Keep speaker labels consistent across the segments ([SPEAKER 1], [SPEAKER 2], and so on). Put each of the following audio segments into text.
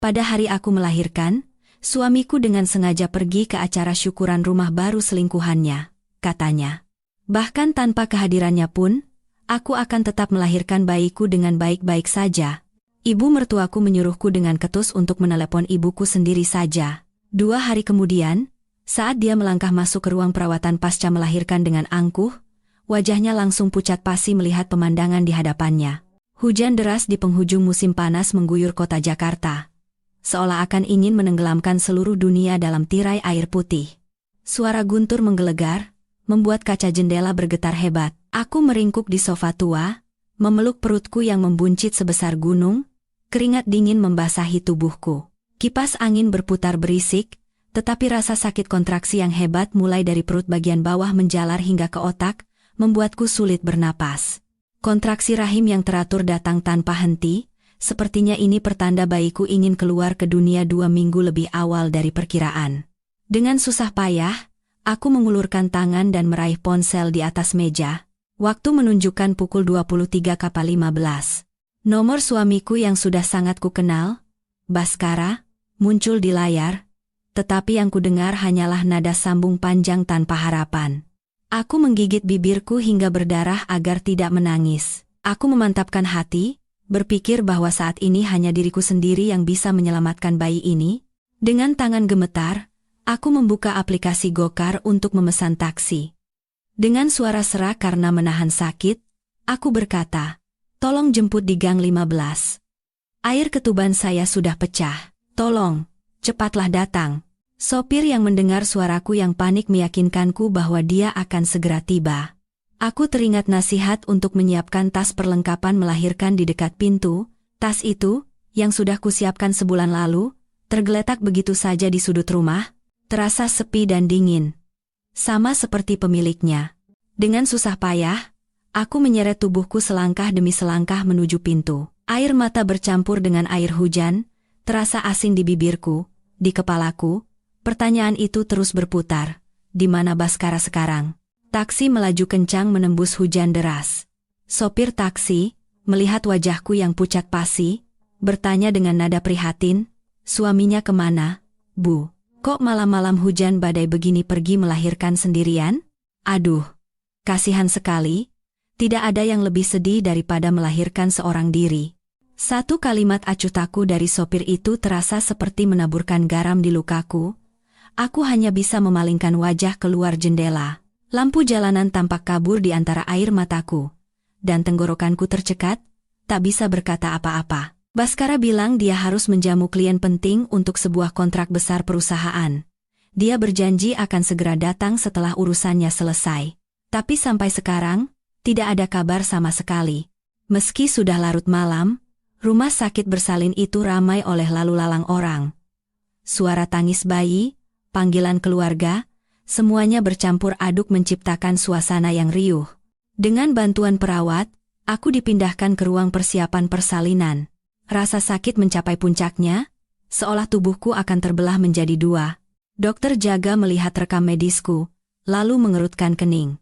[SPEAKER 1] Pada hari aku melahirkan, suamiku dengan sengaja pergi ke acara syukuran rumah baru selingkuhannya, katanya. Bahkan tanpa kehadirannya pun, aku akan tetap melahirkan bayiku dengan baik-baik saja. Ibu mertuaku menyuruhku dengan ketus untuk menelepon ibuku sendiri saja. 2 hari kemudian, saat dia melangkah masuk ke ruang perawatan pasca melahirkan dengan angkuh, wajahnya langsung pucat pasi melihat pemandangan di hadapannya. Hujan deras di penghujung musim panas mengguyur kota Jakarta, seolah akan ingin menenggelamkan seluruh dunia dalam tirai air putih. Suara guntur menggelegar, membuat kaca jendela bergetar hebat. Aku meringkuk di sofa tua, memeluk perutku yang membuncit sebesar gunung, keringat dingin membasahi tubuhku. Kipas angin berputar berisik, tetapi rasa sakit kontraksi yang hebat mulai dari perut bagian bawah menjalar hingga ke otak, membuatku sulit bernapas. Kontraksi rahim yang teratur datang tanpa henti, sepertinya ini pertanda bayiku ingin keluar ke dunia 2 minggu lebih awal dari perkiraan. Dengan susah payah, aku mengulurkan tangan dan meraih ponsel di atas meja. Waktu menunjukkan pukul 23.15. Nomor suamiku yang sudah sangat kukenal, Baskara, muncul di layar, tetapi yang kudengar hanyalah nada sambung panjang tanpa harapan. Aku menggigit bibirku hingga berdarah agar tidak menangis. Aku memantapkan hati, berpikir bahwa saat ini hanya diriku sendiri yang bisa menyelamatkan bayi ini. Dengan tangan gemetar, aku membuka aplikasi Gokar untuk memesan taksi. Dengan suara serak karena menahan sakit, aku berkata, "Tolong jemput di gang 15. Air ketuban saya sudah pecah. Tolong, cepatlah datang." Sopir yang mendengar suaraku yang panik meyakinkanku bahwa dia akan segera tiba. Aku teringat nasihat untuk menyiapkan tas perlengkapan melahirkan di dekat pintu. Tas itu, yang sudah kusiapkan sebulan lalu, tergeletak begitu saja di sudut rumah, terasa sepi dan dingin. Sama seperti pemiliknya. Dengan susah payah, aku menyeret tubuhku selangkah demi selangkah menuju pintu. Air mata bercampur dengan air hujan, terasa asin di bibirku, di kepalaku. Pertanyaan itu terus berputar, di mana Baskara sekarang? Taksi melaju kencang menembus hujan deras. Sopir taksi, melihat wajahku yang pucat pasi, bertanya dengan nada prihatin, "Suaminya kemana, Bu? Kok malam-malam hujan badai begini pergi melahirkan sendirian?" Aduh, kasihan sekali, tidak ada yang lebih sedih daripada melahirkan seorang diri. Satu kalimat acuhtaku dari sopir itu terasa seperti menaburkan garam di lukaku. Aku hanya bisa memalingkan wajah keluar jendela. Lampu jalanan tampak kabur di antara air mataku. Dan tenggorokanku tercekat, tak bisa berkata apa-apa. Baskara bilang dia harus menjamu klien penting untuk sebuah kontrak besar perusahaan. Dia berjanji akan segera datang setelah urusannya selesai. Tapi sampai sekarang, tidak ada kabar sama sekali. Meski sudah larut malam, rumah sakit bersalin itu ramai oleh lalu lalang orang. Suara tangis bayi, panggilan keluarga, semuanya bercampur aduk menciptakan suasana yang riuh. Dengan bantuan perawat, aku dipindahkan ke ruang persiapan persalinan. Rasa sakit mencapai puncaknya, seolah tubuhku akan terbelah menjadi 2. Dokter jaga melihat rekam medisku, lalu mengerutkan kening.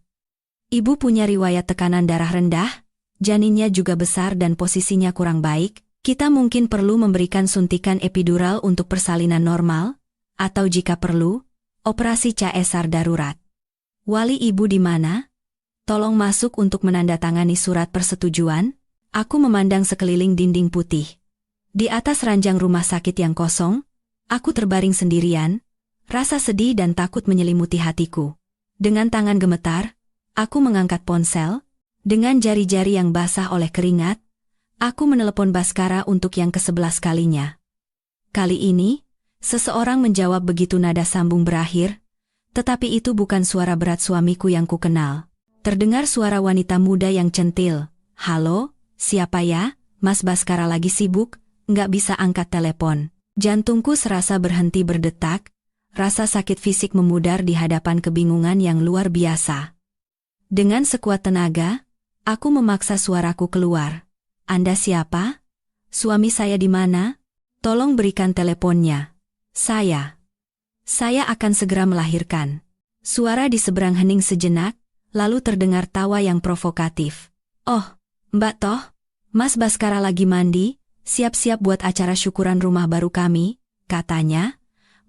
[SPEAKER 1] Ibu punya riwayat tekanan darah rendah, janinnya juga besar dan posisinya kurang baik. Kita mungkin perlu memberikan suntikan epidural untuk persalinan normal, atau jika perlu, operasi CSR darurat. Wali ibu di mana? Tolong masuk untuk menandatangani surat persetujuan. Aku memandang sekeliling dinding putih. Di atas ranjang rumah sakit yang kosong, aku terbaring sendirian, rasa sedih dan takut menyelimuti hatiku. Dengan tangan gemetar, aku mengangkat ponsel. Dengan jari-jari yang basah oleh keringat, aku menelepon Baskara untuk yang ke-11 kalinya. Kali ini, seseorang menjawab begitu nada sambung berakhir, tetapi itu bukan suara berat suamiku yang kukenal. Terdengar suara wanita muda yang centil. "Halo, siapa ya? Mas Baskara lagi sibuk, nggak bisa angkat telepon." Jantungku serasa berhenti berdetak, rasa sakit fisik memudar di hadapan kebingungan yang luar biasa. Dengan sekuat tenaga, aku memaksa suaraku keluar. "Anda siapa? Suami saya di mana? Tolong berikan teleponnya. Saya akan segera melahirkan." Suara di seberang hening sejenak, lalu terdengar tawa yang provokatif. "Oh, Mbak Toh, Mas Baskara lagi mandi, siap-siap buat acara syukuran rumah baru kami, katanya.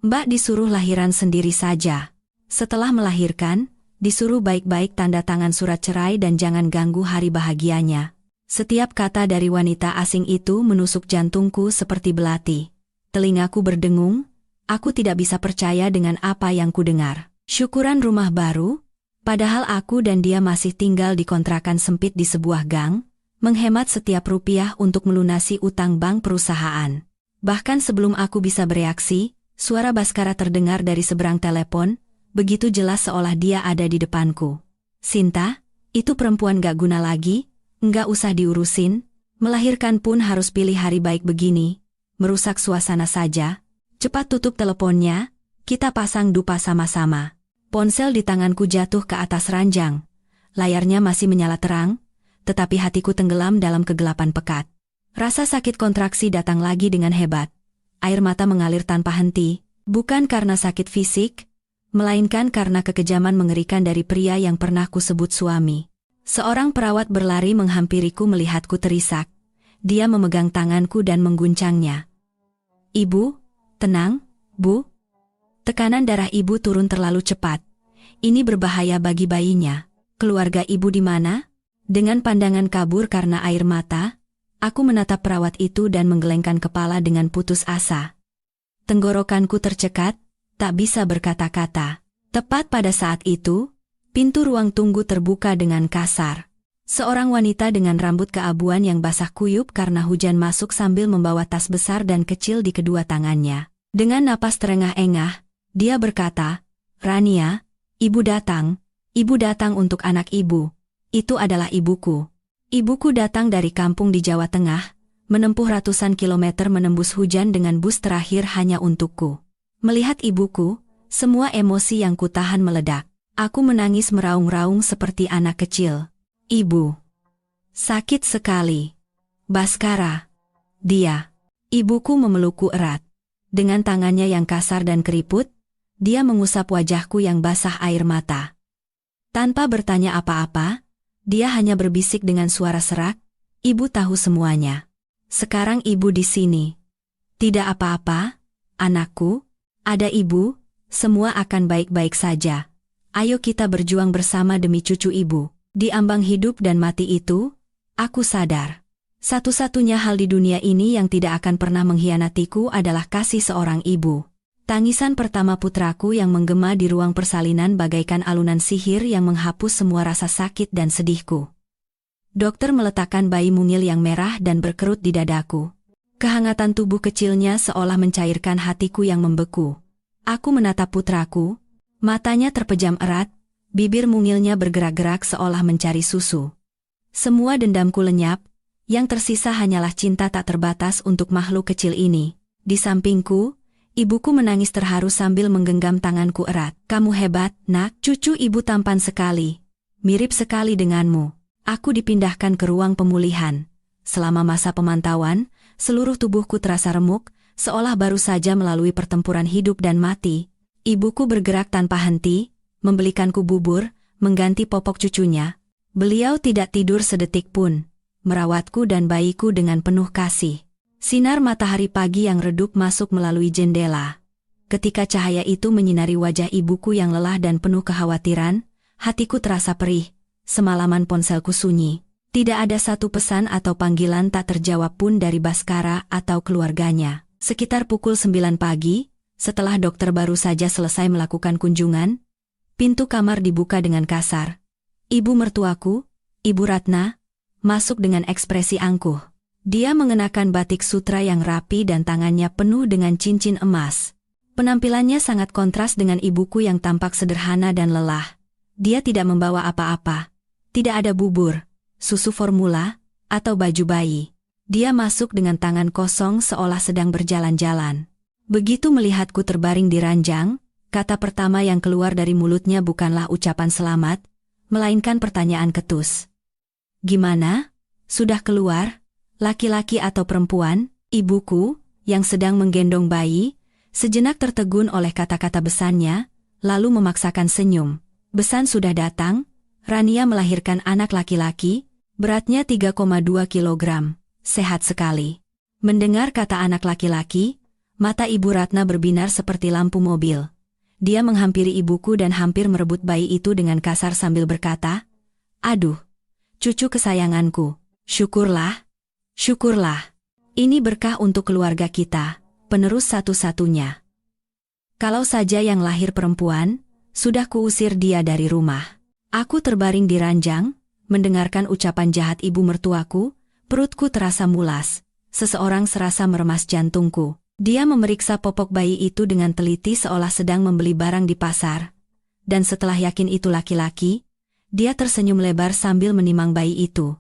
[SPEAKER 1] Mbak disuruh lahiran sendiri saja. Setelah melahirkan, disuruh baik-baik tanda tangan surat cerai dan jangan ganggu hari bahagianya. Setiap kata dari wanita asing itu menusuk jantungku seperti belati. Telingaku berdengung, aku tidak bisa percaya dengan apa yang kudengar. Syukuran rumah baru? Padahal aku dan dia masih tinggal di kontrakan sempit di sebuah gang, menghemat setiap rupiah untuk melunasi utang bank perusahaan. Bahkan sebelum aku bisa bereaksi, suara Baskara terdengar dari seberang telepon, begitu jelas seolah dia ada di depanku. Sinta, itu perempuan gak guna lagi, nggak usah diurusin, melahirkan pun harus pilih hari baik begini, merusak suasana saja. Cepat tutup teleponnya, kita pasang dupa sama-sama. Ponsel di tanganku jatuh ke atas ranjang. Layarnya masih menyala terang, tetapi hatiku tenggelam dalam kegelapan pekat. Rasa sakit kontraksi datang lagi dengan hebat. Air mata mengalir tanpa henti, bukan karena sakit fisik, melainkan karena kekejaman mengerikan dari pria yang pernah kusebut suami. Seorang perawat berlari menghampiriku melihatku terisak. Dia memegang tanganku dan mengguncangnya. "Ibu, tenang, Bu. Tekanan darah ibu turun terlalu cepat. Ini berbahaya bagi bayinya. Keluarga ibu di mana?" Dengan pandangan kabur karena air mata, aku menatap perawat itu dan menggelengkan kepala dengan putus asa. Tenggorokanku tercekat, tak bisa berkata-kata. Tepat pada saat itu, pintu ruang tunggu terbuka dengan kasar. Seorang wanita dengan rambut keabuan yang basah kuyup karena hujan masuk sambil membawa tas besar dan kecil di kedua tangannya. Dengan napas terengah-engah, dia berkata, "Rania, ibu datang untuk anak ibu. Itu adalah ibuku. Ibuku datang dari kampung di Jawa Tengah, menempuh ratusan kilometer menembus hujan dengan bus terakhir hanya untukku." Melihat ibuku, semua emosi yang kutahan meledak. Aku menangis meraung-raung seperti anak kecil. "Ibu. Sakit sekali. Baskara." Dia. Ibuku memelukku erat. Dengan tangannya yang kasar dan keriput, dia mengusap wajahku yang basah air mata. Tanpa bertanya apa-apa, dia hanya berbisik dengan suara serak, "Ibu tahu semuanya. Sekarang ibu di sini. Tidak apa-apa, anakku. Ada ibu, semua akan baik-baik saja. Ayo kita berjuang bersama demi cucu ibu." Di ambang hidup dan mati itu, aku sadar. Satu-satunya hal di dunia ini yang tidak akan pernah mengkhianatiku adalah kasih seorang ibu. Tangisan pertama putraku yang menggema di ruang persalinan bagaikan alunan sihir yang menghapus semua rasa sakit dan sedihku. Dokter meletakkan bayi mungil yang merah dan berkerut di dadaku. Kehangatan tubuh kecilnya seolah mencairkan hatiku yang membeku. Aku menatap putraku, matanya terpejam erat, bibir mungilnya bergerak-gerak seolah mencari susu. Semua dendamku lenyap, yang tersisa hanyalah cinta tak terbatas untuk makhluk kecil ini. Di sampingku, ibuku menangis terharu sambil menggenggam tanganku erat. "Kamu hebat, nak. Cucu ibu tampan sekali. Mirip sekali denganmu." Aku dipindahkan ke ruang pemulihan. Selama masa pemantauan, seluruh tubuhku terasa remuk, seolah baru saja melalui pertempuran hidup dan mati. Ibuku bergerak tanpa henti, membelikanku bubur, mengganti popok cucunya. Beliau tidak tidur sedetik pun, merawatku dan bayiku dengan penuh kasih. Sinar matahari pagi yang redup masuk melalui jendela. Ketika cahaya itu menyinari wajah ibuku yang lelah dan penuh kekhawatiran, hatiku terasa perih. Semalaman ponselku sunyi. Tidak ada satu pesan atau panggilan tak terjawab pun dari Baskara atau keluarganya. Sekitar pukul 9 pagi, setelah dokter baru saja selesai melakukan kunjungan, pintu kamar dibuka dengan kasar. Ibu mertuaku, Ibu Ratna, masuk dengan ekspresi angkuh. Dia mengenakan batik sutra yang rapi dan tangannya penuh dengan cincin emas. Penampilannya sangat kontras dengan ibuku yang tampak sederhana dan lelah. Dia tidak membawa apa-apa. Tidak ada bubur, susu formula, atau baju bayi. Dia masuk dengan tangan kosong seolah sedang berjalan-jalan. Begitu melihatku terbaring di ranjang, kata pertama yang keluar dari mulutnya bukanlah ucapan selamat, melainkan pertanyaan ketus. "Gimana? Sudah keluar? Laki-laki atau perempuan?" Ibuku, yang sedang menggendong bayi, sejenak tertegun oleh kata-kata besannya, lalu memaksakan senyum. "Besan sudah datang. Rania melahirkan anak laki-laki, beratnya 3,2 kilogram. Sehat sekali." Mendengar kata anak laki-laki, mata Ibu Ratna berbinar seperti lampu mobil. Dia menghampiri ibuku dan hampir merebut bayi itu dengan kasar sambil berkata, "Aduh, cucu kesayanganku, syukurlah, syukurlah. Ini berkah untuk keluarga kita, penerus satu-satunya. Kalau saja yang lahir perempuan, sudah kuusir dia dari rumah." Aku terbaring di ranjang, mendengarkan ucapan jahat ibu mertuaku, perutku terasa mulas, seseorang serasa meremas jantungku. Dia memeriksa popok bayi itu dengan teliti seolah sedang membeli barang di pasar. Dan setelah yakin itu laki-laki, dia tersenyum lebar sambil menimang bayi itu.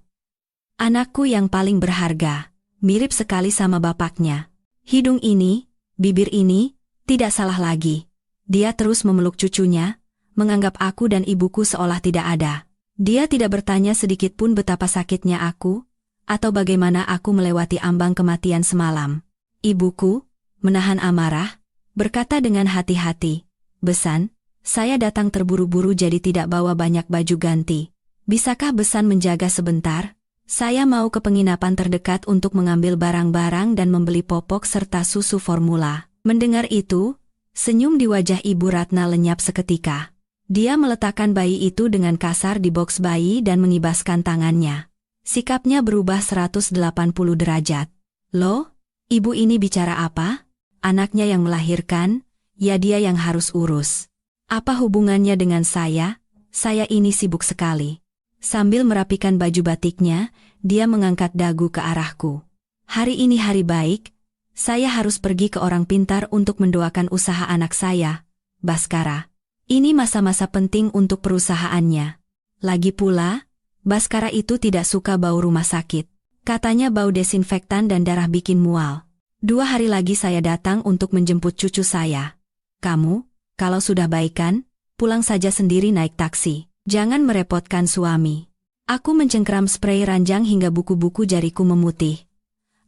[SPEAKER 1] Anakku yang paling berharga, mirip sekali sama bapaknya. Hidung ini, bibir ini, tidak salah lagi. Dia terus memeluk cucunya, menganggap aku dan ibuku seolah tidak ada. Dia tidak bertanya sedikit pun betapa sakitnya aku, atau bagaimana aku melewati ambang kematian semalam. Ibuku, menahan amarah, berkata dengan hati-hati, "Besan, saya datang terburu-buru jadi tidak bawa banyak baju ganti. Bisakah Besan menjaga sebentar? Saya mau ke penginapan terdekat untuk mengambil barang-barang dan membeli popok serta susu formula." Mendengar itu, senyum di wajah Ibu Ratna lenyap seketika. Dia meletakkan bayi itu dengan kasar di boks bayi dan mengibaskan tangannya. Sikapnya berubah 180 derajat. "Loh, ibu ini bicara apa? Anaknya yang melahirkan, ya dia yang harus urus. Apa hubungannya dengan saya? Saya ini sibuk sekali." Sambil merapikan baju batiknya, dia mengangkat dagu ke arahku. "Hari ini hari baik, saya harus pergi ke orang pintar untuk mendoakan usaha anak saya, Baskara. Ini masa-masa penting untuk perusahaannya. Lagi pula, Baskara itu tidak suka bau rumah sakit. Katanya bau desinfektan dan darah bikin mual. 2 hari lagi saya datang untuk menjemput cucu saya. Kamu, kalau sudah baikan, pulang saja sendiri naik taksi. Jangan merepotkan suami." Aku mencengkram spray ranjang hingga buku-buku jariku memutih.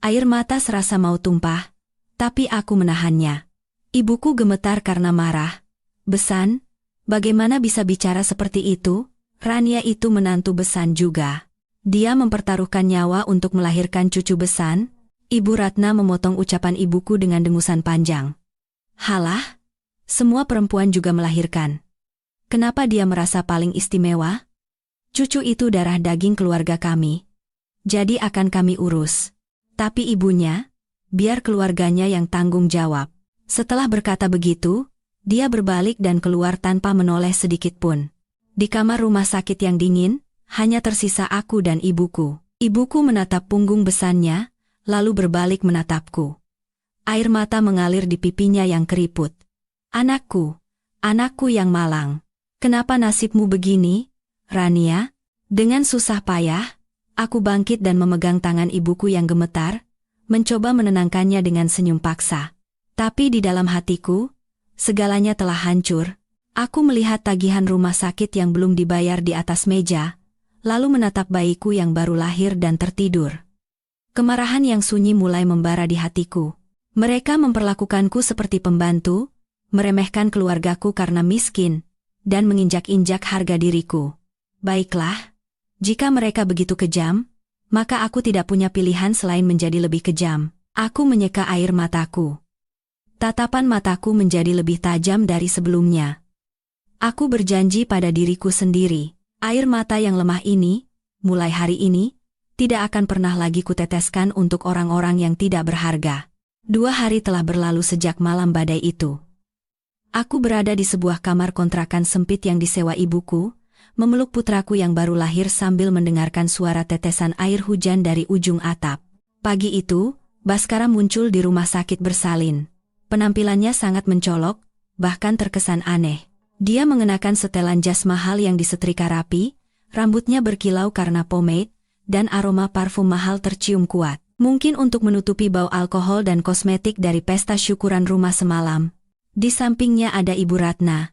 [SPEAKER 1] Air mata serasa mau tumpah, tapi aku menahannya. Ibuku gemetar karena marah. "Besan, bagaimana bisa bicara seperti itu? Rania itu menantu Besan juga. Dia mempertaruhkan nyawa untuk melahirkan cucu Besan." Ibu Ratna memotong ucapan ibuku dengan dengusan panjang. "Halah, semua perempuan juga melahirkan. Kenapa dia merasa paling istimewa? Cucu itu darah daging keluarga kami. Jadi akan kami urus. Tapi ibunya, biar keluarganya yang tanggung jawab." Setelah berkata begitu, dia berbalik dan keluar tanpa menoleh sedikit pun. Di kamar rumah sakit yang dingin, hanya tersisa aku dan ibuku. Ibuku menatap punggung Besannya, lalu berbalik menatapku. Air mata mengalir di pipinya yang keriput. "Anakku, anakku yang malang. Kenapa nasibmu begini, Rania?" Dengan susah payah, aku bangkit dan memegang tangan ibuku yang gemetar, mencoba menenangkannya dengan senyum paksa. Tapi di dalam hatiku, segalanya telah hancur. Aku melihat tagihan rumah sakit yang belum dibayar di atas meja, lalu menatap bayiku yang baru lahir dan tertidur. Kemarahan yang sunyi mulai membara di hatiku. Mereka memperlakukanku seperti pembantu, meremehkan keluargaku karena miskin, dan menginjak-injak harga diriku. Baiklah, jika mereka begitu kejam, maka aku tidak punya pilihan selain menjadi lebih kejam. Aku menyeka air mataku. Tatapan mataku menjadi lebih tajam dari sebelumnya. Aku berjanji pada diriku sendiri, air mata yang lemah ini, mulai hari ini, tidak akan pernah lagi kuteteskan untuk orang-orang yang tidak berharga. 2 hari telah berlalu sejak malam badai itu. Aku berada di sebuah kamar kontrakan sempit yang disewa ibuku, memeluk putraku yang baru lahir sambil mendengarkan suara tetesan air hujan dari ujung atap. Pagi itu, Baskara muncul di rumah sakit bersalin. Penampilannya sangat mencolok, bahkan terkesan aneh. Dia mengenakan setelan jas mahal yang disetrika rapi, rambutnya berkilau karena pomade, dan aroma parfum mahal tercium kuat. Mungkin untuk menutupi bau alkohol dan kosmetik dari pesta syukuran rumah semalam. Di sampingnya ada Ibu Ratna.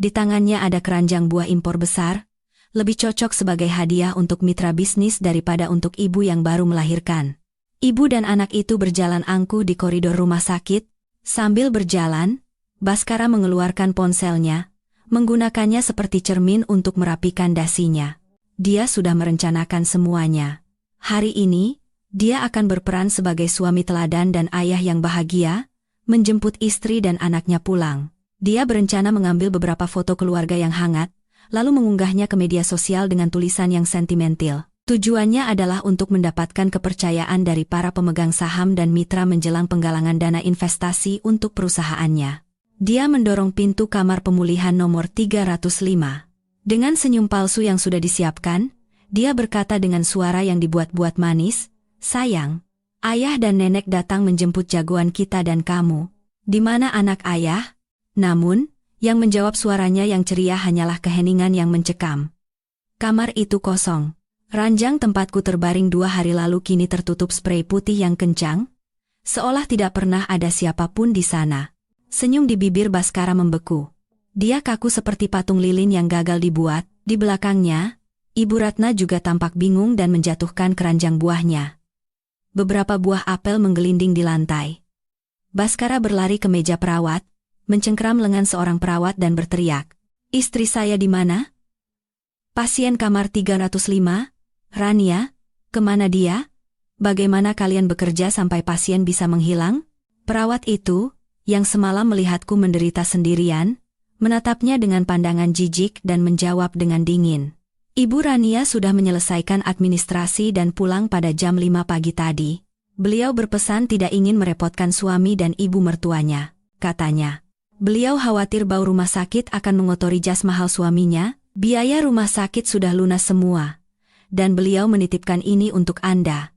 [SPEAKER 1] Di tangannya ada keranjang buah impor besar, lebih cocok sebagai hadiah untuk mitra bisnis daripada untuk ibu yang baru melahirkan. Ibu dan anak itu berjalan angkuh di koridor rumah sakit. Sambil berjalan, Baskara mengeluarkan ponselnya, menggunakannya seperti cermin untuk merapikan dasinya. Dia sudah merencanakan semuanya. Hari ini, Dia akan berperan sebagai suami teladan dan ayah yang bahagia, menjemput istri dan anaknya pulang. Dia berencana mengambil beberapa foto keluarga yang hangat, lalu mengunggahnya ke media sosial dengan tulisan yang sentimental. Tujuannya adalah untuk mendapatkan kepercayaan dari para pemegang saham dan mitra menjelang penggalangan dana investasi untuk perusahaannya. Dia mendorong pintu kamar pemulihan nomor 305. Dengan senyum palsu yang sudah disiapkan, dia berkata dengan suara yang dibuat-buat manis, "Sayang, ayah dan nenek datang menjemput jagoan kita dan kamu. Di mana anak ayah?" Namun, yang menjawab suaranya yang ceria hanyalah keheningan yang mencekam. Kamar itu kosong. Ranjang tempatku terbaring 2 hari lalu kini tertutup sprei putih yang kencang, seolah tidak pernah ada siapapun di sana. Senyum di bibir Baskara membeku. Dia kaku seperti patung lilin yang gagal dibuat. Di belakangnya, Ibu Ratna juga tampak bingung dan menjatuhkan keranjang buahnya. Beberapa buah apel menggelinding di lantai. Baskara berlari ke meja perawat, mencengkram lengan seorang perawat dan berteriak, "Istri saya di mana?" "Pasien kamar 305, Rania, kemana dia? Bagaimana kalian bekerja sampai pasien bisa menghilang?" Perawat itu, yang semalam melihatku menderita sendirian, menatapnya dengan pandangan jijik dan menjawab dengan dingin. "Ibu Rania sudah menyelesaikan administrasi dan pulang pada jam 5 pagi tadi. Beliau berpesan tidak ingin merepotkan suami dan ibu mertuanya," katanya. "Beliau khawatir bau rumah sakit akan mengotori jas mahal suaminya. Biaya rumah sakit sudah lunas semua. Dan beliau menitipkan ini untuk Anda."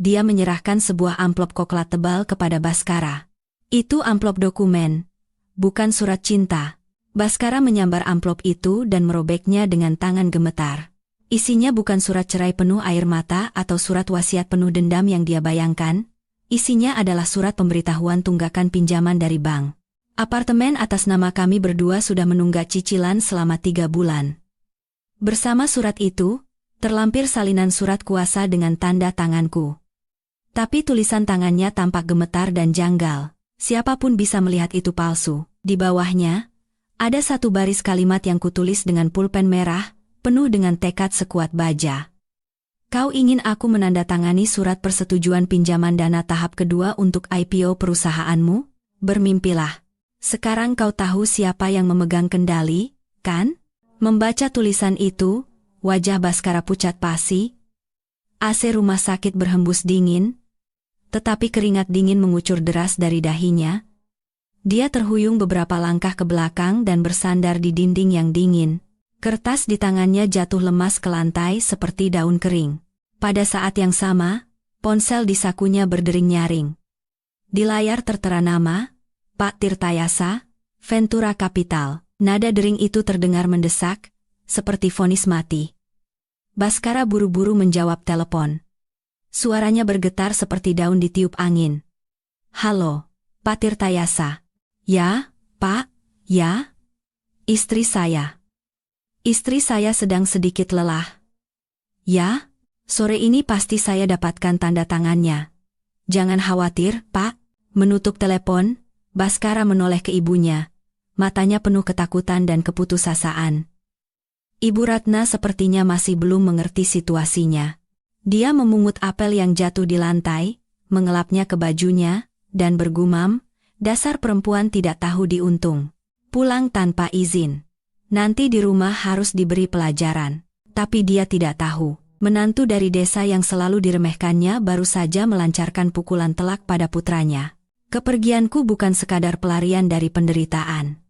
[SPEAKER 1] Dia menyerahkan sebuah amplop coklat tebal kepada Baskara. "Itu amplop dokumen, bukan surat cinta." Baskara menyambar amplop itu dan merobeknya dengan tangan gemetar. Isinya bukan surat cerai penuh air mata atau surat wasiat penuh dendam yang dia bayangkan. Isinya adalah surat pemberitahuan tunggakan pinjaman dari bank. "Apartemen atas nama kami berdua sudah menunggak cicilan selama 3 bulan. Bersama surat itu, terlampir salinan surat kuasa dengan tanda tanganku." Tapi tulisan tangannya tampak gemetar dan janggal. Siapapun bisa melihat itu palsu. Di bawahnya, ada satu baris kalimat yang kutulis dengan pulpen merah, penuh dengan tekad sekuat baja. "Kau ingin aku menandatangani surat persetujuan pinjaman dana tahap kedua untuk IPO perusahaanmu? Bermimpilah. Sekarang kau tahu siapa yang memegang kendali, kan?" Membaca tulisan itu, wajah Baskara pucat pasi. AC rumah sakit berhembus dingin, tetapi keringat dingin mengucur deras dari dahinya. Dia terhuyung beberapa langkah ke belakang dan bersandar di dinding yang dingin. Kertas di tangannya jatuh lemas ke lantai seperti daun kering. Pada saat yang sama, ponsel di sakunya berdering nyaring. Di layar tertera nama, Pak Tirtayasa, Ventura Capital. Nada dering itu terdengar mendesak, seperti vonis mati. Baskara buru-buru menjawab telepon. Suaranya bergetar seperti daun ditiup angin. "Halo, Pak Tirtayasa." "Ya, Pak, ya." "Istri saya. Istri saya sedang sedikit lelah." "Ya, sore ini pasti saya dapatkan tanda tangannya." "Jangan khawatir, Pak." Menutup telepon, Baskara menoleh ke ibunya. Matanya penuh ketakutan dan keputusasaan. Ibu Ratna sepertinya masih belum mengerti situasinya. Dia memungut apel yang jatuh di lantai, mengelapnya ke bajunya, dan bergumam, "Dasar perempuan tidak tahu diuntung. Pulang tanpa izin. Nanti di rumah harus diberi pelajaran." Tapi dia tidak tahu, menantu dari desa yang selalu diremehkannya baru saja melancarkan pukulan telak pada putranya. "Kepergianku bukan sekadar pelarian dari penderitaan.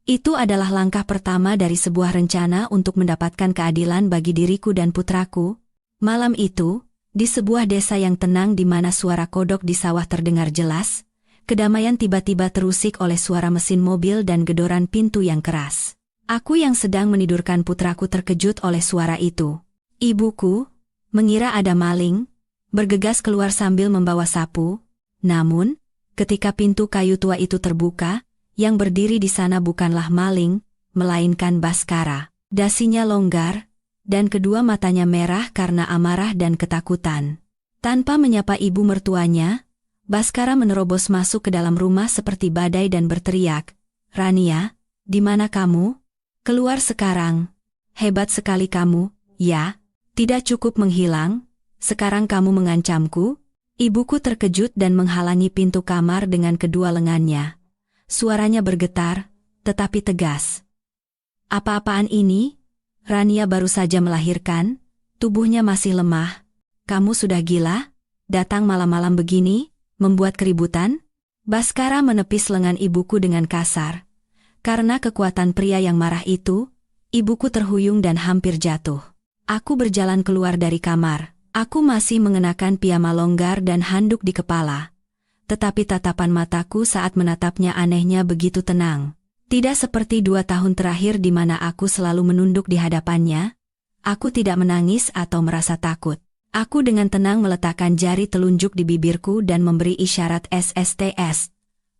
[SPEAKER 1] Itu adalah langkah pertama dari sebuah rencana untuk mendapatkan keadilan bagi diriku dan putraku." Malam itu, di sebuah desa yang tenang di mana suara kodok di sawah terdengar jelas, kedamaian tiba-tiba terusik oleh suara mesin mobil dan gedoran pintu yang keras. Aku yang sedang menidurkan putraku terkejut oleh suara itu. Ibuku, mengira ada maling, bergegas keluar sambil membawa sapu. Namun, ketika pintu kayu tua itu terbuka, yang berdiri di sana bukanlah maling, melainkan Baskara. Dasinya longgar, dan kedua matanya merah karena amarah dan ketakutan. Tanpa menyapa ibu mertuanya, Baskara menerobos masuk ke dalam rumah seperti badai dan berteriak, "Rania, di mana kamu? Keluar sekarang. Hebat sekali kamu, ya. Tidak cukup menghilang, sekarang kamu mengancamku." Ibuku terkejut dan menghalangi pintu kamar dengan kedua lengannya. Suaranya bergetar, tetapi tegas. Apa-apaan ini? Rania baru saja melahirkan, tubuhnya masih lemah. Kamu sudah gila? Datang malam-malam begini, membuat keributan? Baskara menepis lengan ibuku dengan kasar. Karena kekuatan pria yang marah itu, ibuku terhuyung dan hampir jatuh. Aku berjalan keluar dari kamar. Aku masih mengenakan piyama longgar dan handuk di kepala. Tetapi tatapan mataku saat menatapnya anehnya begitu tenang. Tidak seperti 2 tahun terakhir di mana aku selalu menunduk di hadapannya. Aku tidak menangis atau merasa takut. Aku dengan tenang meletakkan jari telunjuk di bibirku dan memberi isyarat SSTS.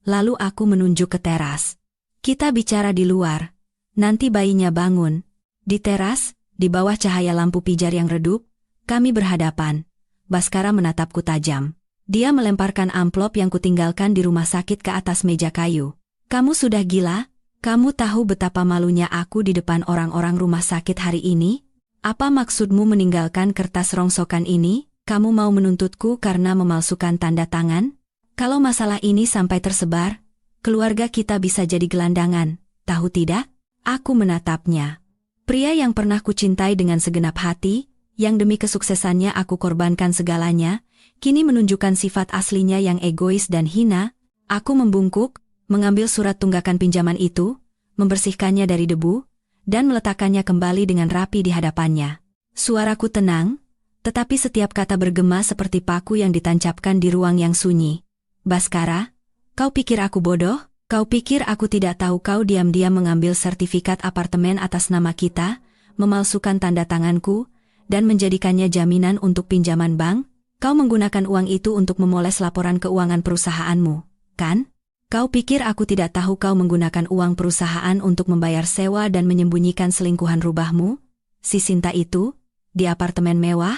[SPEAKER 1] Lalu aku menunjuk ke teras. Kita bicara di luar. Nanti bayinya bangun. Di teras, di bawah cahaya lampu pijar yang redup, kami berhadapan. Baskara menatapku tajam. Dia melemparkan amplop yang kutinggalkan di rumah sakit ke atas meja kayu. Kamu sudah gila? Kamu tahu betapa malunya aku di depan orang-orang rumah sakit hari ini? Apa maksudmu meninggalkan kertas rongsokan ini? Kamu mau menuntutku karena memalsukan tanda tangan? Kalau masalah ini sampai tersebar, keluarga kita bisa jadi gelandangan, tahu tidak? Aku menatapnya. Pria yang pernah kucintai dengan segenap hati, yang demi kesuksesannya aku korbankan segalanya, kini menunjukkan sifat aslinya yang egois dan hina. Aku membungkuk, mengambil surat tunggakan pinjaman itu, membersihkannya dari debu, dan meletakkannya kembali dengan rapi di hadapannya. Suaraku tenang, tetapi setiap kata bergema seperti paku yang ditancapkan di ruang yang sunyi. Baskara, kau pikir aku bodoh? Kau pikir aku tidak tahu kau diam-diam mengambil sertifikat apartemen atas nama kita, memalsukan tanda tanganku, dan menjadikannya jaminan untuk pinjaman bank? Kau menggunakan uang itu untuk memoles laporan keuangan perusahaanmu, kan? Kau pikir aku tidak tahu kau menggunakan uang perusahaan untuk membayar sewa dan menyembunyikan selingkuhan rubahmu? Si Sinta itu, di apartemen mewah?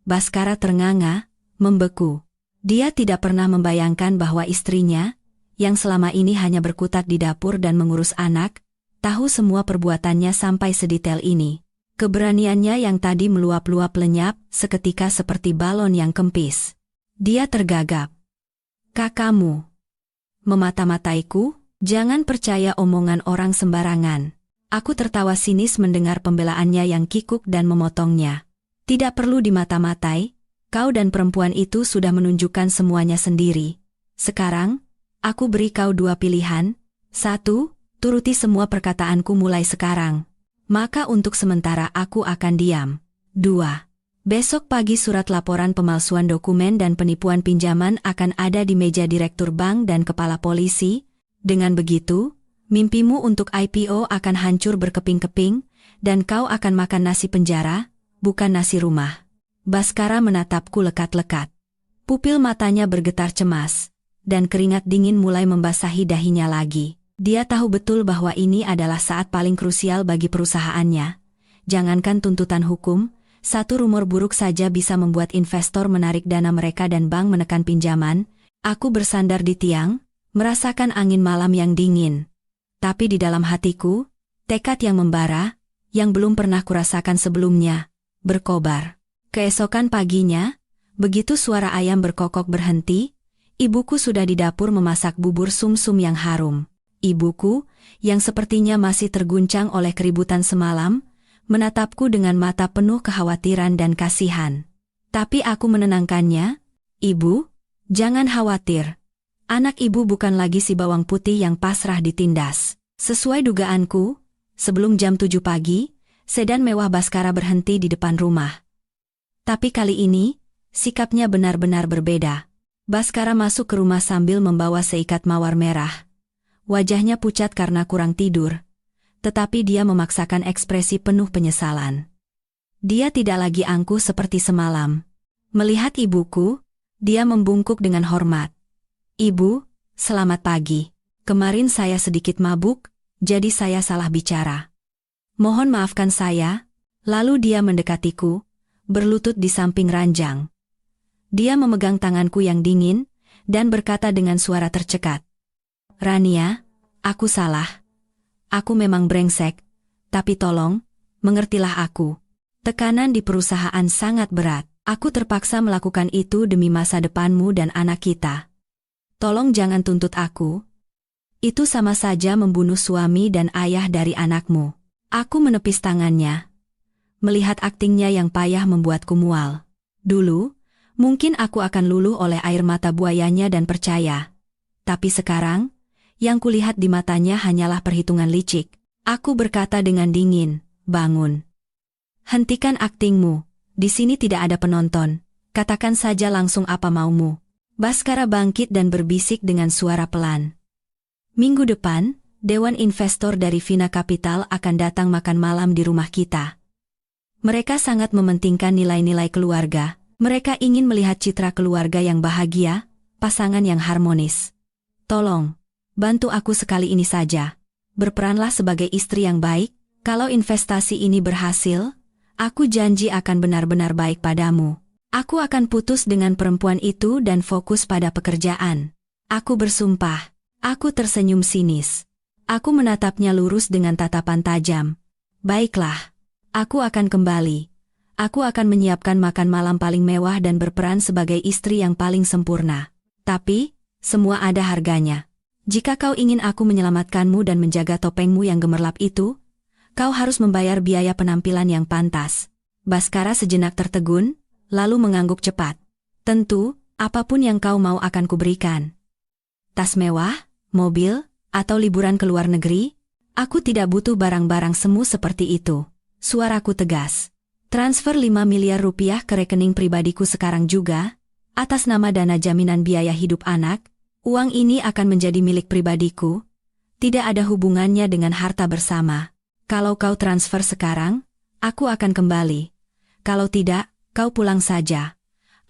[SPEAKER 1] Baskara ternganga, membeku. Dia tidak pernah membayangkan bahwa istrinya, yang selama ini hanya berkutat di dapur dan mengurus anak, tahu semua perbuatannya sampai sedetail ini. Keberaniannya yang tadi meluap-luap lenyap seketika seperti balon yang kempis. Dia tergagap. Kakakmu. Memata-mataiku, jangan percaya omongan orang sembarangan. Aku tertawa sinis mendengar pembelaannya yang kikuk dan memotongnya. Tidak perlu dimata-matai, kau dan perempuan itu sudah menunjukkan semuanya sendiri. Sekarang, aku beri kau 2 pilihan. 1, turuti semua perkataanku mulai sekarang. Maka untuk sementara aku akan diam. 2. Besok pagi surat laporan pemalsuan dokumen dan penipuan pinjaman akan ada di meja direktur bank dan kepala polisi. Dengan begitu, mimpimu untuk IPO akan hancur berkeping-keping, dan kau akan makan nasi penjara, bukan nasi rumah. Baskara menatapku lekat-lekat. Pupil matanya bergetar cemas, dan keringat dingin mulai membasahi dahinya lagi. Dia tahu betul bahwa ini adalah saat paling krusial bagi perusahaannya. Jangankan tuntutan hukum, satu rumor buruk saja bisa membuat investor menarik dana mereka dan bank menekan pinjaman. Aku bersandar di tiang, merasakan angin malam yang dingin. Tapi di dalam hatiku, tekad yang membara, yang belum pernah kurasakan sebelumnya, berkobar. Keesokan paginya, begitu suara ayam berkokok berhenti, ibuku sudah di dapur memasak bubur sumsum yang harum. Ibuku, yang sepertinya masih terguncang oleh keributan semalam, menatapku dengan mata penuh kekhawatiran dan kasihan. Tapi aku menenangkannya, "Ibu, jangan khawatir. Anak ibu bukan lagi si bawang putih yang pasrah ditindas." Sesuai dugaanku, sebelum jam 7 pagi, sedan mewah Baskara berhenti di depan rumah. Tapi kali ini, sikapnya benar-benar berbeda. Baskara masuk ke rumah sambil membawa seikat mawar merah. Wajahnya pucat karena kurang tidur, tetapi dia memaksakan ekspresi penuh penyesalan. Dia tidak lagi angkuh seperti semalam. Melihat ibuku, dia membungkuk dengan hormat. "Ibu, selamat pagi. Kemarin saya sedikit mabuk, jadi saya salah bicara. Mohon maafkan saya." Lalu dia mendekatiku, berlutut di samping ranjang. Dia memegang tanganku yang dingin, dan berkata dengan suara tercekat, "Rania, aku salah. Aku memang brengsek, tapi tolong, mengertilah aku. Tekanan di perusahaan sangat berat. Aku terpaksa melakukan itu demi masa depanmu dan anak kita. Tolong jangan tuntut aku. Itu sama saja membunuh suami dan ayah dari anakmu. Aku menepis tangannya. Melihat aktingnya yang payah membuatku mual. Dulu, mungkin aku akan luluh oleh air mata buayanya dan percaya. Tapi sekarang, yang kulihat di matanya hanyalah perhitungan licik. Aku berkata dengan dingin, bangun. Hentikan aktingmu, di sini tidak ada penonton. Katakan saja langsung apa maumu. Baskara bangkit dan berbisik dengan suara pelan. Minggu depan, Dewan Investor dari Vina Capital akan datang makan malam di rumah kita. Mereka sangat mementingkan nilai-nilai keluarga. Mereka ingin melihat citra keluarga yang bahagia, pasangan yang harmonis. Tolong, bantu aku sekali ini saja. Berperanlah sebagai istri yang baik. Kalau investasi ini berhasil, aku janji akan benar-benar baik padamu. Aku akan putus dengan perempuan itu dan fokus pada pekerjaan. Aku bersumpah. Aku tersenyum sinis. Aku menatapnya lurus dengan tatapan tajam. Baiklah. Aku akan kembali. Aku akan menyiapkan makan malam paling mewah dan berperan sebagai istri yang paling sempurna. Tapi, semua ada harganya. Jika kau ingin aku menyelamatkanmu dan menjaga topengmu yang gemerlap itu, kau harus membayar biaya penampilan yang pantas. Baskara sejenak tertegun, lalu mengangguk cepat. Tentu, apapun yang kau mau akan kuberikan. Tas mewah, mobil, atau liburan ke luar negeri? Aku tidak butuh barang-barang semu seperti itu. Suaraku tegas. Transfer 5 miliar rupiah ke rekening pribadiku sekarang juga, atas nama dana jaminan biaya hidup anak. Uang ini akan menjadi milik pribadiku. Tidak ada hubungannya dengan harta bersama. Kalau kau transfer sekarang, aku akan kembali. Kalau tidak, kau pulang saja.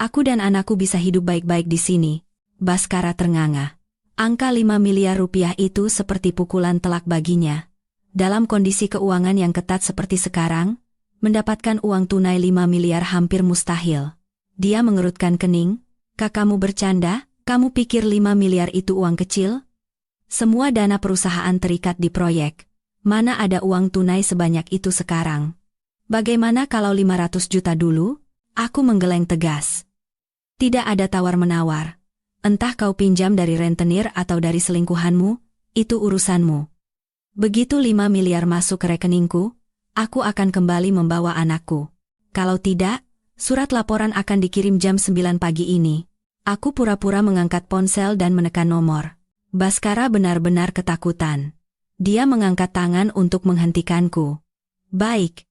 [SPEAKER 1] Aku dan anakku bisa hidup baik-baik di sini. Baskara ternganga. Angka 5 miliar rupiah itu seperti pukulan telak baginya. Dalam kondisi keuangan yang ketat seperti sekarang, mendapatkan uang tunai 5 miliar hampir mustahil. Dia mengerutkan kening. Kakakmu bercanda? Kamu pikir 5 miliar itu uang kecil? Semua dana perusahaan terikat di proyek. Mana ada uang tunai sebanyak itu sekarang? Bagaimana kalau 500 juta dulu? Aku menggeleng tegas. Tidak ada tawar-menawar. Entah kau pinjam dari rentenir atau dari selingkuhanmu, itu urusanmu. Begitu 5 miliar masuk ke rekeningku, aku akan kembali membawa anakku. Kalau tidak, surat laporan akan dikirim jam 9 pagi ini. Aku pura-pura mengangkat ponsel dan menekan nomor. Baskara benar-benar ketakutan. Dia mengangkat tangan untuk menghentikanku. Baik.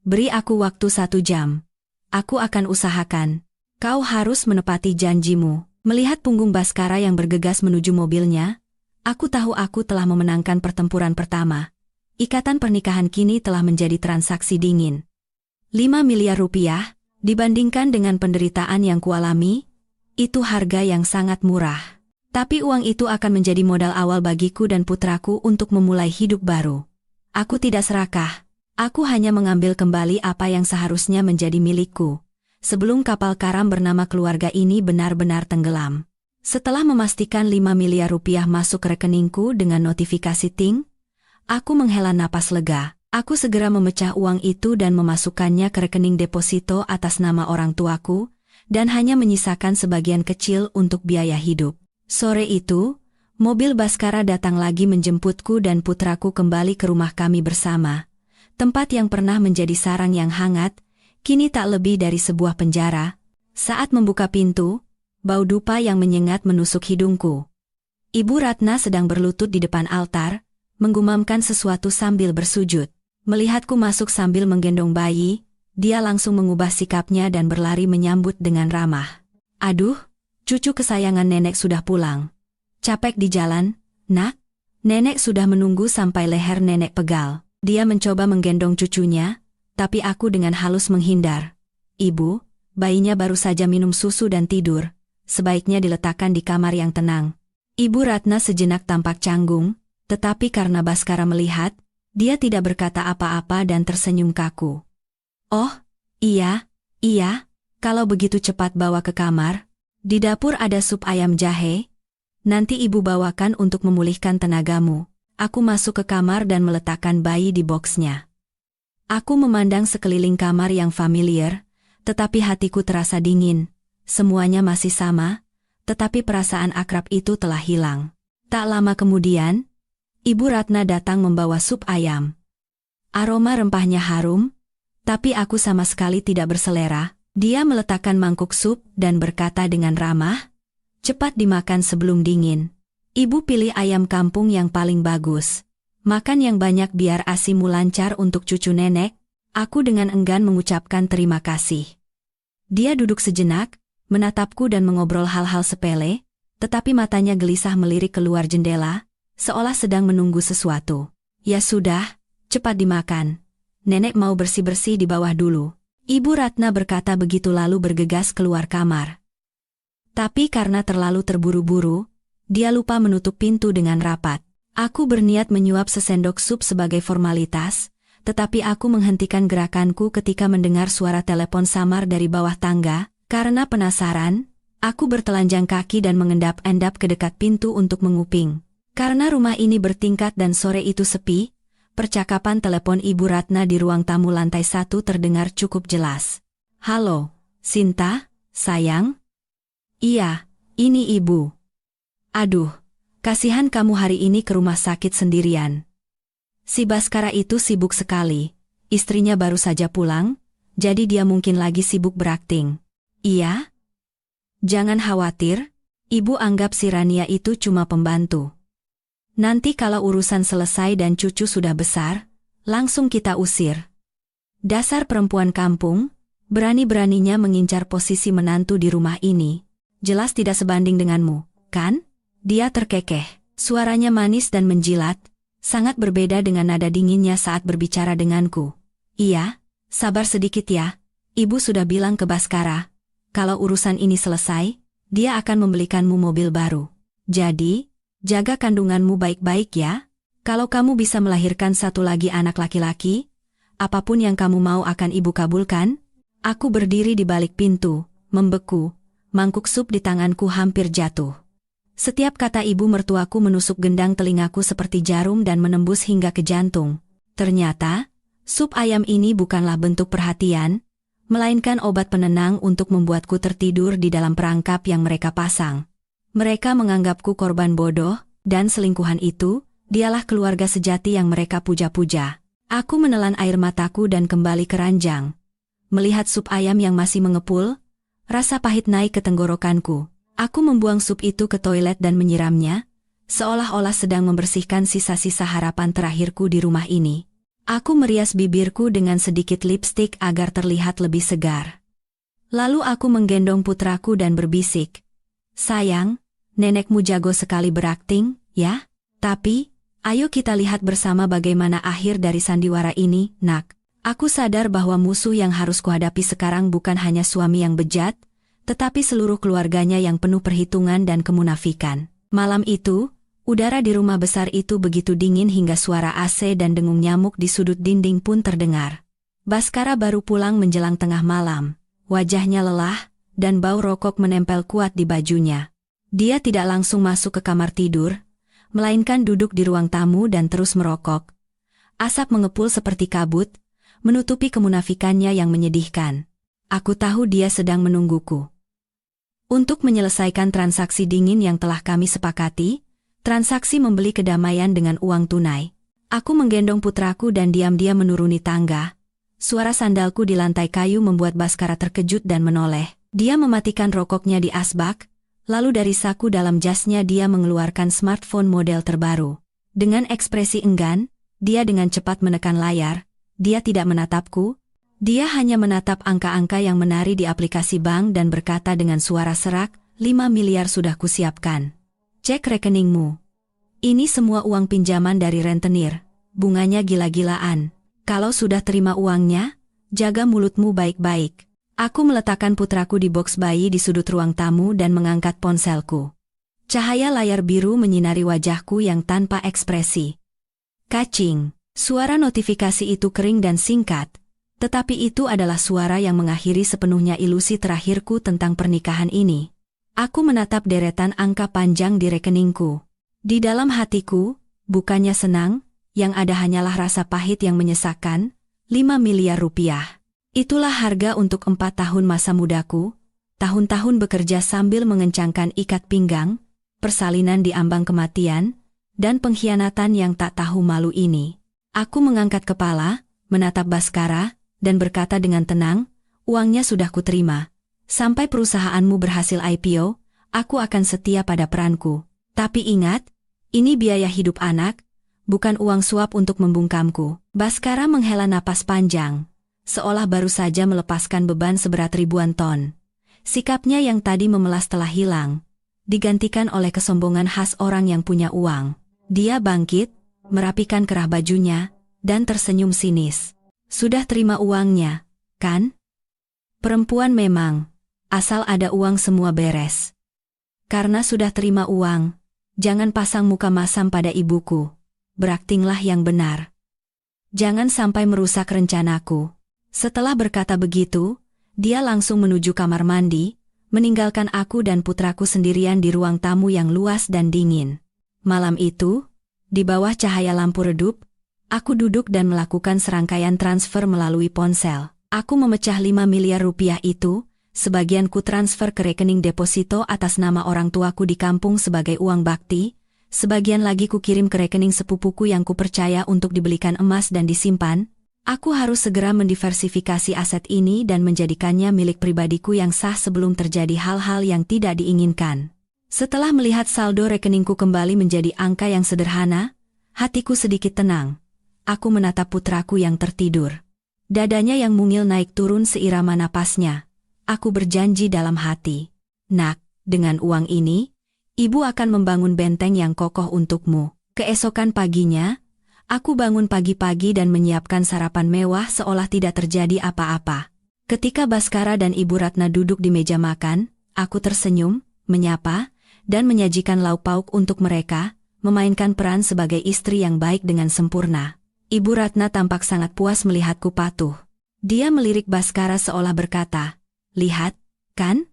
[SPEAKER 1] Beri aku waktu 1 jam. Aku akan usahakan. Kau harus menepati janjimu. Melihat punggung Baskara yang bergegas menuju mobilnya, aku tahu aku telah memenangkan pertempuran pertama. Ikatan pernikahan kini telah menjadi transaksi dingin. 5 miliar rupiah, dibandingkan dengan penderitaan yang kualami, itu harga yang sangat murah. Tapi uang itu akan menjadi modal awal bagiku dan putraku untuk memulai hidup baru. Aku tidak serakah. Aku hanya mengambil kembali apa yang seharusnya menjadi milikku. Sebelum kapal karam bernama keluarga ini benar-benar tenggelam. Setelah memastikan 5 miliar rupiah masuk ke rekeningku dengan notifikasi ting, aku menghela napas lega. Aku segera memecah uang itu dan memasukkannya ke rekening deposito atas nama orang tuaku, dan hanya menyisakan sebagian kecil untuk biaya hidup. Sore itu, mobil Baskara datang lagi menjemputku dan putraku kembali ke rumah kami bersama. Tempat yang pernah menjadi sarang yang hangat, kini tak lebih dari sebuah penjara. Saat membuka pintu, bau dupa yang menyengat menusuk hidungku. Ibu Ratna sedang berlutut di depan altar, menggumamkan sesuatu sambil bersujud. Melihatku masuk sambil menggendong bayi, dia langsung mengubah sikapnya dan berlari menyambut dengan ramah. Aduh, cucu kesayangan nenek sudah pulang. Capek di jalan, nak? Nenek sudah menunggu sampai leher nenek pegal. Dia mencoba menggendong cucunya, tapi aku dengan halus menghindar. Ibu, bayinya baru saja minum susu dan tidur. Sebaiknya diletakkan di kamar yang tenang. Ibu Ratna sejenak tampak canggung, tetapi karena Baskara melihat, dia tidak berkata apa-apa dan tersenyum kaku. Oh, iya, kalau begitu cepat bawa ke kamar. Di dapur ada sup ayam jahe. Nanti ibu bawakan untuk memulihkan tenagamu. Aku masuk ke kamar dan meletakkan bayi di boksnya. Aku memandang sekeliling kamar yang familiar, tetapi hatiku terasa dingin. Semuanya masih sama, tetapi perasaan akrab itu telah hilang. Tak lama kemudian, Ibu Ratna datang membawa sup ayam. Aroma rempahnya harum, tapi aku sama sekali tidak berselera. Dia meletakkan mangkuk sup dan berkata dengan ramah, "Cepat dimakan sebelum dingin. Ibu pilih ayam kampung yang paling bagus. Makan yang banyak biar ASImu lancar untuk cucu nenek." Aku dengan enggan mengucapkan terima kasih. Dia duduk sejenak, menatapku dan mengobrol hal-hal sepele, tetapi matanya gelisah melirik keluar jendela, seolah sedang menunggu sesuatu. "Ya sudah, cepat dimakan. Nenek mau bersih-bersih di bawah dulu." Ibu Ratna berkata begitu lalu bergegas keluar kamar. Tapi karena terlalu terburu-buru, dia lupa menutup pintu dengan rapat. Aku berniat menyuap sesendok sup sebagai formalitas, tetapi aku menghentikan gerakanku ketika mendengar suara telepon samar dari bawah tangga. Karena penasaran, aku bertelanjang kaki dan mengendap-endap ke dekat pintu untuk menguping. Karena rumah ini bertingkat dan sore itu sepi, percakapan telepon Ibu Ratna di ruang tamu lantai 1 terdengar cukup jelas. "Halo, Sinta, sayang?" "Iya, ini Ibu." "Aduh, kasihan kamu hari ini ke rumah sakit sendirian." Si Baskara itu sibuk sekali. Istrinya baru saja pulang, jadi dia mungkin lagi sibuk berakting. "Iya?" "Jangan khawatir, Ibu anggap si Rania itu cuma pembantu. Nanti kalau urusan selesai dan cucu sudah besar, langsung kita usir." "Dasar perempuan kampung, berani-beraninya mengincar posisi menantu di rumah ini. Jelas tidak sebanding denganmu, kan?" Dia terkekeh. Suaranya manis dan menjilat, sangat berbeda dengan nada dinginnya saat berbicara denganku. "Iya, sabar sedikit ya. Ibu sudah bilang ke Baskara, kalau urusan ini selesai, dia akan membelikanmu mobil baru. Jadi, jaga kandunganmu baik-baik ya. Kalau kamu bisa melahirkan satu lagi anak laki-laki, apapun yang kamu mau akan Ibu kabulkan." Aku berdiri di balik pintu, membeku, mangkuk sup di tanganku hampir jatuh. Setiap kata ibu mertuaku menusuk gendang telingaku seperti jarum dan menembus hingga ke jantung. Ternyata, sup ayam ini bukanlah bentuk perhatian, melainkan obat penenang untuk membuatku tertidur di dalam perangkap yang mereka pasang. Mereka menganggapku korban bodoh, dan selingkuhan itu, dialah keluarga sejati yang mereka puja-puja. Aku menelan air mataku dan kembali ke ranjang. Melihat sup ayam yang masih mengepul, rasa pahit naik ke tenggorokanku. Aku membuang sup itu ke toilet dan menyiramnya, seolah-olah sedang membersihkan sisa-sisa harapan terakhirku di rumah ini. Aku merias bibirku dengan sedikit lipstik agar terlihat lebih segar. Lalu aku menggendong putraku dan berbisik, "Sayang, nenekmu jago sekali berakting, ya? Tapi, ayo kita lihat bersama bagaimana akhir dari sandiwara ini, nak." Aku sadar bahwa musuh yang harus kuhadapi sekarang bukan hanya suami yang bejat, tetapi seluruh keluarganya yang penuh perhitungan dan kemunafikan. Malam itu, udara di rumah besar itu begitu dingin hingga suara AC dan dengung nyamuk di sudut dinding pun terdengar. Baskara baru pulang menjelang tengah malam. Wajahnya lelah, dan bau rokok menempel kuat di bajunya. Dia tidak langsung masuk ke kamar tidur, melainkan duduk di ruang tamu dan terus merokok. Asap mengepul seperti kabut, menutupi kemunafikannya yang menyedihkan. Aku tahu dia sedang menungguku. Untuk menyelesaikan transaksi dingin yang telah kami sepakati, transaksi membeli kedamaian dengan uang tunai. Aku menggendong putraku dan diam-diam menuruni tangga. Suara sandalku di lantai kayu membuat Baskara terkejut dan menoleh. Dia mematikan rokoknya di asbak, lalu dari saku dalam jasnya dia mengeluarkan smartphone model terbaru. Dengan ekspresi enggan, dia dengan cepat menekan layar. Dia tidak menatapku. Dia hanya menatap angka-angka yang menari di aplikasi bank dan berkata dengan suara serak, 5 miliar sudah kusiapkan. Cek rekeningmu. Ini semua uang pinjaman dari rentenir. Bunganya gila-gilaan. Kalau sudah terima uangnya, jaga mulutmu baik-baik. Aku meletakkan putraku di box bayi di sudut ruang tamu dan mengangkat ponselku. Cahaya layar biru menyinari wajahku yang tanpa ekspresi. Kacing. Suara notifikasi itu kering dan singkat. Tetapi itu adalah suara yang mengakhiri sepenuhnya ilusi terakhirku tentang pernikahan ini. Aku menatap deretan angka panjang di rekeningku. Di dalam hatiku, bukannya senang, yang ada hanyalah rasa pahit yang menyesakkan, 5 miliar rupiah. Itulah harga untuk 4 tahun masa mudaku, tahun-tahun bekerja sambil mengencangkan ikat pinggang, persalinan di ambang kematian, dan pengkhianatan yang tak tahu malu ini. Aku mengangkat kepala, menatap Baskara, dan berkata dengan tenang, uangnya sudah kuterima. Sampai perusahaanmu berhasil IPO, aku akan setia pada peranku. Tapi ingat, ini biaya hidup anak, bukan uang suap untuk membungkamku. Baskara menghela napas panjang, seolah baru saja melepaskan beban seberat ribuan ton. Sikapnya yang tadi memelas telah hilang, digantikan oleh kesombongan khas orang yang punya uang. Dia bangkit, merapikan kerah bajunya, dan tersenyum sinis. Sudah terima uangnya, kan? Perempuan memang, asal ada uang semua beres. Karena sudah terima uang, jangan pasang muka masam pada ibuku. Beraktinglah yang benar. Jangan sampai merusak rencanaku. Setelah berkata begitu, dia langsung menuju kamar mandi, meninggalkan aku dan putraku sendirian di ruang tamu yang luas dan dingin. Malam itu, di bawah cahaya lampu redup, aku duduk dan melakukan serangkaian transfer melalui ponsel. Aku memecah 5 miliar rupiah itu, sebagian ku transfer ke rekening deposito atas nama orang tuaku di kampung sebagai uang bakti, sebagian lagi ku kirim ke rekening sepupuku yang ku percaya untuk dibelikan emas dan disimpan. Aku harus segera mendiversifikasi aset ini dan menjadikannya milik pribadiku yang sah sebelum terjadi hal-hal yang tidak diinginkan. Setelah melihat saldo rekeningku kembali menjadi angka yang sederhana, hatiku sedikit tenang. Aku menatap putraku yang tertidur. Dadanya yang mungil naik turun seirama napasnya. Aku berjanji dalam hati, "Nak, dengan uang ini, ibu akan membangun benteng yang kokoh untukmu." Keesokan paginya, aku bangun pagi-pagi dan menyiapkan sarapan mewah seolah tidak terjadi apa-apa. Ketika Baskara dan Ibu Ratna duduk di meja makan, aku tersenyum, menyapa, dan menyajikan lauk pauk untuk mereka, memainkan peran sebagai istri yang baik dengan sempurna. Ibu Ratna tampak sangat puas melihatku patuh. Dia melirik Baskara seolah berkata, "Lihat, kan?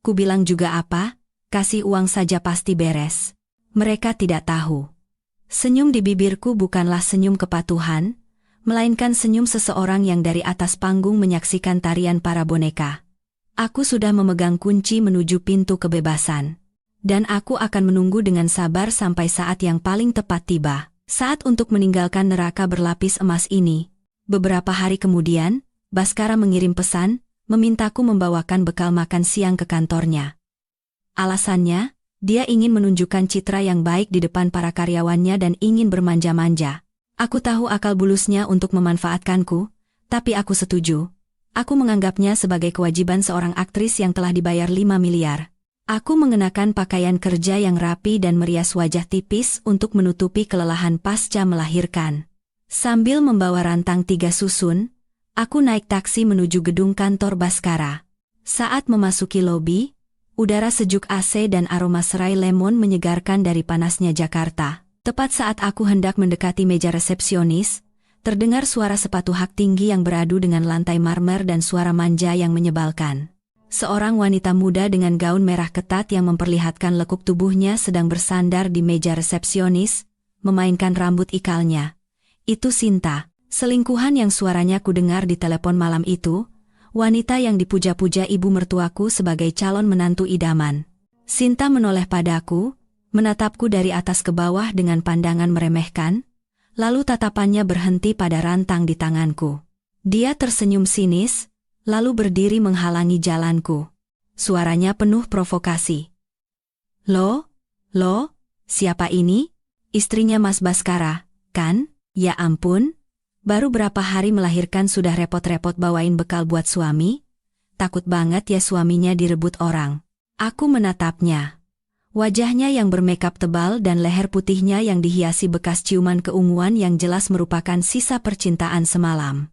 [SPEAKER 1] Ku bilang juga apa, kasih uang saja pasti beres." Mereka tidak tahu. Senyum di bibirku bukanlah senyum kepatuhan, melainkan senyum seseorang yang dari atas panggung menyaksikan tarian para boneka. Aku sudah memegang kunci menuju pintu kebebasan. Dan aku akan menunggu dengan sabar sampai saat yang paling tepat tiba. Saat untuk meninggalkan neraka berlapis emas ini. Beberapa hari kemudian, Baskara mengirim pesan, memintaku membawakan bekal makan siang ke kantornya. Alasannya, dia ingin menunjukkan citra yang baik di depan para karyawannya dan ingin bermanja-manja. Aku tahu akal bulusnya untuk memanfaatkanku, tapi aku setuju. Aku menganggapnya sebagai kewajiban seorang aktris yang telah dibayar 5 miliar. Aku mengenakan pakaian kerja yang rapi dan merias wajah tipis untuk menutupi kelelahan pasca melahirkan. Sambil membawa rantang 3 susun, aku naik taksi menuju gedung kantor Baskara. Saat memasuki lobi, udara sejuk AC dan aroma serai lemon menyegarkan dari panasnya Jakarta. Tepat saat aku hendak mendekati meja resepsionis, terdengar suara sepatu hak tinggi yang beradu dengan lantai marmer dan suara manja yang menyebalkan. Seorang wanita muda dengan gaun merah ketat yang memperlihatkan lekuk tubuhnya sedang bersandar di meja resepsionis, memainkan rambut ikalnya. Itu Sinta, selingkuhan yang suaranya kudengar di telepon malam itu, wanita yang dipuja-puja ibu mertuaku sebagai calon menantu idaman. Sinta menoleh padaku, menatapku dari atas ke bawah dengan pandangan meremehkan, lalu tatapannya berhenti pada rantang di tanganku. Dia tersenyum sinis, lalu berdiri menghalangi jalanku. Suaranya penuh provokasi. Lo, siapa ini? Istrinya Mas Baskara, kan? Ya ampun, baru berapa hari melahirkan sudah repot-repot bawain bekal buat suami? Takut banget ya suaminya direbut orang." Aku menatapnya. Wajahnya yang bermakeup tebal dan leher putihnya yang dihiasi bekas ciuman keunguan yang jelas merupakan sisa percintaan semalam.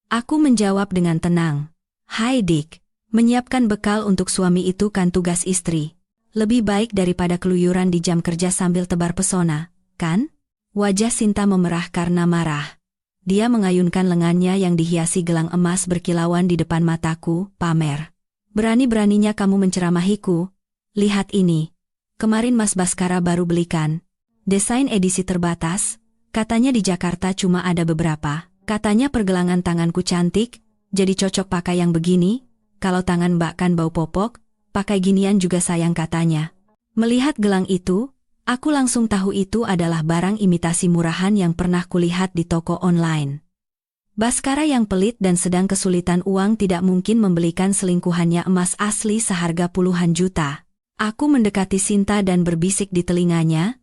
[SPEAKER 1] Aku menjawab dengan tenang, "Hai Dik, menyiapkan bekal untuk suami itu kan tugas istri. Lebih baik daripada keluyuran di jam kerja sambil tebar pesona, kan?" Wajah Sinta memerah karena marah. Dia mengayunkan lengannya yang dihiasi gelang emas berkilauan di depan mataku, pamer. "Berani-beraninya kamu menceramahiku? Lihat ini. Kemarin Mas Baskara baru belikan. Desain edisi terbatas, katanya di Jakarta cuma ada beberapa. Katanya pergelangan tanganku cantik, jadi cocok pakai yang begini, kalau tangan Mbak kan bau popok, pakai ginian juga sayang katanya. Melihat gelang itu, aku langsung tahu itu adalah barang imitasi murahan yang pernah kulihat di toko online. Baskara yang pelit dan sedang kesulitan uang tidak mungkin membelikan selingkuhannya emas asli seharga puluhan juta. Aku mendekati Sinta dan berbisik di telinganya,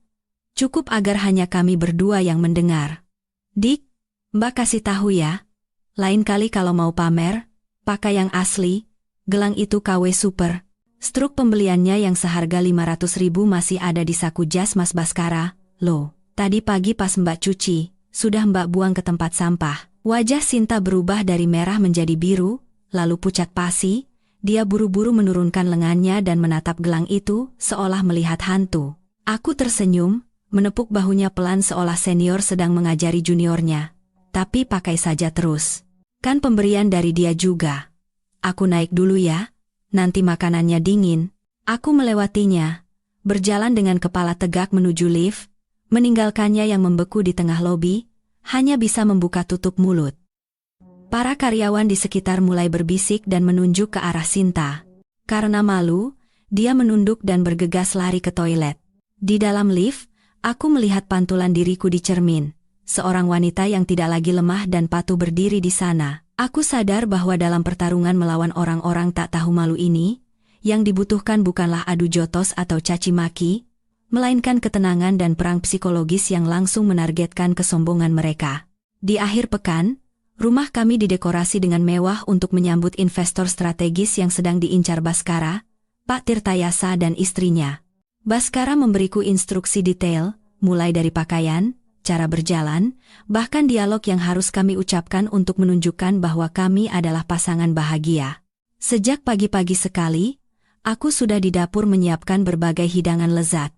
[SPEAKER 1] cukup agar hanya kami berdua yang mendengar. Dik, Mbak kasih tahu ya, lain kali kalau mau pamer, pakai yang asli, gelang itu KW super. Struk pembeliannya yang seharga 500.000 masih ada di saku jas Mas Baskara. Loh, tadi pagi pas Mbak cuci, sudah Mbak buang ke tempat sampah. Wajah Sinta berubah dari merah menjadi biru, lalu pucat pasi. Dia buru-buru menurunkan lengannya dan menatap gelang itu, seolah melihat hantu. Aku tersenyum, menepuk bahunya pelan seolah senior sedang mengajari juniornya. Tapi pakai saja terus. Kan pemberian dari dia juga. Aku naik dulu ya, nanti makanannya dingin. Aku melewatinya, berjalan dengan kepala tegak menuju lift, meninggalkannya yang membeku di tengah lobi, hanya bisa membuka tutup mulut. Para karyawan di sekitar mulai berbisik dan menunjuk ke arah Sinta. Karena malu, dia menunduk dan bergegas lari ke toilet. Di dalam lift, aku melihat pantulan diriku di cermin. Seorang wanita yang tidak lagi lemah dan patuh berdiri di sana. Aku sadar bahwa dalam pertarungan melawan orang-orang tak tahu malu ini, yang dibutuhkan bukanlah adu jotos atau caci maki, melainkan ketenangan dan perang psikologis yang langsung menargetkan kesombongan mereka. Di akhir pekan, rumah kami didekorasi dengan mewah untuk menyambut investor strategis yang sedang diincar Baskara, Pak Tirtayasa dan istrinya. Baskara memberiku instruksi detail, mulai dari pakaian, cara berjalan, bahkan dialog yang harus kami ucapkan untuk menunjukkan bahwa kami adalah pasangan bahagia. Sejak pagi-pagi sekali, aku sudah di dapur menyiapkan berbagai hidangan lezat.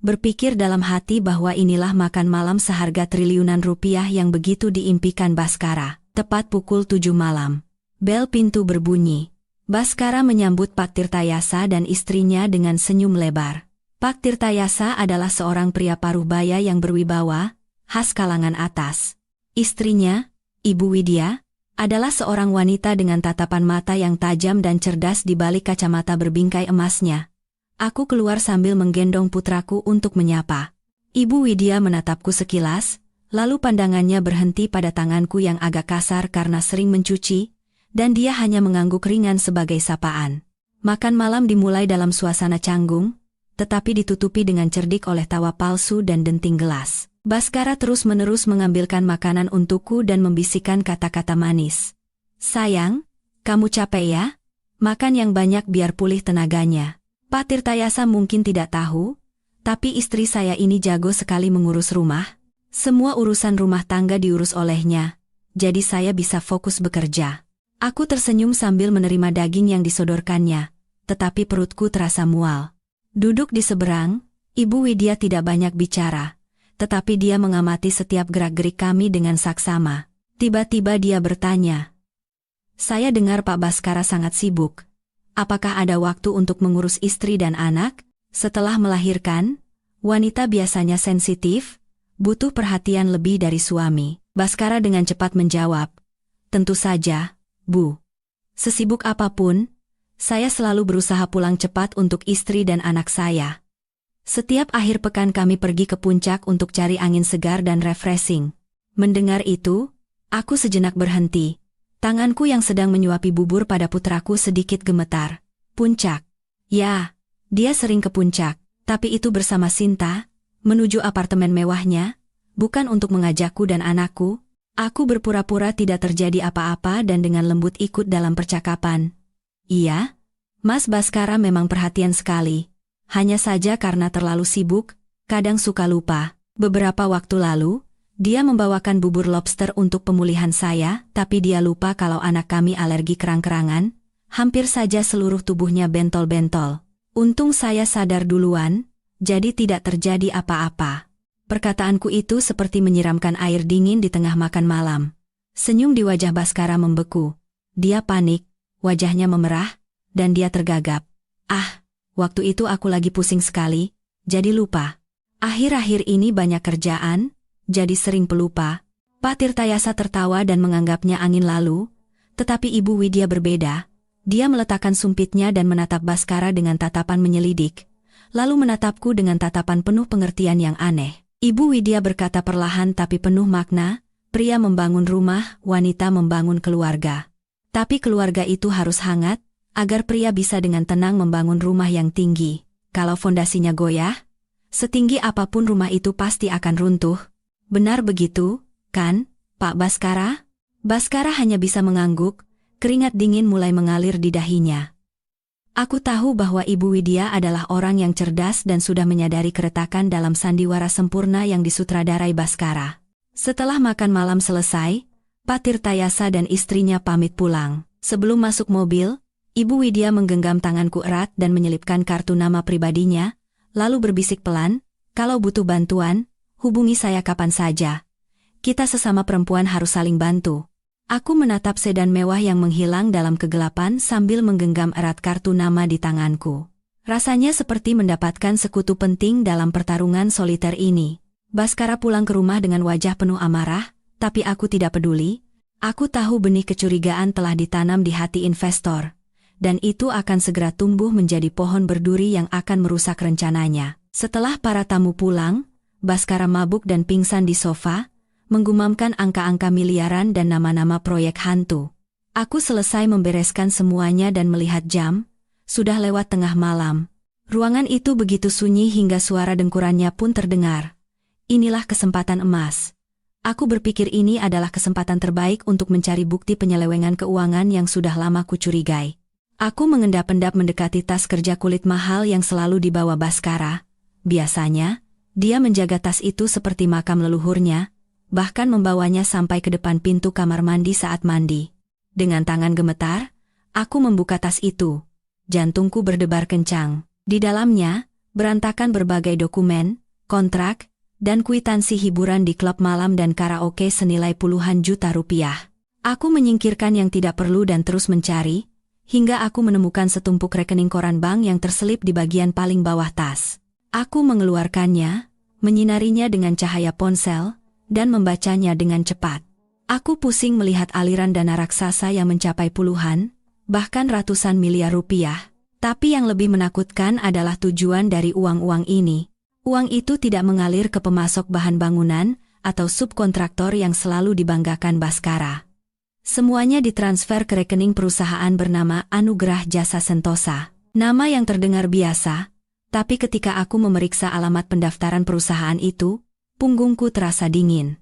[SPEAKER 1] Berpikir dalam hati bahwa inilah makan malam seharga triliunan rupiah yang begitu diimpikan Baskara. Tepat pukul 7 malam. Bel pintu berbunyi. Baskara menyambut Pak Tirtayasa dan istrinya dengan senyum lebar. Pak Tirtayasa adalah seorang pria paruh baya yang berwibawa, khas kalangan atas. Istrinya, Ibu Widya, adalah seorang wanita dengan tatapan mata yang tajam dan cerdas di balik kacamata berbingkai emasnya. Aku keluar sambil menggendong putraku untuk menyapa. Ibu Widya menatapku sekilas, lalu pandangannya berhenti pada tanganku yang agak kasar karena sering mencuci, dan dia hanya mengangguk ringan sebagai sapaan. Makan malam dimulai dalam suasana canggung, tetapi ditutupi dengan cerdik oleh tawa palsu dan denting gelas. Baskara terus-menerus mengambilkan makanan untukku dan membisikkan kata-kata manis. Sayang, kamu capek ya? Makan yang banyak biar pulih tenaganya. Pak Tirtayasa mungkin tidak tahu, tapi istri saya ini jago sekali mengurus rumah. Semua urusan rumah tangga diurus olehnya, jadi saya bisa fokus bekerja. Aku tersenyum sambil menerima daging yang disodorkannya, tetapi perutku terasa mual. Duduk di seberang, Ibu Widya tidak banyak bicara, tetapi dia mengamati setiap gerak-gerik kami dengan saksama. Tiba-tiba dia bertanya, "Saya dengar Pak Baskara sangat sibuk. Apakah ada waktu untuk mengurus istri dan anak? Setelah melahirkan, wanita biasanya sensitif, butuh perhatian lebih dari suami." Baskara dengan cepat menjawab, "Tentu saja, Bu. Sesibuk apapun, saya selalu berusaha pulang cepat untuk istri dan anak saya. Setiap akhir pekan kami pergi ke puncak untuk cari angin segar dan refreshing." Mendengar itu, aku sejenak berhenti. Tanganku yang sedang menyuapi bubur pada putraku sedikit gemetar. Puncak. Ya, dia sering ke puncak, tapi itu bersama Sinta, menuju apartemen mewahnya, bukan untuk mengajakku dan anakku. Aku berpura-pura tidak terjadi apa-apa dan dengan lembut ikut dalam percakapan. Iya, Mas Baskara memang perhatian sekali. Hanya saja karena terlalu sibuk, kadang suka lupa. Beberapa waktu lalu, dia membawakan bubur lobster untuk pemulihan saya, tapi dia lupa kalau anak kami alergi kerang-kerangan. Hampir saja seluruh tubuhnya bentol-bentol. Untung saya sadar duluan, jadi tidak terjadi apa-apa. Perkataanku itu seperti menyiramkan air dingin di tengah makan malam. Senyum di wajah Baskara membeku. Dia panik, wajahnya memerah, dan dia tergagap. Ah, waktu itu aku lagi pusing sekali, jadi lupa. Akhir-akhir ini banyak kerjaan, jadi sering pelupa. Pak Tirtayasa tertawa dan menganggapnya angin lalu, Tetapi Ibu Widya berbeda. Dia meletakkan sumpitnya dan menatap Baskara dengan tatapan menyelidik, lalu menatapku dengan tatapan penuh pengertian yang aneh. Ibu Widya berkata perlahan tapi penuh makna, pria membangun rumah, wanita membangun keluarga. Tapi keluarga itu harus hangat, agar pria bisa dengan tenang membangun rumah yang tinggi. Kalau fondasinya goyah, setinggi apapun rumah itu pasti akan runtuh. Benar begitu, kan, Pak Baskara? Baskara hanya bisa mengangguk, keringat dingin mulai mengalir di dahinya. Aku tahu bahwa Ibu Widya adalah orang yang cerdas dan sudah menyadari keretakan dalam sandiwara sempurna yang disutradarai Baskara. Setelah makan malam selesai, Pak Tirtayasa dan istrinya pamit pulang. Sebelum masuk mobil, Ibu Widya menggenggam tanganku erat dan menyelipkan kartu nama pribadinya, lalu berbisik pelan, "Kalau butuh bantuan, hubungi saya kapan saja. Kita sesama perempuan harus saling bantu." Aku menatap sedan mewah yang menghilang dalam kegelapan sambil menggenggam erat kartu nama di tanganku. Rasanya seperti mendapatkan sekutu penting dalam pertarungan soliter ini. Baskara pulang ke rumah dengan wajah penuh amarah, tapi aku tidak peduli. Aku tahu benih kecurigaan telah ditanam di hati investor, dan itu akan segera tumbuh menjadi pohon berduri yang akan merusak rencananya. Setelah para tamu pulang, Baskara mabuk dan pingsan di sofa, menggumamkan angka-angka miliaran dan nama-nama proyek hantu. Aku selesai membereskan semuanya dan melihat jam, sudah lewat tengah malam. Ruangan itu begitu sunyi hingga suara dengkurannya pun terdengar. Inilah kesempatan emas. Aku berpikir ini adalah kesempatan terbaik untuk mencari bukti penyelewengan keuangan yang sudah lama kucurigai. Aku mengendap-endap mendekati tas kerja kulit mahal yang selalu dibawa Baskara. Biasanya, dia menjaga tas itu seperti makam leluhurnya, bahkan membawanya sampai ke depan pintu kamar mandi saat mandi. Dengan tangan gemetar, aku membuka tas itu. Jantungku berdebar kencang. Di dalamnya, berantakan berbagai dokumen, kontrak, dan kwitansi hiburan di klub malam dan karaoke senilai puluhan juta rupiah. Aku menyingkirkan yang tidak perlu dan terus mencari, hingga aku menemukan setumpuk rekening koran bank yang terselip di bagian paling bawah tas. Aku mengeluarkannya, menyinarinya dengan cahaya ponsel, dan membacanya dengan cepat. Aku pusing melihat aliran dana raksasa yang mencapai puluhan, bahkan ratusan miliar rupiah. Tapi yang lebih menakutkan adalah tujuan dari uang-uang ini. Uang itu tidak mengalir ke pemasok bahan bangunan atau subkontraktor yang selalu dibanggakan Baskara. Semuanya ditransfer ke rekening perusahaan bernama Anugerah Jasa Sentosa. Nama yang terdengar biasa, tapi ketika aku memeriksa alamat pendaftaran perusahaan itu, punggungku terasa dingin.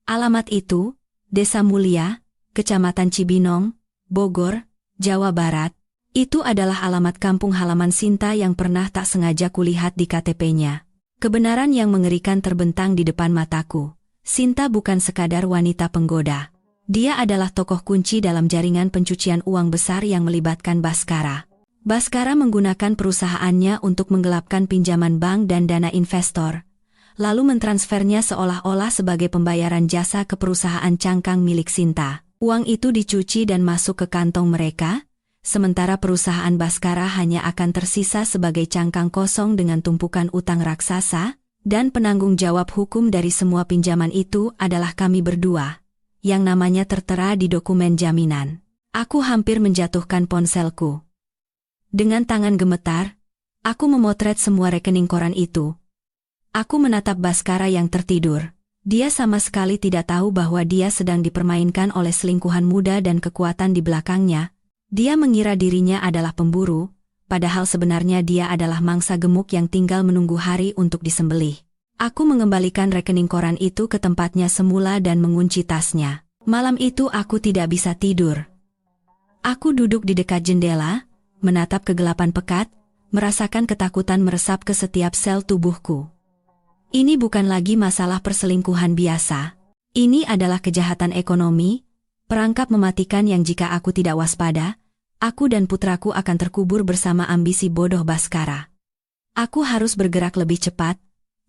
[SPEAKER 1] Alamat itu, Desa Mulia, Kecamatan Cibinong, Bogor, Jawa Barat. Itu adalah alamat kampung halaman Sinta yang pernah tak sengaja kulihat di KTP-nya. Kebenaran yang mengerikan terbentang di depan mataku. Sinta bukan sekadar wanita penggoda. Dia adalah tokoh kunci dalam jaringan pencucian uang besar yang melibatkan Baskara. Baskara menggunakan perusahaannya untuk menggelapkan pinjaman bank dan dana investor, lalu mentransfernya seolah-olah sebagai pembayaran jasa ke perusahaan cangkang milik Sinta. Uang itu dicuci dan masuk ke kantong mereka, sementara perusahaan Baskara hanya akan tersisa sebagai cangkang kosong dengan tumpukan utang raksasa, dan penanggung jawab hukum dari semua pinjaman itu adalah kami berdua, yang namanya tertera di dokumen jaminan. Aku hampir menjatuhkan ponselku. Dengan tangan gemetar, aku memotret semua rekening koran itu. Aku menatap Baskara yang tertidur. Dia sama sekali tidak tahu bahwa dia sedang dipermainkan oleh selingkuhan muda dan kekuatan di belakangnya. Dia mengira dirinya adalah pemburu, padahal sebenarnya dia adalah mangsa gemuk yang tinggal menunggu hari untuk disembelih. Aku mengembalikan rekening koran itu ke tempatnya semula dan mengunci tasnya. Malam itu aku tidak bisa tidur. Aku duduk di dekat jendela, menatap kegelapan pekat, merasakan ketakutan meresap ke setiap sel tubuhku. Ini bukan lagi masalah perselingkuhan biasa. Ini adalah kejahatan ekonomi, perangkap mematikan yang jika aku tidak waspada, aku dan putraku akan terkubur bersama ambisi bodoh Baskara. Aku harus bergerak lebih cepat,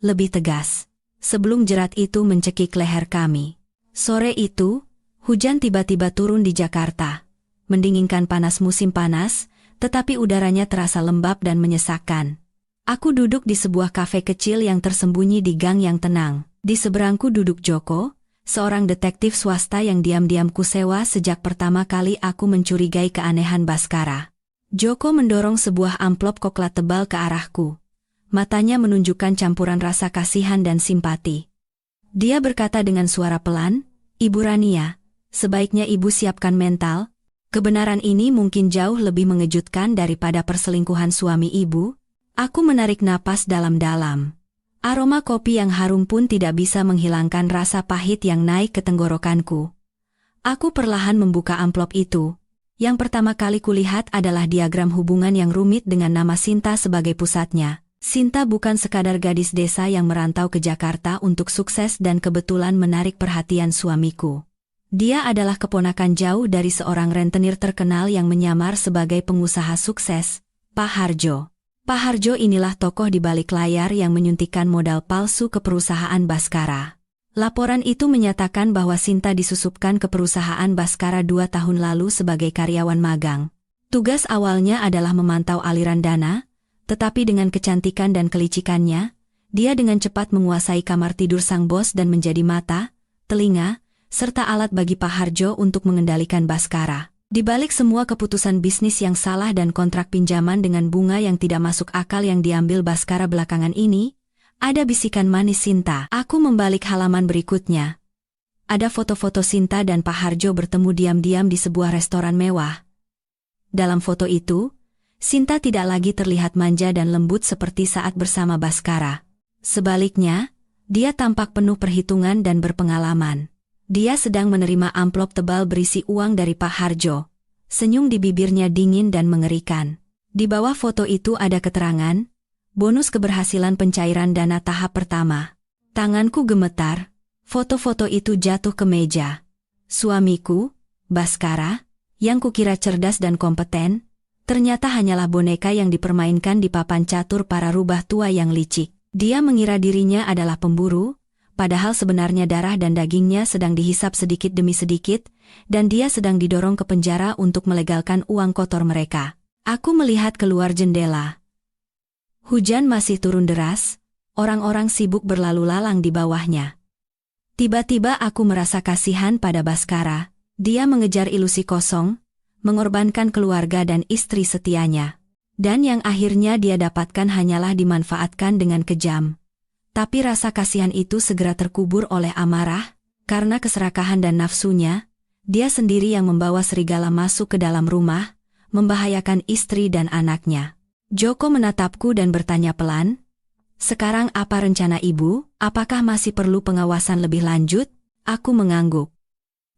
[SPEAKER 1] lebih tegas, sebelum jerat itu mencekik leher kami. Sore itu, hujan tiba-tiba turun di Jakarta, mendinginkan panas musim panas, tetapi udaranya terasa lembab dan menyesakkan. Aku duduk di sebuah kafe kecil yang tersembunyi di gang yang tenang. Di seberangku duduk Joko, seorang detektif swasta yang diam-diam kusewa sejak pertama kali aku mencurigai keanehan Baskara. Joko mendorong sebuah amplop coklat tebal ke arahku. Matanya menunjukkan campuran rasa kasihan dan simpati. Dia berkata dengan suara pelan, "Ibu Rania, sebaiknya ibu siapkan mental. Kebenaran ini mungkin jauh lebih mengejutkan daripada perselingkuhan suami ibu." Aku menarik napas dalam-dalam. Aroma kopi yang harum pun tidak bisa menghilangkan rasa pahit yang naik ke tenggorokanku. Aku perlahan membuka amplop itu. Yang pertama kali kulihat adalah diagram hubungan yang rumit dengan nama Sinta sebagai pusatnya. Sinta bukan sekadar gadis desa yang merantau ke Jakarta untuk sukses dan kebetulan menarik perhatian suamiku. Dia adalah keponakan jauh dari seorang rentenir terkenal yang menyamar sebagai pengusaha sukses, Pak Harjo. Pak Harjo inilah tokoh di balik layar yang menyuntikkan modal palsu ke perusahaan Baskara. Laporan itu menyatakan bahwa Sinta disusupkan ke perusahaan Baskara 2 tahun lalu sebagai karyawan magang. Tugas awalnya adalah memantau aliran dana, tetapi dengan kecantikan dan kelicikannya, dia dengan cepat menguasai kamar tidur sang bos dan menjadi mata, telinga, serta alat bagi Pak Harjo untuk mengendalikan Baskara. Di balik semua keputusan bisnis yang salah dan kontrak pinjaman dengan bunga yang tidak masuk akal yang diambil Baskara belakangan ini, ada bisikan manis Sinta. Aku membalik halaman berikutnya. Ada foto-foto Sinta dan Pak Harjo bertemu diam-diam di sebuah restoran mewah. Dalam foto itu, Sinta tidak lagi terlihat manja dan lembut seperti saat bersama Baskara. Sebaliknya, dia tampak penuh perhitungan dan berpengalaman. Dia sedang menerima amplop tebal berisi uang dari Pak Harjo. Senyum di bibirnya dingin dan mengerikan. Di bawah foto itu ada keterangan, bonus keberhasilan pencairan dana tahap pertama. Tanganku gemetar, foto-foto itu jatuh ke meja. Suamiku, Baskara, yang kukira cerdas dan kompeten, ternyata hanyalah boneka yang dipermainkan di papan catur para rubah tua yang licik. Dia mengira dirinya adalah pemburu, padahal sebenarnya darah dan dagingnya sedang dihisap sedikit demi sedikit, dan dia sedang didorong ke penjara untuk melegalkan uang kotor mereka. Aku melihat keluar jendela. Hujan masih turun deras, orang-orang sibuk berlalu lalang di bawahnya. Tiba-tiba aku merasa kasihan pada Baskara. Dia mengejar ilusi kosong, mengorbankan keluarga dan istri setianya. Dan yang akhirnya dia dapatkan hanyalah dimanfaatkan dengan kejam. Tapi rasa kasihan itu segera terkubur oleh amarah, karena keserakahan dan nafsunya, dia sendiri yang membawa serigala masuk ke dalam rumah, membahayakan istri dan anaknya. Joko menatapku dan bertanya pelan, "Sekarang apa rencana ibu? Apakah masih perlu pengawasan lebih lanjut?" Aku mengangguk.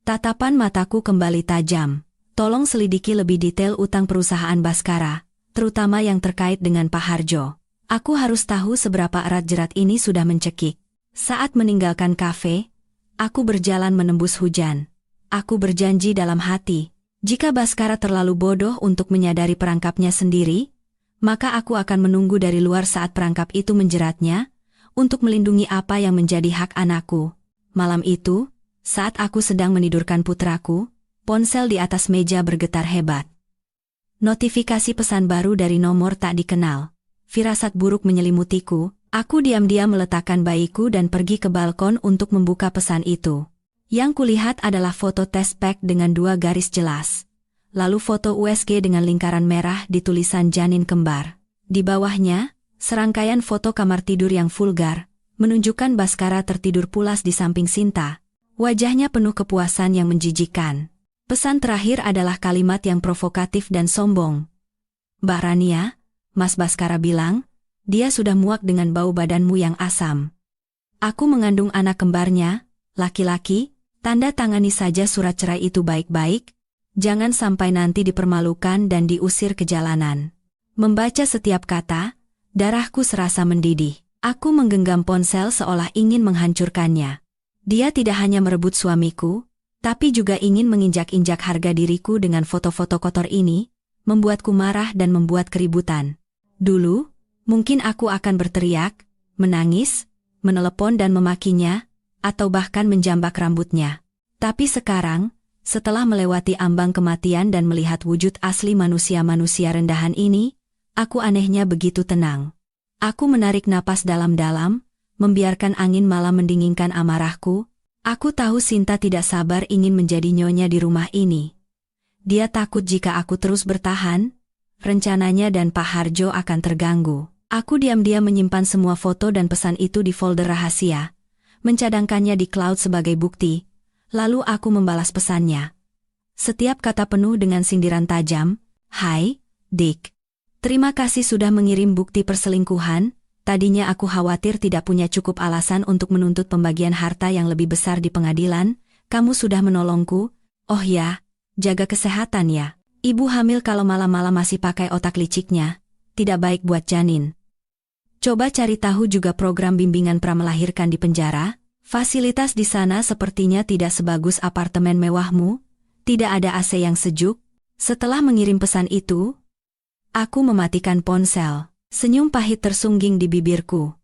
[SPEAKER 1] Tatapan mataku kembali tajam. "Tolong selidiki lebih detail utang perusahaan Baskara, terutama yang terkait dengan Pak Harjo. Aku harus tahu seberapa erat jerat ini sudah mencekik." Saat meninggalkan kafe, aku berjalan menembus hujan. Aku berjanji dalam hati, jika Baskara terlalu bodoh untuk menyadari perangkapnya sendiri, maka aku akan menunggu dari luar saat perangkap itu menjeratnya, untuk melindungi apa yang menjadi hak anakku. Malam itu, saat aku sedang menidurkan putraku, ponsel di atas meja bergetar hebat. Notifikasi pesan baru dari nomor tak dikenal. Firasat buruk menyelimutiku, aku diam-diam meletakkan bayiku dan pergi ke balkon untuk membuka pesan itu. Yang kulihat adalah foto test pack dengan 2 garis jelas. Lalu foto USG dengan lingkaran merah di tulisan janin kembar. Di bawahnya, serangkaian foto kamar tidur yang vulgar, menunjukkan Baskara tertidur pulas di samping Sinta. Wajahnya penuh kepuasan yang menjijikkan. Pesan terakhir adalah kalimat yang provokatif dan sombong. "Mbak Rania, Mas Baskara bilang, dia sudah muak dengan bau badanmu yang asam. Aku mengandung anak kembarnya, laki-laki, tanda tangani saja surat cerai itu baik-baik, jangan sampai nanti dipermalukan dan diusir ke jalanan." Membaca setiap kata, darahku serasa mendidih. Aku menggenggam ponsel seolah ingin menghancurkannya. Dia tidak hanya merebut suamiku, tapi juga ingin menginjak-injak harga diriku dengan foto-foto kotor ini, membuatku marah dan membuat keributan. Dulu, mungkin aku akan berteriak, menangis, menelepon dan memakinya, atau bahkan menjambak rambutnya. Tapi sekarang, setelah melewati ambang kematian dan melihat wujud asli manusia-manusia rendahan ini, aku anehnya begitu tenang. Aku menarik napas dalam-dalam, membiarkan angin malam mendinginkan amarahku. Aku tahu Sinta tidak sabar ingin menjadi nyonya di rumah ini. Dia takut jika aku terus bertahan, rencananya dan Pak Harjo akan terganggu. Aku diam-diam menyimpan semua foto dan pesan itu di folder rahasia, mencadangkannya di cloud sebagai bukti, lalu aku membalas pesannya. Setiap kata penuh dengan sindiran tajam. Hai, Dick. Terima kasih sudah mengirim bukti perselingkuhan. Tadinya aku khawatir tidak punya cukup alasan untuk menuntut pembagian harta yang lebih besar di pengadilan. Kamu sudah menolongku. Oh ya, jaga kesehatan ya. Ibu hamil kalau malam-malam masih pakai otak liciknya. Tidak baik buat janin. Coba cari tahu juga program bimbingan pramelahirkan di penjara. Fasilitas di sana sepertinya tidak sebagus apartemen mewahmu. Tidak ada AC yang sejuk. Setelah mengirim pesan itu, aku mematikan ponsel. Senyum pahit tersungging di bibirku.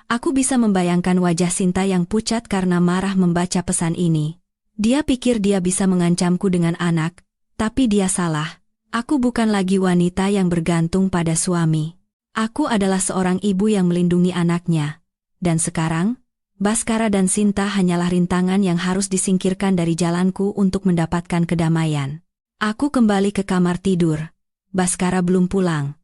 [SPEAKER 1] Aku bisa membayangkan wajah Sinta yang pucat karena marah membaca pesan ini. Dia pikir dia bisa mengancamku dengan anak, tapi dia salah. Aku bukan lagi wanita yang bergantung pada suami. Aku adalah seorang ibu yang melindungi anaknya. Dan sekarang, Baskara dan Sinta hanyalah rintangan yang harus disingkirkan dari jalanku untuk mendapatkan kedamaian. Aku kembali ke kamar tidur. Baskara belum pulang.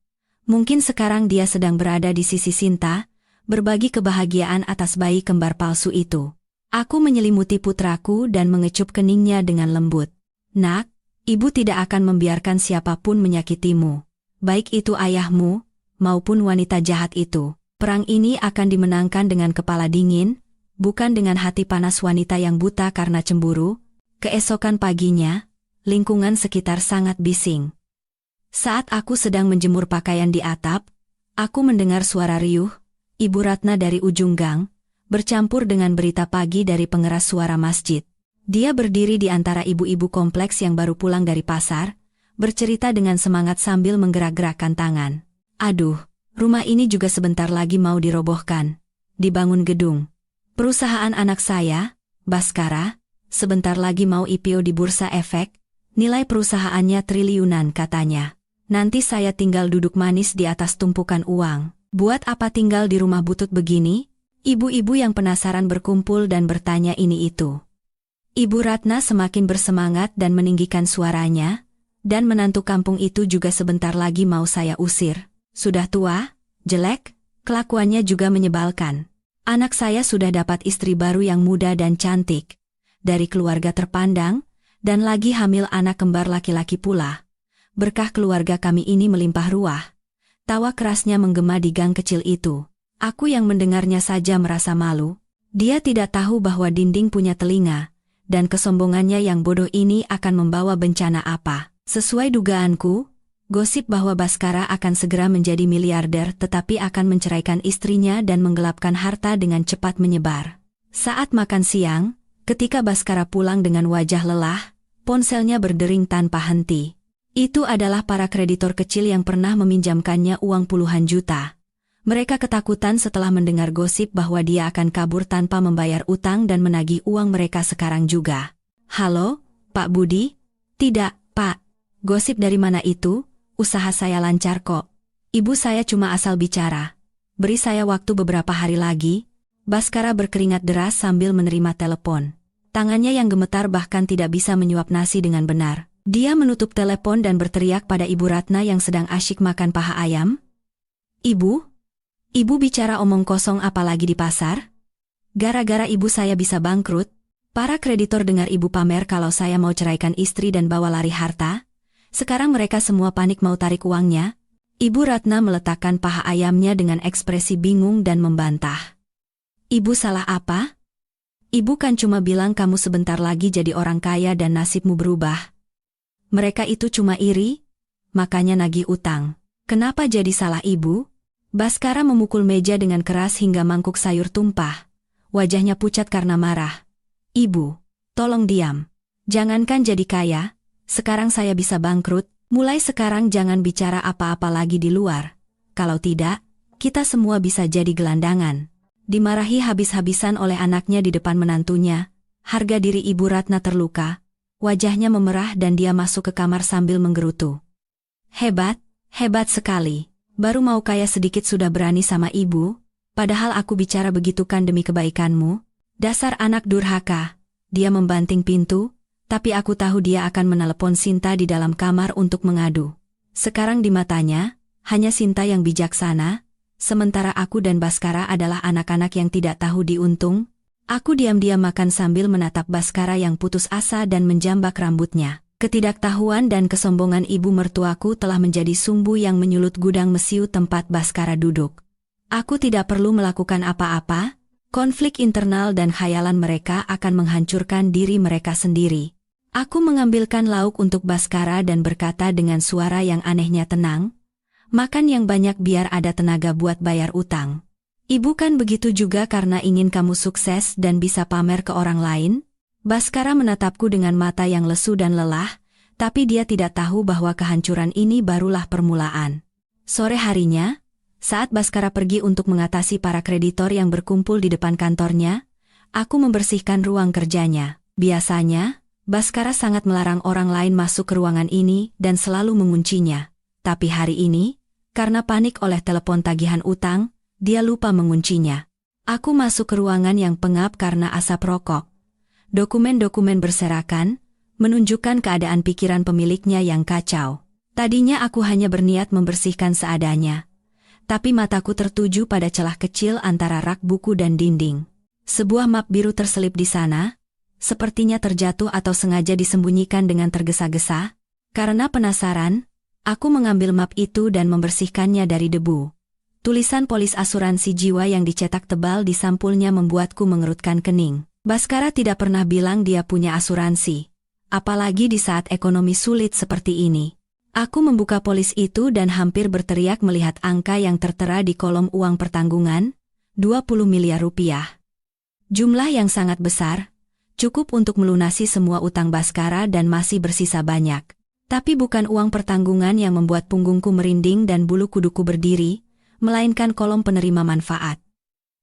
[SPEAKER 1] Mungkin sekarang dia sedang berada di sisi Sinta, berbagi kebahagiaan atas bayi kembar palsu itu. Aku menyelimuti putraku dan mengecup keningnya dengan lembut. Nak, ibu tidak akan membiarkan siapapun menyakitimu. Baik itu ayahmu, maupun wanita jahat itu. Perang ini akan dimenangkan dengan kepala dingin, bukan dengan hati panas wanita yang buta karena cemburu. Keesokan paginya, lingkungan sekitar sangat bising. Saat aku sedang menjemur pakaian di atap, aku mendengar suara riuh, Ibu Ratna dari ujung gang, bercampur dengan berita pagi dari pengeras suara masjid. Dia berdiri di antara ibu-ibu kompleks yang baru pulang dari pasar, bercerita dengan semangat sambil menggerak-gerakkan tangan. Aduh, rumah ini juga sebentar lagi mau dirobohkan. Dibangun gedung. Perusahaan anak saya, Baskara, sebentar lagi mau IPO di Bursa Efek, nilai perusahaannya triliunan katanya. Nanti saya tinggal duduk manis di atas tumpukan uang. Buat apa tinggal di rumah butut begini? Ibu-ibu yang penasaran berkumpul dan bertanya ini itu. Ibu Ratna semakin bersemangat dan meninggikan suaranya, dan menantu kampung itu juga sebentar lagi mau saya usir. Sudah tua, jelek, kelakuannya juga menyebalkan. Anak saya sudah dapat istri baru yang muda dan cantik, dari keluarga terpandang, dan lagi hamil anak kembar laki-laki pula. Berkah keluarga kami ini melimpah ruah. Tawa kerasnya menggema di gang kecil itu. Aku yang mendengarnya saja merasa malu. Dia tidak tahu bahwa dinding punya telinga, dan kesombongannya yang bodoh ini akan membawa bencana apa. Sesuai dugaanku, gosip bahwa Baskara akan segera menjadi miliarder tetapi akan menceraikan istrinya dan menggelapkan harta dengan cepat menyebar. Saat makan siang, ketika Baskara pulang dengan wajah lelah, ponselnya berdering tanpa henti. Itu adalah para kreditor kecil yang pernah meminjamkannya uang puluhan juta. Mereka ketakutan setelah mendengar gosip bahwa dia akan kabur tanpa membayar utang dan menagih uang mereka sekarang juga. Halo, Pak Budi? Tidak, Pak. Gosip dari mana itu? Usaha saya lancar kok. Ibu saya cuma asal bicara. Beri saya waktu beberapa hari lagi. Baskara berkeringat deras sambil menerima telepon. Tangannya yang gemetar bahkan tidak bisa menyuap nasi dengan benar. Dia menutup telepon dan berteriak pada Ibu Ratna yang sedang asyik makan paha ayam. Ibu? Ibu bicara omong kosong apalagi di pasar? Gara-gara ibu saya bisa bangkrut, para kreditor dengar ibu pamer kalau saya mau ceraikan istri dan bawa lari harta. Sekarang mereka semua panik mau tarik uangnya. Ibu Ratna meletakkan paha ayamnya dengan ekspresi bingung dan membantah. Ibu salah apa? Ibu kan cuma bilang kamu sebentar lagi jadi orang kaya dan nasibmu berubah. Mereka itu cuma iri, makanya nagih utang. Kenapa jadi salah ibu? Baskara memukul meja dengan keras hingga mangkuk sayur tumpah. Wajahnya pucat karena marah. Ibu, tolong diam. Jangankan jadi kaya, sekarang saya bisa bangkrut. Mulai sekarang jangan bicara apa-apa lagi di luar. Kalau tidak, kita semua bisa jadi gelandangan. Dimarahi habis-habisan oleh anaknya di depan menantunya, harga diri Ibu Ratna terluka. Wajahnya memerah dan dia masuk ke kamar sambil menggerutu. Hebat, hebat sekali. Baru mau kaya sedikit sudah berani sama ibu, padahal aku bicara begitu kan demi kebaikanmu. Dasar anak durhaka, Dia membanting pintu, tapi aku tahu dia akan menelepon Sinta di dalam kamar untuk mengadu. Sekarang di matanya, hanya Sinta yang bijaksana, sementara aku dan Baskara adalah anak-anak yang tidak tahu diuntung. Aku diam-diam makan sambil menatap Baskara yang putus asa dan menjambak rambutnya. Ketidaktahuan dan kesombongan ibu mertuaku telah menjadi sumbu yang menyulut gudang mesiu tempat Baskara duduk. Aku tidak perlu melakukan apa-apa, konflik internal dan khayalan mereka akan menghancurkan diri mereka sendiri. Aku mengambilkan lauk untuk Baskara dan berkata dengan suara yang anehnya tenang, "Makan yang banyak biar ada tenaga buat bayar utang. Ibu kan begitu juga karena ingin kamu sukses dan bisa pamer ke orang lain." Baskara menatapku dengan mata yang lesu dan lelah, tapi dia tidak tahu bahwa kehancuran ini barulah permulaan. Sore harinya, saat Baskara pergi untuk mengatasi para kreditor yang berkumpul di depan kantornya, aku membersihkan ruang kerjanya. Biasanya, Baskara sangat melarang orang lain masuk ke ruangan ini dan selalu menguncinya. Tapi hari ini, karena panik oleh telepon tagihan utang, dia lupa menguncinya. Aku masuk ke ruangan yang pengap karena asap rokok. Dokumen-dokumen berserakan, menunjukkan keadaan pikiran pemiliknya yang kacau. Tadinya aku hanya berniat membersihkan seadanya. Tapi mataku tertuju pada celah kecil antara rak buku dan dinding. Sebuah map biru terselip di sana, sepertinya terjatuh atau sengaja disembunyikan dengan tergesa-gesa. Karena penasaran, aku mengambil map itu dan membersihkannya dari debu. Tulisan polis asuransi jiwa yang dicetak tebal di sampulnya membuatku mengerutkan kening. Baskara tidak pernah bilang dia punya asuransi. Apalagi di saat ekonomi sulit seperti ini. Aku membuka polis itu dan hampir berteriak melihat angka yang tertera di kolom uang pertanggungan, 20 miliar rupiah. Jumlah yang sangat besar, cukup untuk melunasi semua utang Baskara dan masih bersisa banyak. Tapi bukan uang pertanggungan yang membuat punggungku merinding dan bulu kuduku berdiri, melainkan kolom penerima manfaat.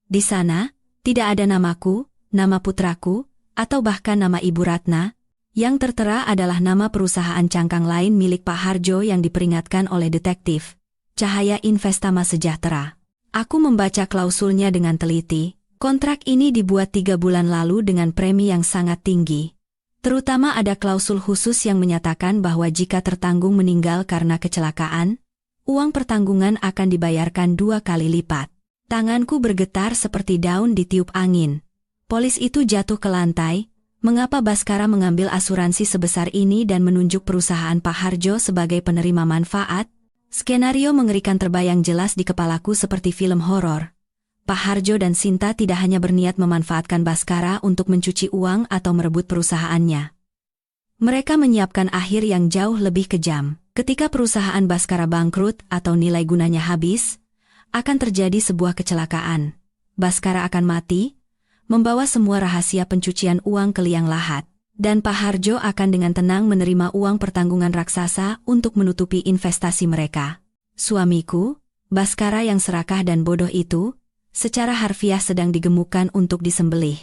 [SPEAKER 1] Di sana, tidak ada namaku, nama putraku, atau bahkan nama Ibu Ratna. Yang tertera adalah nama perusahaan cangkang lain milik Pak Harjo yang diperingatkan oleh detektif, Cahaya Investama Sejahtera. Aku membaca klausulnya dengan teliti. Kontrak ini dibuat 3 bulan lalu dengan premi yang sangat tinggi. Terutama ada klausul khusus yang menyatakan bahwa jika tertanggung meninggal karena kecelakaan, uang pertanggungan akan dibayarkan 2 kali lipat. Tanganku bergetar seperti daun ditiup angin. Polis itu jatuh ke lantai. Mengapa Baskara mengambil asuransi sebesar ini dan menunjuk perusahaan Pak Harjo sebagai penerima manfaat? Skenario mengerikan terbayang jelas di kepalaku seperti film horor. Pak Harjo dan Sinta tidak hanya berniat memanfaatkan Baskara untuk mencuci uang atau merebut perusahaannya. Mereka menyiapkan akhir yang jauh lebih kejam. Ketika perusahaan Baskara bangkrut atau nilai gunanya habis, akan terjadi sebuah kecelakaan. Baskara akan mati, membawa semua rahasia pencucian uang ke liang lahat. Dan Pak Harjo akan dengan tenang menerima uang pertanggungan raksasa untuk menutupi investasi mereka. Suamiku, Baskara yang serakah dan bodoh itu, secara harfiah sedang digemukkan untuk disembelih.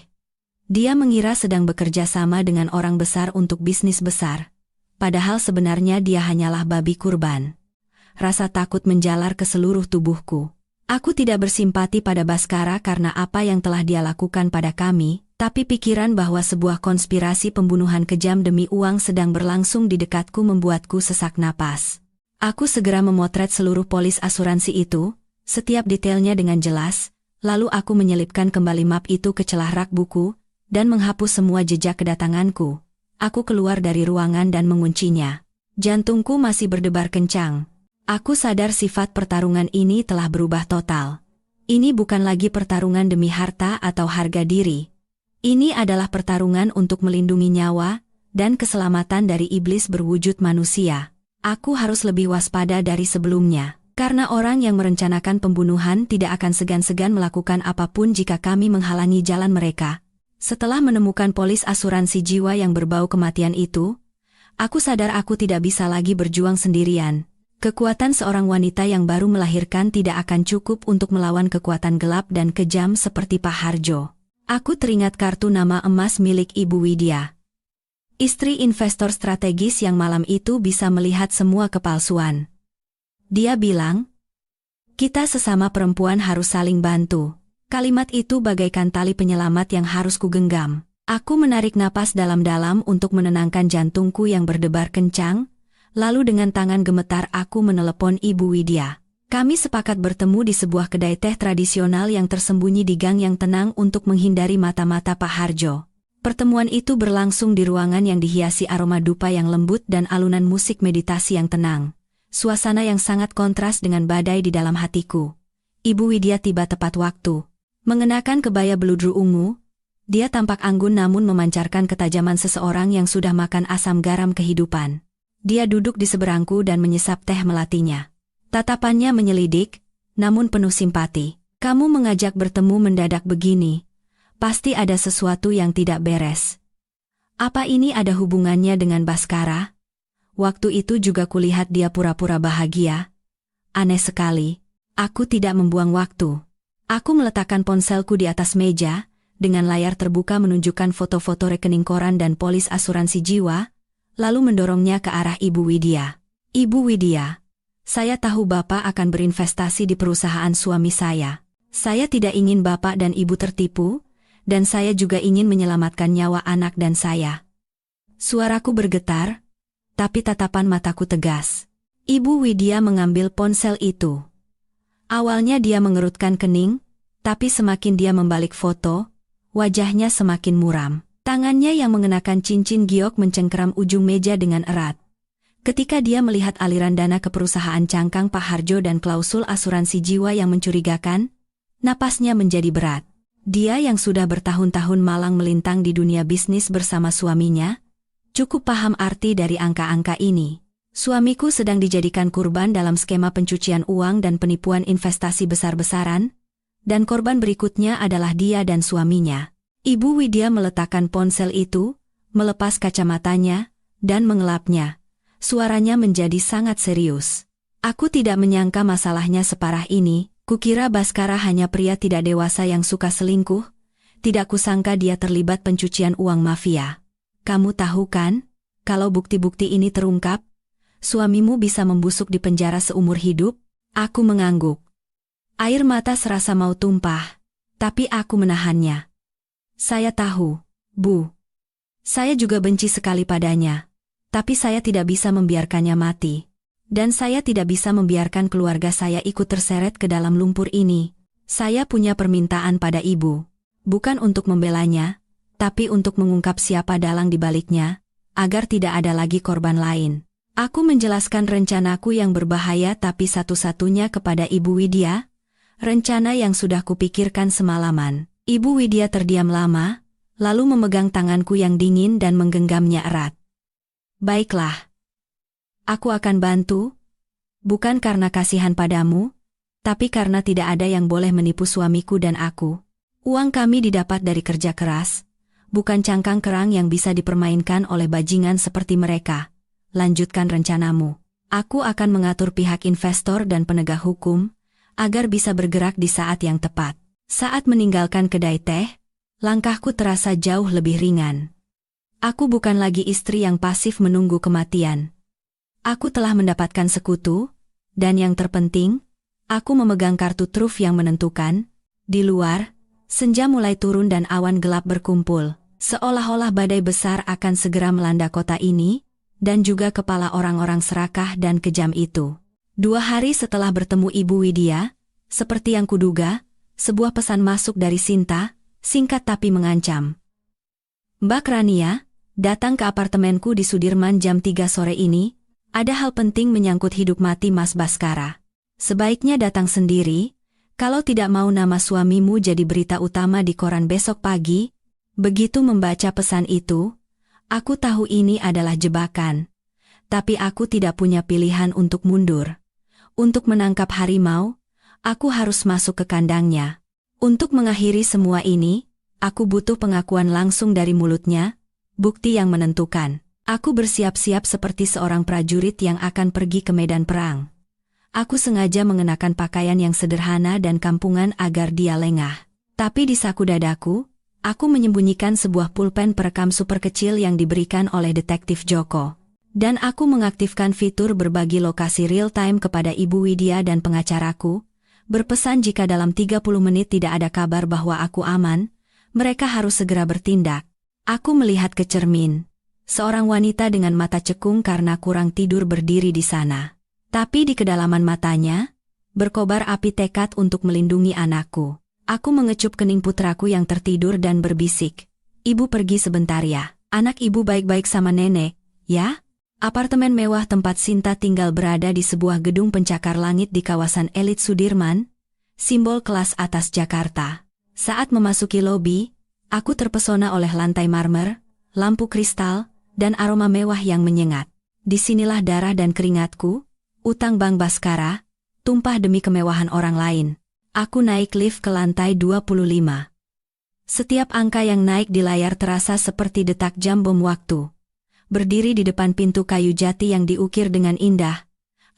[SPEAKER 1] Dia mengira sedang bekerja sama dengan orang besar untuk bisnis besar. Padahal sebenarnya dia hanyalah babi kurban. Rasa takut menjalar ke seluruh tubuhku. Aku tidak bersimpati pada Baskara karena apa yang telah dia lakukan pada kami, tapi pikiran bahwa sebuah konspirasi pembunuhan kejam demi uang sedang berlangsung di dekatku membuatku sesak napas. Aku segera memotret seluruh polis asuransi itu, setiap detailnya dengan jelas, lalu aku menyelipkan kembali map itu ke celah rak buku, dan menghapus semua jejak kedatanganku. Aku keluar dari ruangan dan menguncinya. Jantungku masih berdebar kencang. Aku sadar sifat pertarungan ini telah berubah total. Ini bukan lagi pertarungan demi harta atau harga diri. Ini adalah pertarungan untuk melindungi nyawa dan keselamatan dari iblis berwujud manusia. Aku harus lebih waspada dari sebelumnya, karena orang yang merencanakan pembunuhan tidak akan segan-segan melakukan apapun jika kami menghalangi jalan mereka. Setelah menemukan polis asuransi jiwa yang berbau kematian itu, aku sadar aku tidak bisa lagi berjuang sendirian. Kekuatan seorang wanita yang baru melahirkan tidak akan cukup untuk melawan kekuatan gelap dan kejam seperti Pak Harjo. Aku teringat kartu nama emas milik Ibu Widya. Istri investor strategis yang malam itu bisa melihat semua kepalsuan. Dia bilang, "Kita sesama perempuan harus saling bantu." Kalimat itu bagaikan tali penyelamat yang harus kugenggam. Aku menarik napas dalam-dalam untuk menenangkan jantungku yang berdebar kencang, lalu dengan tangan gemetar aku menelepon Ibu Widya. Kami sepakat bertemu di sebuah kedai teh tradisional yang tersembunyi di gang yang tenang untuk menghindari mata-mata Pak Harjo. Pertemuan itu berlangsung di ruangan yang dihiasi aroma dupa yang lembut dan alunan musik meditasi yang tenang. Suasana yang sangat kontras dengan badai di dalam hatiku. Ibu Widya tiba tepat waktu. Mengenakan kebaya beludru ungu, dia tampak anggun namun memancarkan ketajaman seseorang yang sudah makan asam garam kehidupan. Dia duduk di seberangku dan menyesap teh melatinya. Tatapannya menyelidik, namun penuh simpati. Kamu mengajak bertemu mendadak begini. Pasti ada sesuatu yang tidak beres. Apa ini ada hubungannya dengan Baskara? Waktu itu juga kulihat dia pura-pura bahagia. Aneh sekali. Aku tidak membuang waktu. Aku meletakkan ponselku di atas meja, dengan layar terbuka menunjukkan foto-foto rekening koran dan polis asuransi jiwa, lalu mendorongnya ke arah Ibu Widya. Ibu Widya. Saya tahu Bapak akan berinvestasi di perusahaan suami saya. Saya tidak ingin Bapak dan Ibu tertipu, dan saya juga ingin menyelamatkan nyawa anak dan saya. Suaraku bergetar, tapi tatapan mataku tegas. Ibu Widya mengambil ponsel itu. Awalnya dia mengerutkan kening, tapi semakin dia membalik foto, wajahnya semakin muram. Tangannya yang mengenakan cincin giok mencengkeram ujung meja dengan erat. Ketika dia melihat aliran dana ke perusahaan cangkang Pak Harjo dan klausul asuransi jiwa yang mencurigakan, napasnya menjadi berat. Dia yang sudah bertahun-tahun malang melintang di dunia bisnis bersama suaminya, cukup paham arti dari angka-angka ini. Suamiku sedang dijadikan kurban dalam skema pencucian uang dan penipuan investasi besar-besaran, dan korban berikutnya adalah dia dan suaminya. Ibu Widya meletakkan ponsel itu, melepas kacamatanya, dan mengelapnya. Suaranya menjadi sangat serius. Aku tidak menyangka masalahnya separah ini. Kukira Baskara hanya pria tidak dewasa yang suka selingkuh. Tidak kusangka dia terlibat pencucian uang mafia. Kamu tahu kan, kalau bukti-bukti ini terungkap, suamimu bisa membusuk di penjara seumur hidup? Aku mengangguk. Air mata serasa mau tumpah, tapi aku menahannya. Saya tahu, Bu. Saya juga benci sekali padanya. Tapi saya tidak bisa membiarkannya mati. Dan saya tidak bisa membiarkan keluarga saya ikut terseret ke dalam lumpur ini. Saya punya permintaan pada Ibu. Bukan untuk membelanya, tapi untuk mengungkap siapa dalang di baliknya, agar tidak ada lagi korban lain. Aku menjelaskan rencanaku yang berbahaya tapi satu-satunya kepada Ibu Widya, rencana yang sudah kupikirkan semalaman. Ibu Widya terdiam lama, lalu memegang tanganku yang dingin dan menggenggamnya erat. Baiklah. Aku akan bantu, bukan karena kasihan padamu, tapi karena tidak ada yang boleh menipu suamiku dan aku. Uang kami didapat dari kerja keras, bukan cangkang kerang yang bisa dipermainkan oleh bajingan seperti mereka. Lanjutkan rencanamu. Aku akan mengatur pihak investor dan penegak hukum, agar bisa bergerak di saat yang tepat. Saat meninggalkan kedai teh, langkahku terasa jauh lebih ringan. Aku bukan lagi istri yang pasif menunggu kematian. Aku telah mendapatkan sekutu, dan yang terpenting, aku memegang kartu truf yang menentukan. Di luar, senja mulai turun dan awan gelap berkumpul, seolah-olah badai besar akan segera melanda kota ini, dan juga kepala orang-orang serakah dan kejam itu. 2 hari setelah bertemu Ibu Widya, seperti yang kuduga, sebuah pesan masuk dari Sinta, singkat tapi mengancam. Mbak Rania, datang ke apartemenku di Sudirman jam 3 sore ini, ada hal penting menyangkut hidup mati Mas Baskara. Sebaiknya datang sendiri, kalau tidak mau nama suamimu jadi berita utama di koran besok pagi. Begitu membaca pesan itu, aku tahu ini adalah jebakan. Tapi aku tidak punya pilihan untuk mundur. Untuk menangkap harimau, aku harus masuk ke kandangnya. Untuk mengakhiri semua ini, aku butuh pengakuan langsung dari mulutnya, bukti yang menentukan. Aku bersiap-siap seperti seorang prajurit yang akan pergi ke medan perang. Aku sengaja mengenakan pakaian yang sederhana dan kampungan agar dia lengah. Tapi di saku dadaku, aku menyembunyikan sebuah pulpen perekam super kecil yang diberikan oleh detektif Joko. Dan aku mengaktifkan fitur berbagi lokasi real-time kepada Ibu Widya dan pengacaraku, berpesan jika dalam 30 menit tidak ada kabar bahwa aku aman, mereka harus segera bertindak. Aku melihat ke cermin. Seorang wanita dengan mata cekung karena kurang tidur berdiri di sana. Tapi di kedalaman matanya, berkobar api tekad untuk melindungi anakku. Aku mengecup kening putraku yang tertidur dan berbisik. Ibu pergi sebentar ya. Anak ibu baik-baik sama nenek, ya? Apartemen mewah tempat Sinta tinggal berada di sebuah gedung pencakar langit di kawasan elit Sudirman, simbol kelas atas Jakarta. Saat memasuki lobi, aku terpesona oleh lantai marmer, lampu kristal, dan aroma mewah yang menyengat. Disinilah darah dan keringatku, utang Bank Baskara, tumpah demi kemewahan orang lain. Aku naik lift ke lantai 25. Setiap angka yang naik di layar terasa seperti detak jam bom waktu. Berdiri di depan pintu kayu jati yang diukir dengan indah,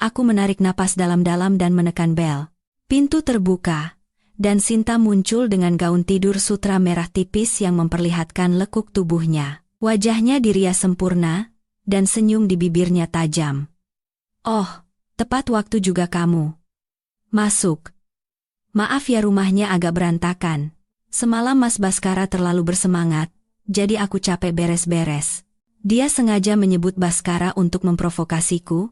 [SPEAKER 1] aku menarik napas dalam-dalam dan menekan bel. Pintu terbuka, dan Sinta muncul dengan gaun tidur sutra merah tipis yang memperlihatkan lekuk tubuhnya. Wajahnya dirias sempurna, dan senyum di bibirnya tajam. "Oh, tepat waktu juga kamu. Masuk. Maaf ya rumahnya agak berantakan. Semalam Mas Baskara terlalu bersemangat, jadi aku capek beres-beres." Dia sengaja menyebut Baskara untuk memprovokasiku,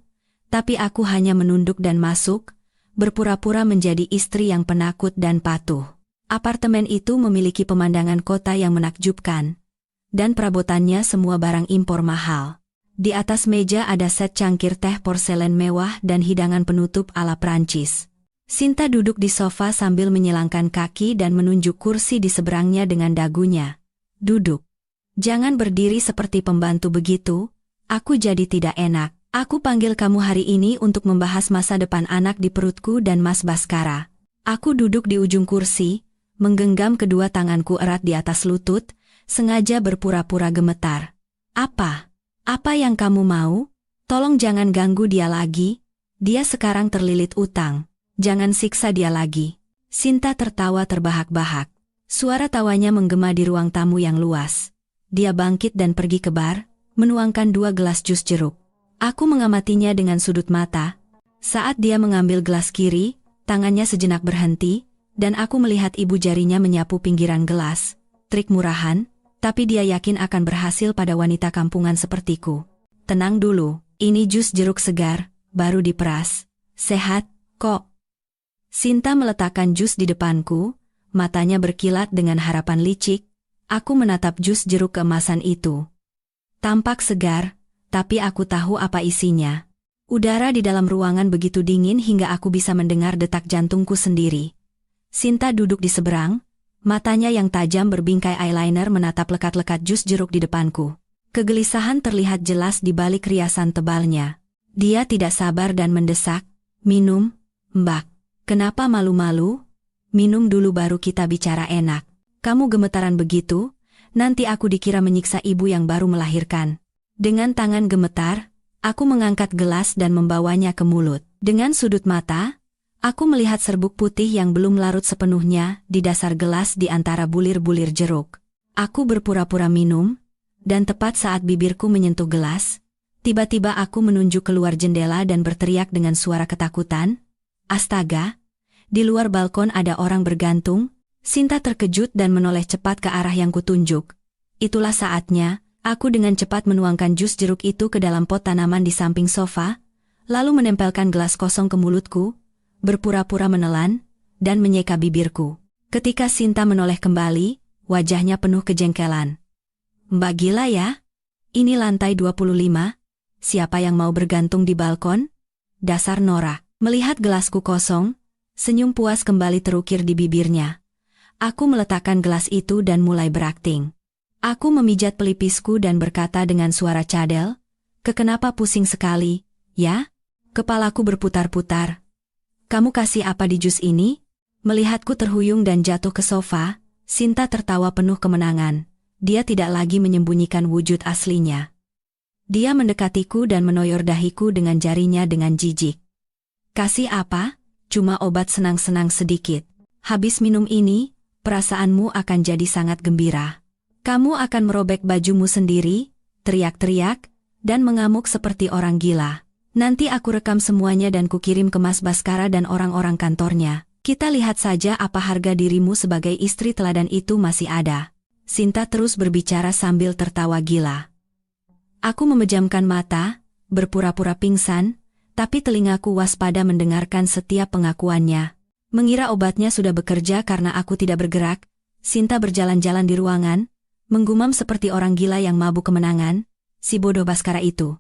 [SPEAKER 1] tapi aku hanya menunduk dan masuk, berpura-pura menjadi istri yang penakut dan patuh. Apartemen itu memiliki pemandangan kota yang menakjubkan, dan perabotannya semua barang impor mahal. Di atas meja ada set cangkir teh porselen mewah dan hidangan penutup ala Prancis. Sinta duduk di sofa sambil menyilangkan kaki dan menunjuk kursi di seberangnya dengan dagunya. "Duduk. Jangan berdiri seperti pembantu begitu, aku jadi tidak enak. Aku panggil kamu hari ini untuk membahas masa depan anak di perutku dan Mas Baskara." Aku duduk di ujung kursi, menggenggam kedua tanganku erat di atas lutut, sengaja berpura-pura gemetar. Apa? Apa yang kamu mau? Tolong jangan ganggu dia lagi. Dia sekarang terlilit utang. Jangan siksa dia lagi. Sinta tertawa terbahak-bahak. Suara tawanya menggema di ruang tamu yang luas. Dia bangkit dan pergi ke bar, menuangkan 2 gelas jus jeruk. Aku mengamatinya dengan sudut mata. Saat dia mengambil gelas kiri, tangannya sejenak berhenti, dan aku melihat ibu jarinya menyapu pinggiran gelas. Trik murahan, tapi dia yakin akan berhasil pada wanita kampungan sepertiku. "Tenang dulu, ini jus jeruk segar, baru diperas. Sehat, kok?" Sinta meletakkan jus di depanku, matanya berkilat dengan harapan licik. Aku menatap jus jeruk keemasan itu. Tampak segar, tapi aku tahu apa isinya. Udara di dalam ruangan begitu dingin hingga aku bisa mendengar detak jantungku sendiri. Sinta duduk di seberang, matanya yang tajam berbingkai eyeliner menatap lekat-lekat jus jeruk di depanku. Kegelisahan terlihat jelas di balik riasan tebalnya. Dia tidak sabar dan mendesak, "Minum, Mbak. Kenapa malu-malu? Minum dulu baru kita bicara enak. Kamu gemetaran begitu, nanti aku dikira menyiksa ibu yang baru melahirkan." Dengan tangan gemetar, aku mengangkat gelas dan membawanya ke mulut. Dengan sudut mata, aku melihat serbuk putih yang belum larut sepenuhnya di dasar gelas di antara bulir-bulir jeruk. Aku berpura-pura minum, dan tepat saat bibirku menyentuh gelas, tiba-tiba aku menunjuk keluar jendela dan berteriak dengan suara ketakutan, "Astaga! Di luar balkon ada orang bergantung." Sinta terkejut dan menoleh cepat ke arah yang kutunjuk. Itulah saatnya, aku dengan cepat menuangkan jus jeruk itu ke dalam pot tanaman di samping sofa, lalu menempelkan gelas kosong ke mulutku, berpura-pura menelan, dan menyeka bibirku. Ketika Sinta menoleh kembali, wajahnya penuh kejengkelan. "Mbak gila ya? Ini lantai 25, siapa yang mau bergantung di balkon? Dasar Nora." Melihat gelasku kosong, senyum puas kembali terukir di bibirnya. Aku meletakkan gelas itu dan mulai berakting. Aku memijat pelipisku dan berkata dengan suara cadel, "Kenapa pusing sekali, ya?" Kepalaku berputar-putar. "Kamu kasih apa di jus ini?" Melihatku terhuyung dan jatuh ke sofa, Sinta tertawa penuh kemenangan. Dia tidak lagi menyembunyikan wujud aslinya. Dia mendekatiku dan menoyor dahiku dengan jarinya dengan jijik. "Kasih apa? Cuma obat senang-senang sedikit. Habis minum ini, perasaanmu akan jadi sangat gembira. Kamu akan merobek bajumu sendiri, teriak-teriak, dan mengamuk seperti orang gila. Nanti aku rekam semuanya dan kukirim ke Mas Baskara dan orang-orang kantornya. Kita lihat saja apa harga dirimu sebagai istri teladan itu masih ada." Sinta terus berbicara sambil tertawa gila. Aku memejamkan mata, berpura-pura pingsan, tapi telingaku waspada mendengarkan setiap pengakuannya. Mengira obatnya sudah bekerja karena aku tidak bergerak, Sinta berjalan-jalan di ruangan, menggumam seperti orang gila yang mabuk kemenangan, si bodoh Baskara itu.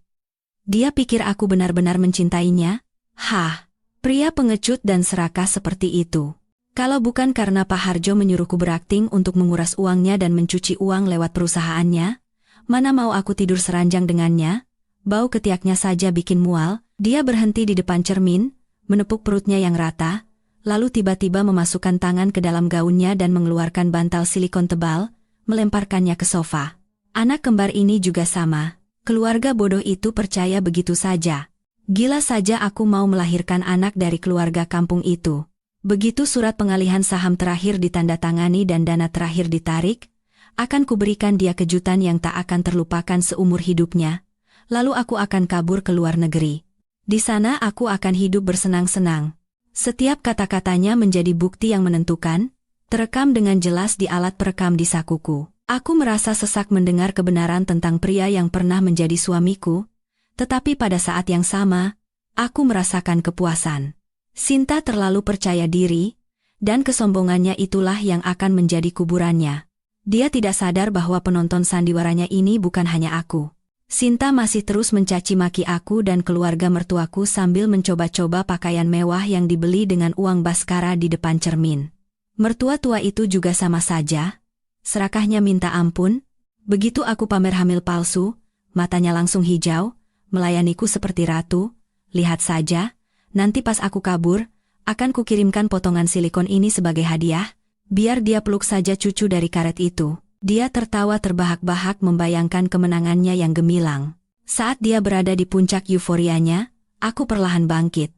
[SPEAKER 1] Dia pikir aku benar-benar mencintainya? Hah, pria pengecut dan serakah seperti itu. Kalau bukan karena Pak Harjo menyuruhku berakting untuk menguras uangnya dan mencuci uang lewat perusahaannya, mana mau aku tidur seranjang dengannya? Bau ketiaknya saja bikin mual. Dia berhenti di depan cermin, menepuk perutnya yang rata, lalu tiba-tiba memasukkan tangan ke dalam gaunnya dan mengeluarkan bantal silikon tebal, melemparkannya ke sofa. Anak kembar ini juga sama. Keluarga bodoh itu percaya begitu saja. Gila saja aku mau melahirkan anak dari keluarga kampung itu. Begitu surat pengalihan saham terakhir ditandatangani dan dana terakhir ditarik, akan kuberikan dia kejutan yang tak akan terlupakan seumur hidupnya. Lalu aku akan kabur ke luar negeri. Di sana aku akan hidup bersenang-senang. Setiap kata-katanya menjadi bukti yang menentukan, terekam dengan jelas di alat perekam di sakuku. Aku merasa sesak mendengar kebenaran tentang pria yang pernah menjadi suamiku, tetapi pada saat yang sama, aku merasakan kepuasan. Sinta terlalu percaya diri, dan kesombongannya itulah yang akan menjadi kuburannya. Dia tidak sadar bahwa penonton sandiwaranya ini bukan hanya aku. Sinta masih terus mencaci maki aku dan keluarga mertuaku sambil mencoba-coba pakaian mewah yang dibeli dengan uang Baskara di depan cermin. Mertua tua itu juga sama saja. Serakahnya minta ampun. Begitu aku pamer hamil palsu, matanya langsung hijau, melayaniku seperti ratu. Lihat saja, nanti pas aku kabur, akan kukirimkan potongan silikon ini sebagai hadiah, biar dia peluk saja cucu dari karet itu. Dia tertawa terbahak-bahak membayangkan kemenangannya yang gemilang. Saat dia berada di puncak euforianya, aku perlahan bangkit.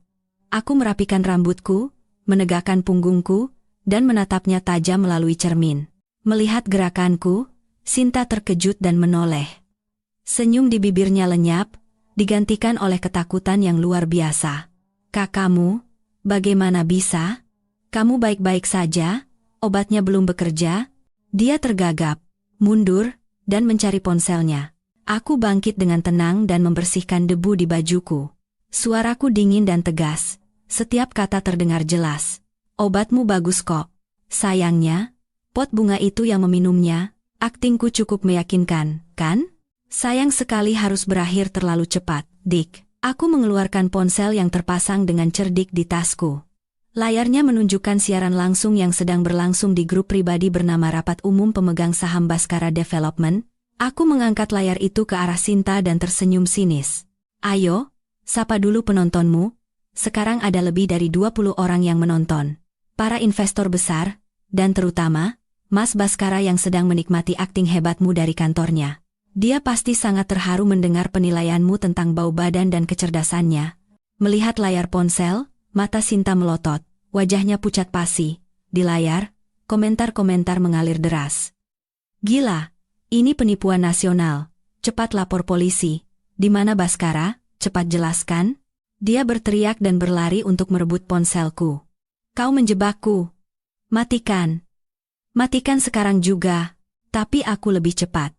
[SPEAKER 1] Aku merapikan rambutku, menegakkan punggungku, dan menatapnya tajam melalui cermin. Melihat gerakanku, Sinta terkejut dan menoleh. Senyum di bibirnya lenyap, digantikan oleh ketakutan yang luar biasa. "Kakakmu, bagaimana bisa? Kamu baik-baik saja? Obatnya belum bekerja?" Dia tergagap, mundur, dan mencari ponselnya. Aku bangkit dengan tenang dan membersihkan debu di bajuku. Suaraku dingin dan tegas. Setiap kata terdengar jelas. "Obatmu bagus kok. Sayangnya, pot bunga itu yang meminumnya." Aktingku cukup meyakinkan, kan? Sayang sekali harus berakhir terlalu cepat, Dick. Aku mengeluarkan ponsel yang terpasang dengan cerdik di tasku. Layarnya menunjukkan siaran langsung yang sedang berlangsung di grup pribadi bernama Rapat Umum Pemegang Saham Baskara Development. Aku mengangkat layar itu ke arah Sinta dan tersenyum sinis. "Ayo, sapa dulu penontonmu. Sekarang ada lebih dari 20 orang yang menonton. Para investor besar, dan terutama, Mas Baskara yang sedang menikmati akting hebatmu dari kantornya. Dia pasti sangat terharu mendengar penilaianmu tentang bau badan dan kecerdasannya." Melihat layar ponsel, mata Sinta melotot, wajahnya pucat pasi. Di layar, komentar-komentar mengalir deras. "Gila, ini penipuan nasional. Cepat lapor polisi. Di mana Baskara? Cepat jelaskan." Dia berteriak dan berlari untuk merebut ponselku. "Kau menjebakku. Matikan. Matikan sekarang juga." Tapi aku lebih cepat.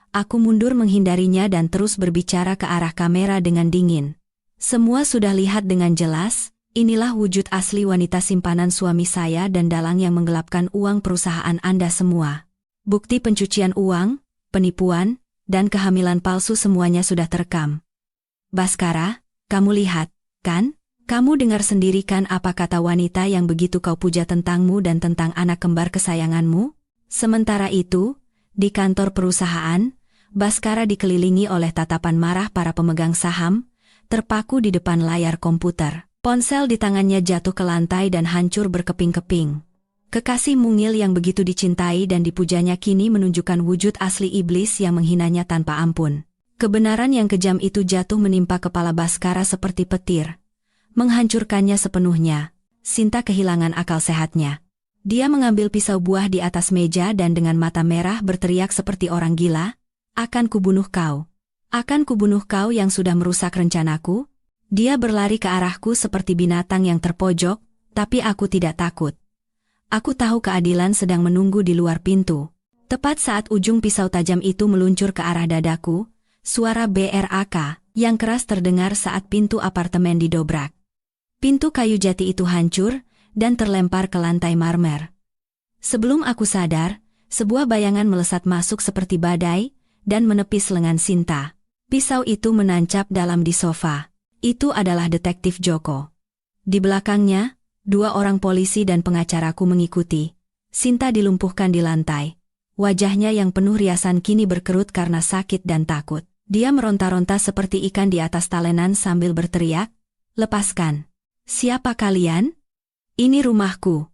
[SPEAKER 1] Aku mundur menghindarinya dan terus berbicara ke arah kamera dengan dingin. "Semua sudah lihat dengan jelas. Inilah wujud asli wanita simpanan suami saya dan dalang yang menggelapkan uang perusahaan Anda semua. Bukti pencucian uang, penipuan, dan kehamilan palsu semuanya sudah terekam. Baskara, kamu lihat, kan? Kamu dengar sendiri kan apa kata wanita yang begitu kau puja tentangmu dan tentang anak kembar kesayanganmu?" Sementara itu, di kantor perusahaan, Baskara dikelilingi oleh tatapan marah para pemegang saham, terpaku di depan layar komputer. Ponsel di tangannya jatuh ke lantai dan hancur berkeping-keping. Kekasih mungil yang begitu dicintai dan dipujanya kini menunjukkan wujud asli iblis yang menghinanya tanpa ampun. Kebenaran yang kejam itu jatuh menimpa kepala Baskara seperti petir, menghancurkannya sepenuhnya. Sinta kehilangan akal sehatnya. Dia mengambil pisau buah di atas meja dan dengan mata merah berteriak seperti orang gila, "Akan kubunuh kau. Akan kubunuh kau yang sudah merusak rencanaku." Dia berlari ke arahku seperti binatang yang terpojok, tapi aku tidak takut. Aku tahu keadilan sedang menunggu di luar pintu. Tepat saat ujung pisau tajam itu meluncur ke arah dadaku, suara BRAK yang keras terdengar saat pintu apartemen didobrak. Pintu kayu jati itu hancur dan terlempar ke lantai marmer. Sebelum aku sadar, sebuah bayangan melesat masuk seperti badai dan menepis lengan Sinta. Pisau itu menancap dalam di sofa. Itu adalah detektif Joko. Di belakangnya, 2 orang polisi dan pengacaraku mengikuti. Sinta dilumpuhkan di lantai. Wajahnya yang penuh riasan kini berkerut karena sakit dan takut. Dia meronta-ronta seperti ikan di atas talenan sambil berteriak, "Lepaskan! Siapa kalian? Ini rumahku.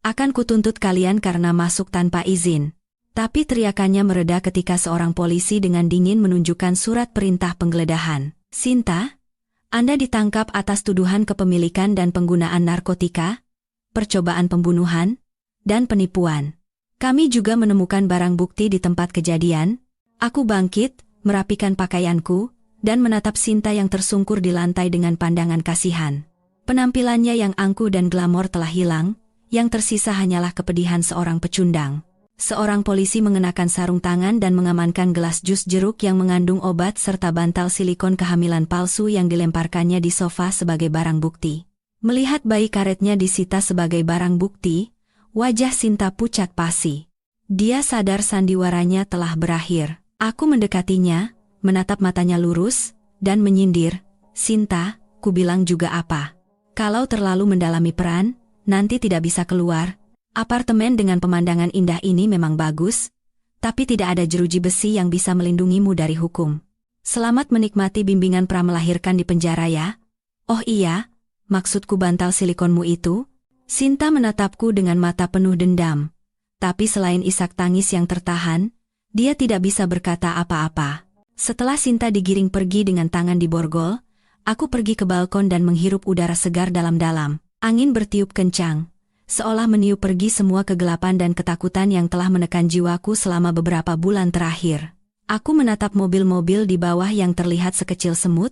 [SPEAKER 1] Akan kutuntut kalian karena masuk tanpa izin." Tapi teriakannya mereda ketika seorang polisi dengan dingin menunjukkan surat perintah penggeledahan. "Sinta, Anda ditangkap atas tuduhan kepemilikan dan penggunaan narkotika, percobaan pembunuhan, dan penipuan. Kami juga menemukan barang bukti di tempat kejadian." Aku bangkit, merapikan pakaianku, dan menatap Sinta yang tersungkur di lantai dengan pandangan kasihan. Penampilannya yang angkuh dan glamor telah hilang, yang tersisa hanyalah kepedihan seorang pecundang. Seorang polisi mengenakan sarung tangan dan mengamankan gelas jus jeruk yang mengandung obat serta bantal silikon kehamilan palsu yang dilemparkannya di sofa sebagai barang bukti. Melihat bayi karetnya disita sebagai barang bukti, wajah Sinta pucat pasi. Dia sadar sandiwaranya telah berakhir. Aku mendekatinya, menatap matanya lurus, dan menyindir, "Sinta, kubilang juga apa? Kalau terlalu mendalami peran, nanti tidak bisa keluar. Apartemen dengan pemandangan indah ini memang bagus, tapi tidak ada jeruji besi yang bisa melindungimu dari hukum. Selamat menikmati bimbingan pra-melahirkan di penjara ya." "Oh iya, maksudku bantal silikonmu itu?" Sinta menatapku dengan mata penuh dendam. Tapi selain isak tangis yang tertahan, dia tidak bisa berkata apa-apa. Setelah Sinta digiring pergi dengan tangan di borgol, aku pergi ke balkon dan menghirup udara segar dalam-dalam. Angin bertiup kencang, seolah meniup pergi semua kegelapan dan ketakutan yang telah menekan jiwaku selama beberapa bulan terakhir. Aku menatap mobil-mobil di bawah yang terlihat sekecil semut,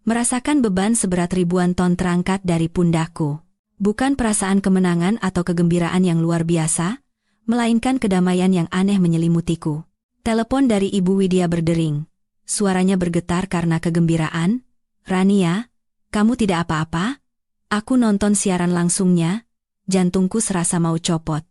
[SPEAKER 1] merasakan beban seberat ribuan ton terangkat dari pundakku. Bukan perasaan kemenangan atau kegembiraan yang luar biasa, melainkan kedamaian yang aneh menyelimutiku. Telepon dari Ibu Widya berdering. Suaranya bergetar karena kegembiraan. "Rania, kamu tidak apa-apa?" Aku nonton siaran langsungnya, jantungku serasa mau copot.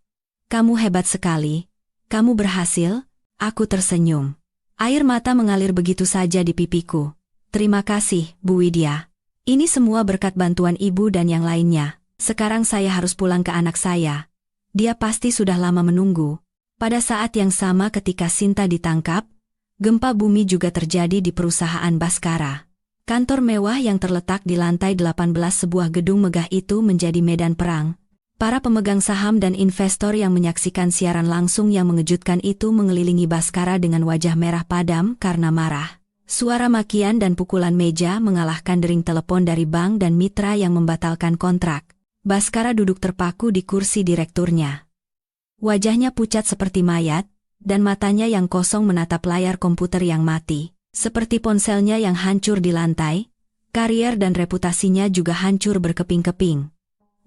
[SPEAKER 1] "Kamu hebat sekali. Kamu berhasil." Aku tersenyum. Air mata mengalir begitu saja di pipiku. "Terima kasih, Bu Widya. Ini semua berkat bantuan Ibu dan yang lainnya. Sekarang saya harus pulang ke anak saya. Dia pasti sudah lama menunggu." Pada saat yang sama ketika Sinta ditangkap, gempa bumi juga terjadi di perusahaan Baskara. Kantor mewah yang terletak di lantai 18 sebuah gedung megah itu menjadi medan perang. Para pemegang saham dan investor yang menyaksikan siaran langsung yang mengejutkan itu mengelilingi Baskara dengan wajah merah padam karena marah. Suara makian dan pukulan meja mengalahkan dering telepon dari bank dan mitra yang membatalkan kontrak. Baskara duduk terpaku di kursi direkturnya. Wajahnya pucat seperti mayat, dan matanya yang kosong menatap layar komputer yang mati. Seperti ponselnya yang hancur di lantai, karier dan reputasinya juga hancur berkeping-keping.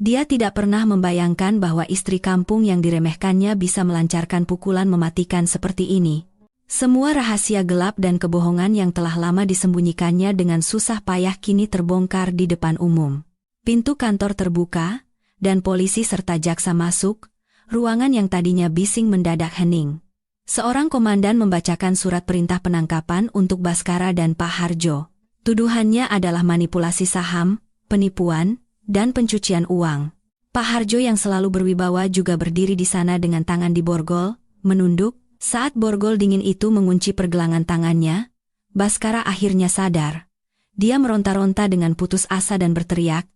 [SPEAKER 1] Dia tidak pernah membayangkan bahwa istri kampung yang diremehkannya bisa melancarkan pukulan mematikan seperti ini. Semua rahasia gelap dan kebohongan yang telah lama disembunyikannya dengan susah payah kini terbongkar di depan umum. Pintu kantor terbuka, dan polisi serta jaksa masuk. Ruangan yang tadinya bising mendadak hening. Seorang komandan membacakan surat perintah penangkapan untuk Baskara dan Pak Harjo. Tuduhannya adalah manipulasi saham, penipuan, dan pencucian uang. Pak Harjo yang selalu berwibawa juga berdiri di sana dengan tangan di borgol, menunduk. Saat borgol dingin itu mengunci pergelangan tangannya, Baskara akhirnya sadar. Dia meronta-ronta dengan putus asa dan berteriak,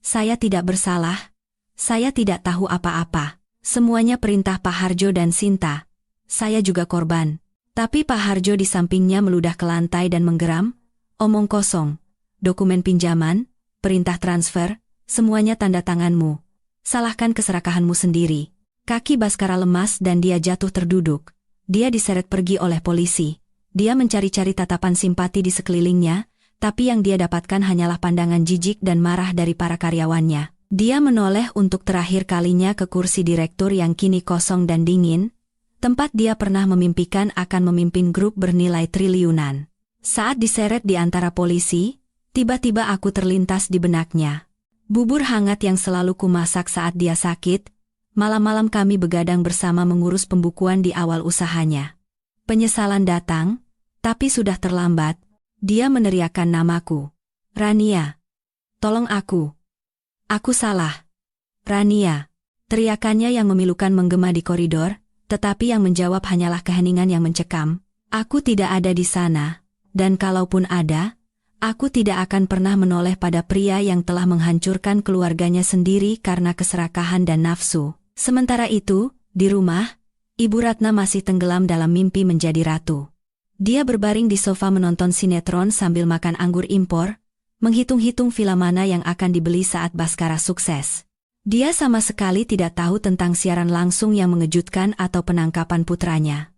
[SPEAKER 1] "Saya tidak bersalah. Saya tidak tahu apa-apa. Semuanya perintah Pak Harjo dan Sinta. Saya juga korban." Tapi Pak Harjo di sampingnya meludah ke lantai dan menggeram, "Omong kosong. Dokumen pinjaman, perintah transfer, semuanya tanda tanganmu. Salahkan keserakahanmu sendiri." Kaki Baskara lemas dan dia jatuh terduduk. Dia diseret pergi oleh polisi. Dia mencari-cari tatapan simpati di sekelilingnya, tapi yang dia dapatkan hanyalah pandangan jijik dan marah dari para karyawannya. Dia menoleh untuk terakhir kalinya ke kursi direktur yang kini kosong dan dingin, tempat dia pernah memimpikan akan memimpin grup bernilai triliunan. Saat diseret di antara polisi, tiba-tiba aku terlintas di benaknya. Bubur hangat yang selalu kumasak saat dia sakit, malam-malam kami begadang bersama mengurus pembukuan di awal usahanya. Penyesalan datang, tapi sudah terlambat. Dia meneriakkan namaku. Rania. Tolong aku. Aku salah. Rania. Teriakannya yang memilukan menggema di koridor, tetapi yang menjawab hanyalah keheningan yang mencekam. Aku tidak ada di sana, dan kalaupun ada, aku tidak akan pernah menoleh pada pria yang telah menghancurkan keluarganya sendiri karena keserakahan dan nafsu. Sementara itu, di rumah, Ibu Ratna masih tenggelam dalam mimpi menjadi ratu. Dia berbaring di sofa menonton sinetron sambil makan anggur impor, menghitung-hitung film mana yang akan dibeli saat Baskara sukses. Dia sama sekali tidak tahu tentang siaran langsung yang mengejutkan atau penangkapan putranya.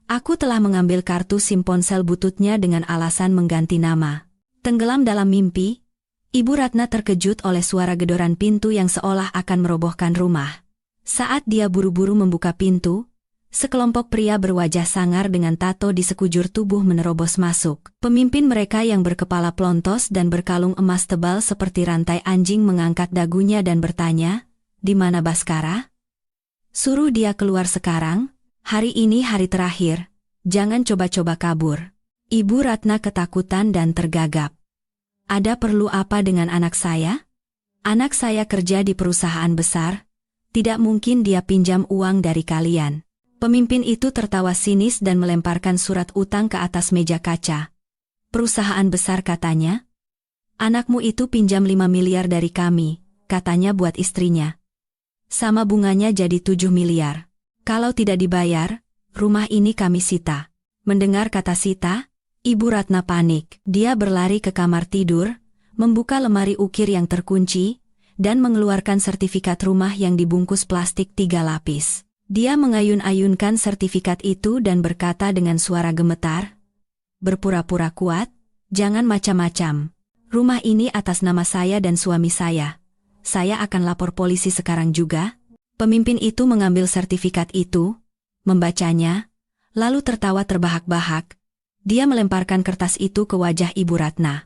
[SPEAKER 1] Aku telah mengambil kartu SIM ponsel bututnya dengan alasan mengganti nama. Tenggelam dalam mimpi, Ibu Ratna terkejut oleh suara gedoran pintu yang seolah akan merobohkan rumah. Saat dia buru-buru membuka pintu, sekelompok pria berwajah sangar dengan tato di sekujur tubuh menerobos masuk. Pemimpin mereka yang berkepala plontos dan berkalung emas tebal seperti rantai anjing mengangkat dagunya dan bertanya, "Di mana Baskara? Suruh dia keluar sekarang, hari ini hari terakhir, jangan coba-coba kabur." Ibu Ratna ketakutan dan tergagap. "Ada perlu apa dengan anak saya? Anak saya kerja di perusahaan besar, tidak mungkin dia pinjam uang dari kalian." Pemimpin itu tertawa sinis dan melemparkan surat utang ke atas meja kaca. "Perusahaan besar," katanya. "Anakmu itu pinjam 5 miliar dari kami," katanya buat istrinya. "Sama bunganya jadi 7 miliar. Kalau tidak dibayar, rumah ini kami sita." Mendengar kata sita, Ibu Ratna panik. Dia berlari ke kamar tidur, membuka lemari ukir yang terkunci, dan mengeluarkan sertifikat rumah yang dibungkus plastik 3 lapis. Dia mengayun-ayunkan sertifikat itu dan berkata dengan suara gemetar, "Berpura-pura kuat, jangan macam-macam. Rumah ini atas nama saya dan suami saya. Saya akan lapor polisi sekarang juga." Pemimpin itu mengambil sertifikat itu, membacanya, lalu tertawa terbahak-bahak. Dia melemparkan kertas itu ke wajah Ibu Ratna.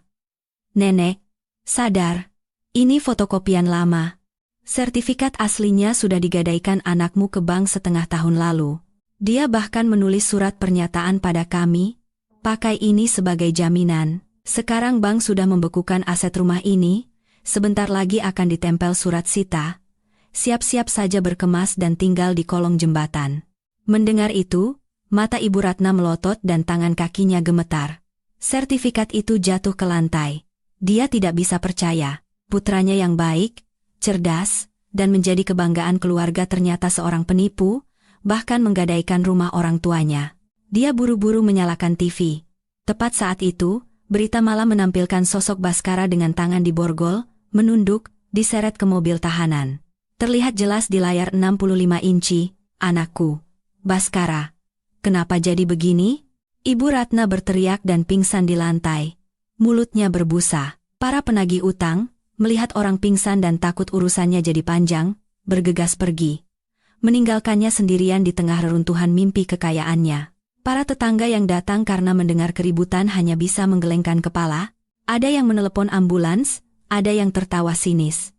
[SPEAKER 1] "Nenek, sadar, ini fotokopian lama. Sertifikat aslinya sudah digadaikan anakmu ke bank setengah tahun lalu. Dia bahkan menulis surat pernyataan pada kami, pakai ini sebagai jaminan. Sekarang bank sudah membekukan aset rumah ini, sebentar lagi akan ditempel surat sita. Siap-siap saja berkemas dan tinggal di kolong jembatan." Mendengar itu, mata Ibu Ratna melotot dan tangan kakinya gemetar. Sertifikat itu jatuh ke lantai. Dia tidak bisa percaya, putranya yang baik, cerdas, dan menjadi kebanggaan keluarga ternyata seorang penipu, bahkan menggadaikan rumah orang tuanya. Dia buru-buru menyalakan TV. Tepat saat itu, berita malam menampilkan sosok Baskara dengan tangan di borgol, menunduk, diseret ke mobil tahanan. Terlihat jelas di layar 65 inci, "Anakku, Baskara. Kenapa jadi begini?" Ibu Ratna berteriak dan pingsan di lantai. Mulutnya berbusa. Para penagih utang, melihat orang pingsan dan takut urusannya jadi panjang, bergegas pergi, meninggalkannya sendirian di tengah reruntuhan mimpi kekayaannya. Para tetangga yang datang karena mendengar keributan hanya bisa menggelengkan kepala, ada yang menelepon ambulans, ada yang tertawa sinis.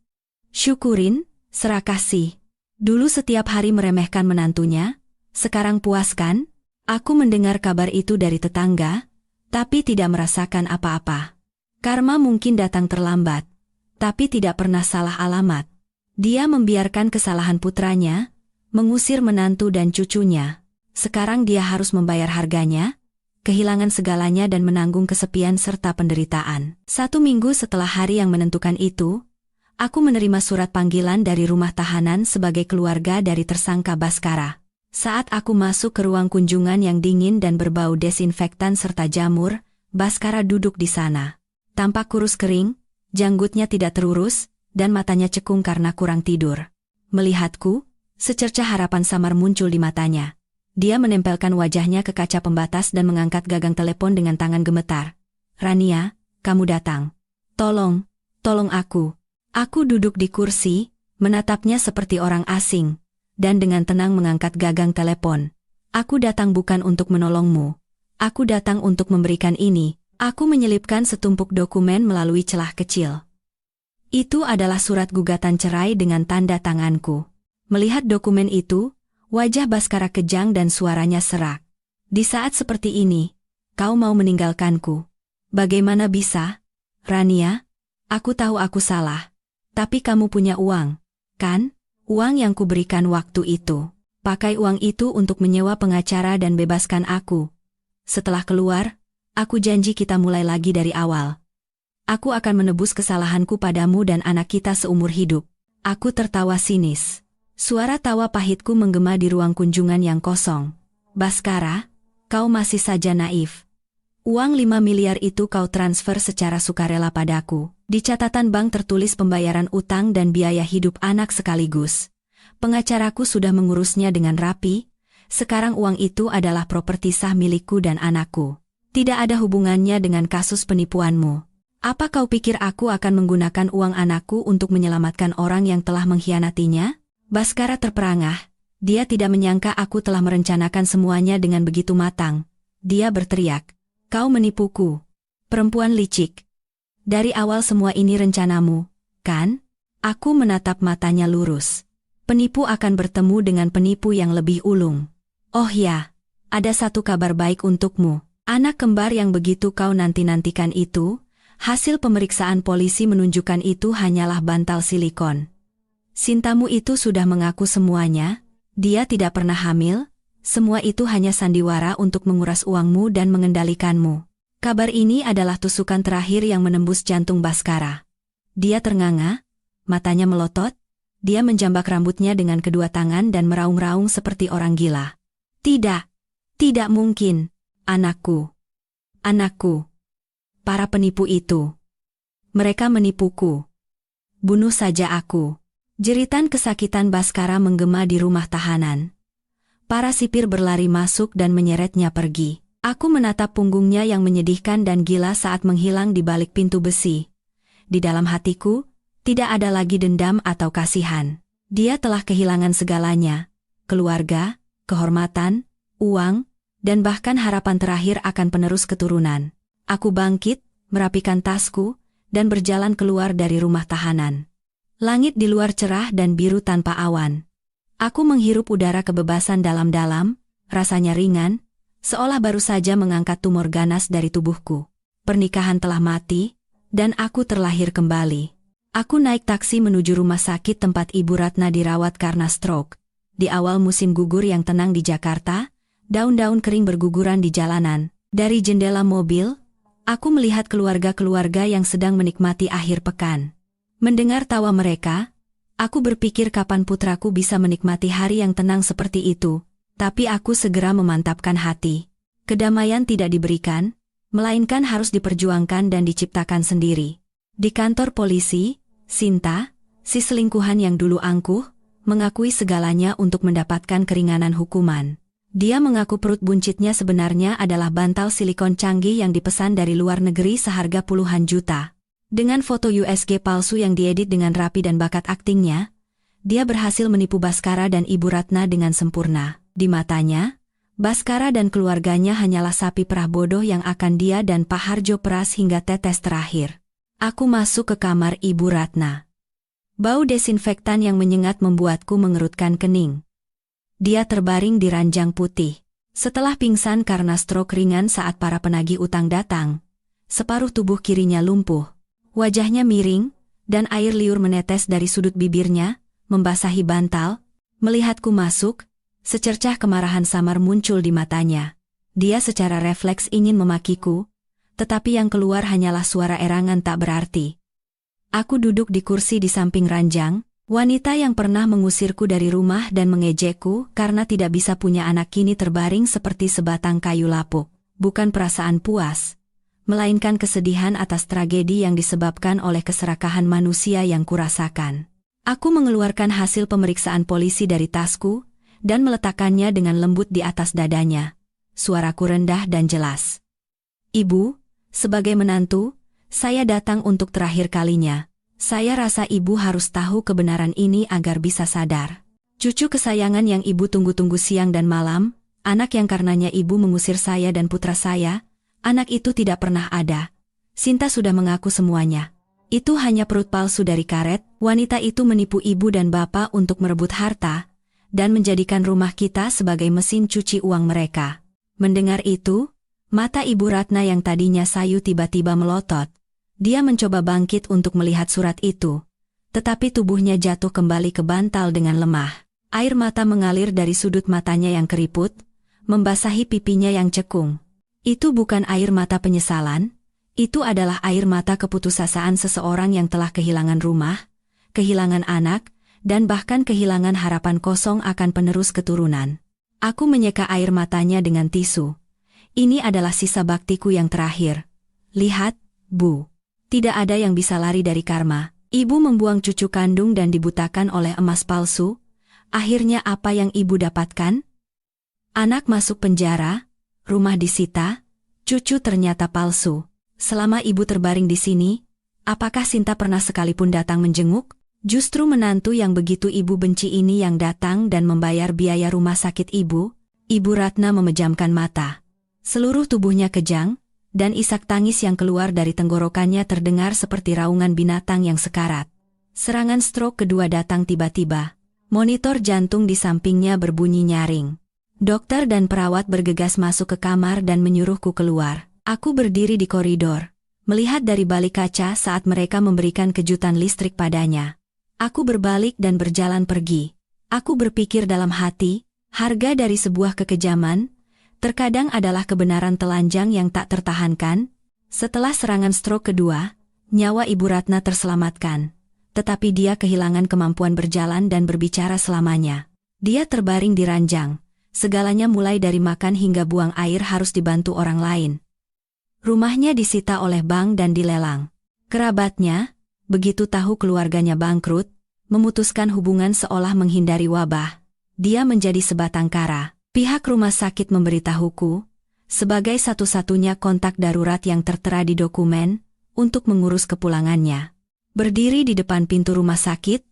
[SPEAKER 1] "Syukurin, serakah sih. Dulu setiap hari meremehkan menantunya, sekarang puas kan?" Aku mendengar kabar itu dari tetangga, tapi tidak merasakan apa-apa. Karma mungkin datang terlambat, tapi tidak pernah salah alamat. Dia membiarkan kesalahan putranya, mengusir menantu dan cucunya. Sekarang dia harus membayar harganya, kehilangan segalanya dan menanggung kesepian serta penderitaan. 1 minggu setelah hari yang menentukan itu, aku menerima surat panggilan dari rumah tahanan sebagai keluarga dari tersangka Baskara. Saat aku masuk ke ruang kunjungan yang dingin dan berbau desinfektan serta jamur, Baskara duduk di sana. Tampak kurus kering, janggutnya tidak terurus, dan matanya cekung karena kurang tidur. Melihatku, secercah harapan samar muncul di matanya. Dia menempelkan wajahnya ke kaca pembatas dan mengangkat gagang telepon dengan tangan gemetar. "Rania, kamu datang. Tolong aku." Aku duduk di kursi, menatapnya seperti orang asing, dan dengan tenang mengangkat gagang telepon. Aku datang bukan untuk menolongmu. Aku datang untuk memberikan ini. Aku menyelipkan setumpuk dokumen melalui celah kecil. Itu adalah surat gugatan cerai dengan tanda tanganku. Melihat dokumen itu, wajah Baskara kejang dan suaranya serak. Di saat seperti ini, kau mau meninggalkanku. Bagaimana bisa? Rania, aku tahu aku salah. Tapi kamu punya uang, kan? Uang yang kuberikan waktu itu. Pakai uang itu untuk menyewa pengacara dan bebaskan aku. Setelah keluar, aku janji kita mulai lagi dari awal. Aku akan menebus kesalahanku padamu dan anak kita seumur hidup. Aku tertawa sinis. Suara tawa pahitku menggema di ruang kunjungan yang kosong. Baskara, kau masih saja naif. Uang 5 miliar itu kau transfer secara sukarela padaku. Di catatan bank tertulis pembayaran utang dan biaya hidup anak sekaligus. Pengacaraku sudah mengurusnya dengan rapi. Sekarang uang itu adalah properti sah milikku dan anakku. Tidak ada hubungannya dengan kasus penipuanmu. Apa kau pikir aku akan menggunakan uang anakku untuk menyelamatkan orang yang telah mengkhianatinya? Baskara terperangah. Dia tidak menyangka aku telah merencanakan semuanya dengan begitu matang. Dia berteriak, "Kau menipuku. Perempuan licik. Dari awal semua ini rencanamu, kan?" Aku menatap matanya lurus. Penipu akan bertemu dengan penipu yang lebih ulung. Oh ya, ada satu kabar baik untukmu. Anak kembar yang begitu kau nanti-nantikan itu, hasil pemeriksaan polisi menunjukkan itu hanyalah bantal silikon. Sintamu itu sudah mengaku semuanya, dia tidak pernah hamil, semua itu hanya sandiwara untuk menguras uangmu dan mengendalikanmu. Kabar ini adalah tusukan terakhir yang menembus jantung Baskara. Dia ternganga, matanya melotot, dia menjambak rambutnya dengan kedua tangan dan meraung-raung seperti orang gila. Tidak, tidak mungkin, anakku. Anakku. Para penipu itu. Mereka menipuku. Bunuh saja aku. Jeritan kesakitan Baskara menggema di rumah tahanan. Para sipir berlari masuk dan menyeretnya pergi. Aku menatap punggungnya yang menyedihkan dan gila saat menghilang di balik pintu besi. Di dalam hatiku, tidak ada lagi dendam atau kasihan. Dia telah kehilangan segalanya. Keluarga, kehormatan, uang, dan bahkan harapan terakhir akan penerus keturunan. Aku bangkit, merapikan tasku, dan berjalan keluar dari rumah tahanan. Langit di luar cerah dan biru tanpa awan. Aku menghirup udara kebebasan dalam-dalam, rasanya ringan, seolah baru saja mengangkat tumor ganas dari tubuhku. Pernikahan telah mati, dan aku terlahir kembali. Aku naik taksi menuju rumah sakit tempat Ibu Ratna dirawat karena stroke. Di awal musim gugur yang tenang di Jakarta, daun-daun kering berguguran di jalanan. Dari jendela mobil, aku melihat keluarga-keluarga yang sedang menikmati akhir pekan. Mendengar tawa mereka, aku berpikir kapan putraku bisa menikmati hari yang tenang seperti itu, tapi aku segera memantapkan hati. Kedamaian tidak diberikan, melainkan harus diperjuangkan dan diciptakan sendiri. Di kantor polisi, Sinta, si selingkuhan yang dulu angkuh, mengakui segalanya untuk mendapatkan keringanan hukuman. Dia mengaku perut buncitnya sebenarnya adalah bantal silikon canggih yang dipesan dari luar negeri seharga puluhan juta. Dengan foto USG palsu yang diedit dengan rapi dan bakat aktingnya, dia berhasil menipu Baskara dan Ibu Ratna dengan sempurna. Di matanya, Baskara dan keluarganya hanyalah sapi perah bodoh yang akan dia dan Pak Harjo peras hingga tetes terakhir. Aku masuk ke kamar Ibu Ratna. Bau desinfektan yang menyengat membuatku mengerutkan kening. Dia terbaring di ranjang putih. Setelah pingsan karena stroke ringan saat para penagih utang datang, separuh tubuh kirinya lumpuh. Wajahnya miring, dan air liur menetes dari sudut bibirnya, membasahi bantal. Melihatku masuk, secercah kemarahan samar muncul di matanya. Dia secara refleks ingin memakiku, tetapi yang keluar hanyalah suara erangan tak berarti. Aku duduk di kursi di samping ranjang, wanita yang pernah mengusirku dari rumah dan mengejekku karena tidak bisa punya anak kini terbaring seperti sebatang kayu lapuk. Bukan perasaan puas, melainkan kesedihan atas tragedi yang disebabkan oleh keserakahan manusia yang kurasakan. Aku mengeluarkan hasil pemeriksaan polisi dari tasku, dan meletakkannya dengan lembut di atas dadanya. Suaraku rendah dan jelas. Ibu, sebagai menantu, saya datang untuk terakhir kalinya. Saya rasa ibu harus tahu kebenaran ini agar bisa sadar. Cucu kesayangan yang ibu tunggu-tunggu siang dan malam, anak yang karenanya ibu mengusir saya dan putra saya, anak itu tidak pernah ada. Sinta sudah mengaku semuanya. Itu hanya perut palsu dari karet, wanita itu menipu ibu dan bapak untuk merebut harta, dan menjadikan rumah kita sebagai mesin cuci uang mereka. Mendengar itu, mata Ibu Ratna yang tadinya sayu tiba-tiba melotot. Dia mencoba bangkit untuk melihat surat itu, tetapi tubuhnya jatuh kembali ke bantal dengan lemah. Air mata mengalir dari sudut matanya yang keriput, membasahi pipinya yang cekung. Itu bukan air mata penyesalan, itu adalah air mata keputusasaan seseorang yang telah kehilangan rumah, kehilangan anak, dan bahkan kehilangan harapan kosong akan penerus keturunan. Aku menyeka air matanya dengan tisu. Ini adalah sisa baktiku yang terakhir. Lihat, Bu. Tidak ada yang bisa lari dari karma. Ibu membuang cucu kandung dan dibutakan oleh emas palsu. Akhirnya apa yang ibu dapatkan? Anak masuk penjara, rumah disita, cucu ternyata palsu. Selama ibu terbaring di sini, apakah Sinta pernah sekalipun datang menjenguk? Justru menantu yang begitu ibu benci ini yang datang dan membayar biaya rumah sakit ibu. Ibu Ratna memejamkan mata. Seluruh tubuhnya kejang, dan isak tangis yang keluar dari tenggorokannya terdengar seperti raungan binatang yang sekarat. Serangan stroke kedua datang tiba-tiba. Monitor jantung di sampingnya berbunyi nyaring. Dokter dan perawat bergegas masuk ke kamar dan menyuruhku keluar. Aku berdiri di koridor, melihat dari balik kaca saat mereka memberikan kejutan listrik padanya. Aku berbalik dan berjalan pergi. Aku berpikir dalam hati, harga dari sebuah kekejaman, terkadang adalah kebenaran telanjang yang tak tertahankan. Setelah serangan stroke kedua, nyawa Ibu Ratna terselamatkan. Tetapi dia kehilangan kemampuan berjalan dan berbicara selamanya. Dia terbaring di ranjang. Segalanya mulai dari makan hingga buang air harus dibantu orang lain. Rumahnya disita oleh bank dan dilelang. Kerabatnya, begitu tahu keluarganya bangkrut, memutuskan hubungan seolah menghindari wabah. Dia menjadi sebatang kara. Pihak rumah sakit memberitahuku, sebagai satu-satunya kontak darurat yang tertera di dokumen, untuk mengurus kepulangannya. Berdiri di depan pintu rumah sakit,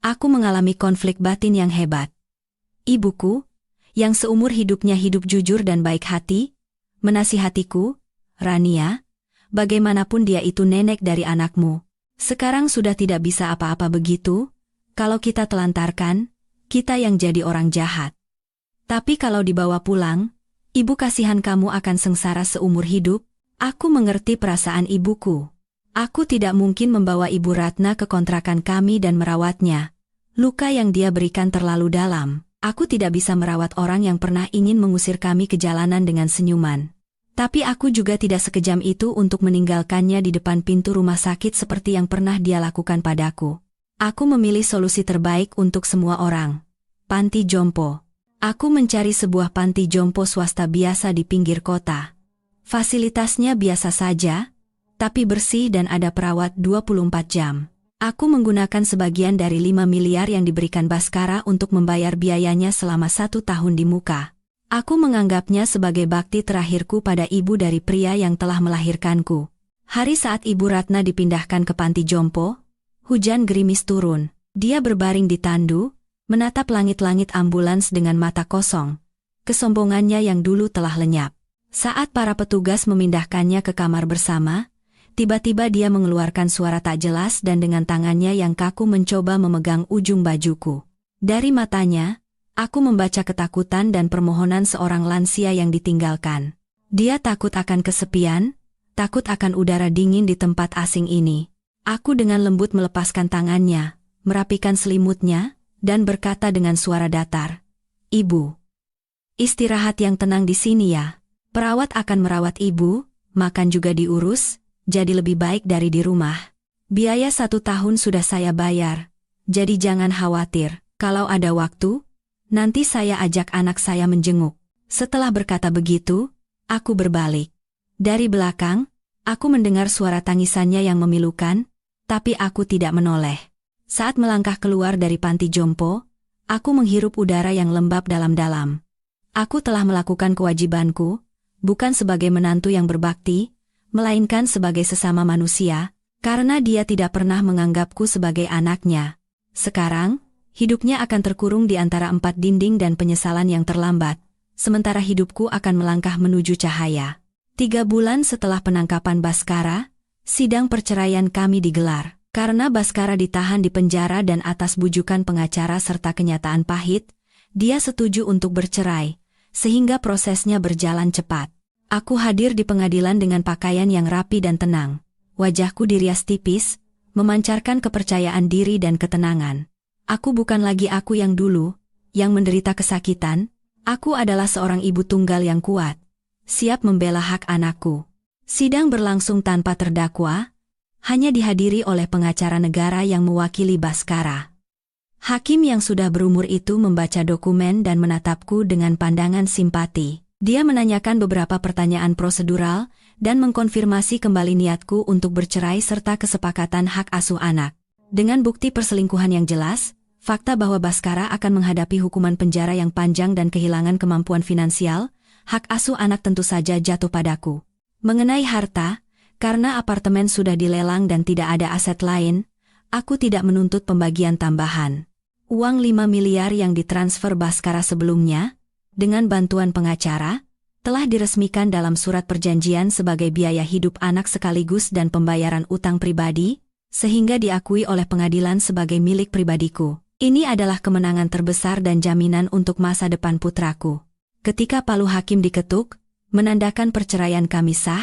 [SPEAKER 1] aku mengalami konflik batin yang hebat. Ibuku, yang seumur hidupnya hidup jujur dan baik hati, menasihatiku, Rania, bagaimanapun dia itu nenek dari anakmu. Sekarang sudah tidak bisa apa-apa begitu, kalau kita telantarkan, kita yang jadi orang jahat. Tapi kalau dibawa pulang, ibu kasihan kamu akan sengsara seumur hidup. Aku mengerti perasaan ibuku. Aku tidak mungkin membawa Ibu Ratna ke kontrakan kami dan merawatnya. Luka yang dia berikan terlalu dalam. Aku tidak bisa merawat orang yang pernah ingin mengusir kami ke jalanan dengan senyuman. Tapi aku juga tidak sekejam itu untuk meninggalkannya di depan pintu rumah sakit seperti yang pernah dia lakukan padaku. Aku memilih solusi terbaik untuk semua orang. Panti jompo. Aku mencari sebuah panti jompo swasta biasa di pinggir kota. Fasilitasnya biasa saja, tapi bersih dan ada perawat 24 jam. Aku menggunakan sebagian dari 5 miliar yang diberikan Baskara untuk membayar biayanya selama 1 tahun di muka. Aku menganggapnya sebagai bakti terakhirku pada ibu dari pria yang telah melahirkanku. Hari saat Ibu Ratna dipindahkan ke panti jompo, hujan gerimis turun. Dia berbaring di tandu, menatap langit-langit ambulans dengan mata kosong. Kesombongannya yang dulu telah lenyap. Saat para petugas memindahkannya ke kamar bersama, tiba-tiba dia mengeluarkan suara tak jelas dan dengan tangannya yang kaku mencoba memegang ujung bajuku. Dari matanya, aku membaca ketakutan dan permohonan seorang lansia yang ditinggalkan. Dia takut akan kesepian, takut akan udara dingin di tempat asing ini. Aku dengan lembut melepaskan tangannya, merapikan selimutnya, dan berkata dengan suara datar, "Ibu, istirahat yang tenang di sini ya. Perawat akan merawat ibu, makan juga diurus, jadi lebih baik dari di rumah. Biaya 1 tahun sudah saya bayar, jadi jangan khawatir. Kalau ada waktu, nanti saya ajak anak saya menjenguk." Setelah berkata begitu, aku berbalik. Dari belakang, aku mendengar suara tangisannya yang memilukan, tapi aku tidak menoleh. Saat melangkah keluar dari panti jompo, aku menghirup udara yang lembab dalam-dalam. Aku telah melakukan kewajibanku, bukan sebagai menantu yang berbakti, melainkan sebagai sesama manusia, karena dia tidak pernah menganggapku sebagai anaknya. Sekarang, hidupnya akan terkurung di antara 4 dinding dan penyesalan yang terlambat. sementara hidupku akan melangkah menuju cahaya. 3 bulan setelah penangkapan Baskara, sidang perceraian kami digelar. Karena Baskara ditahan di penjara dan atas bujukan pengacara serta kenyataan pahit, dia setuju untuk bercerai, sehingga prosesnya berjalan cepat. Aku hadir di pengadilan dengan pakaian yang rapi dan tenang. Wajahku dirias tipis, memancarkan kepercayaan diri dan ketenangan. Aku bukan lagi aku yang dulu, yang menderita kesakitan. Aku adalah seorang ibu tunggal yang kuat, siap membela hak anakku. Sidang berlangsung tanpa terdakwa, hanya dihadiri oleh pengacara negara yang mewakili Baskara. Hakim yang sudah berumur itu membaca dokumen dan menatapku dengan pandangan simpati. Dia menanyakan beberapa pertanyaan prosedural dan mengkonfirmasi kembali niatku untuk bercerai serta kesepakatan hak asuh anak. Dengan bukti perselingkuhan yang jelas, fakta bahwa Baskara akan menghadapi hukuman penjara yang panjang dan kehilangan kemampuan finansial, hak asuh anak tentu saja jatuh padaku. Mengenai harta, karena apartemen sudah dilelang dan tidak ada aset lain, aku tidak menuntut pembagian tambahan. Uang 5 miliar yang ditransfer Baskara sebelumnya, dengan bantuan pengacara, telah diresmikan dalam surat perjanjian sebagai biaya hidup anak sekaligus dan pembayaran utang pribadi, sehingga diakui oleh pengadilan sebagai milik pribadiku. Ini adalah kemenangan terbesar dan jaminan untuk masa depan putraku. Ketika palu hakim diketuk, menandakan perceraian kami sah,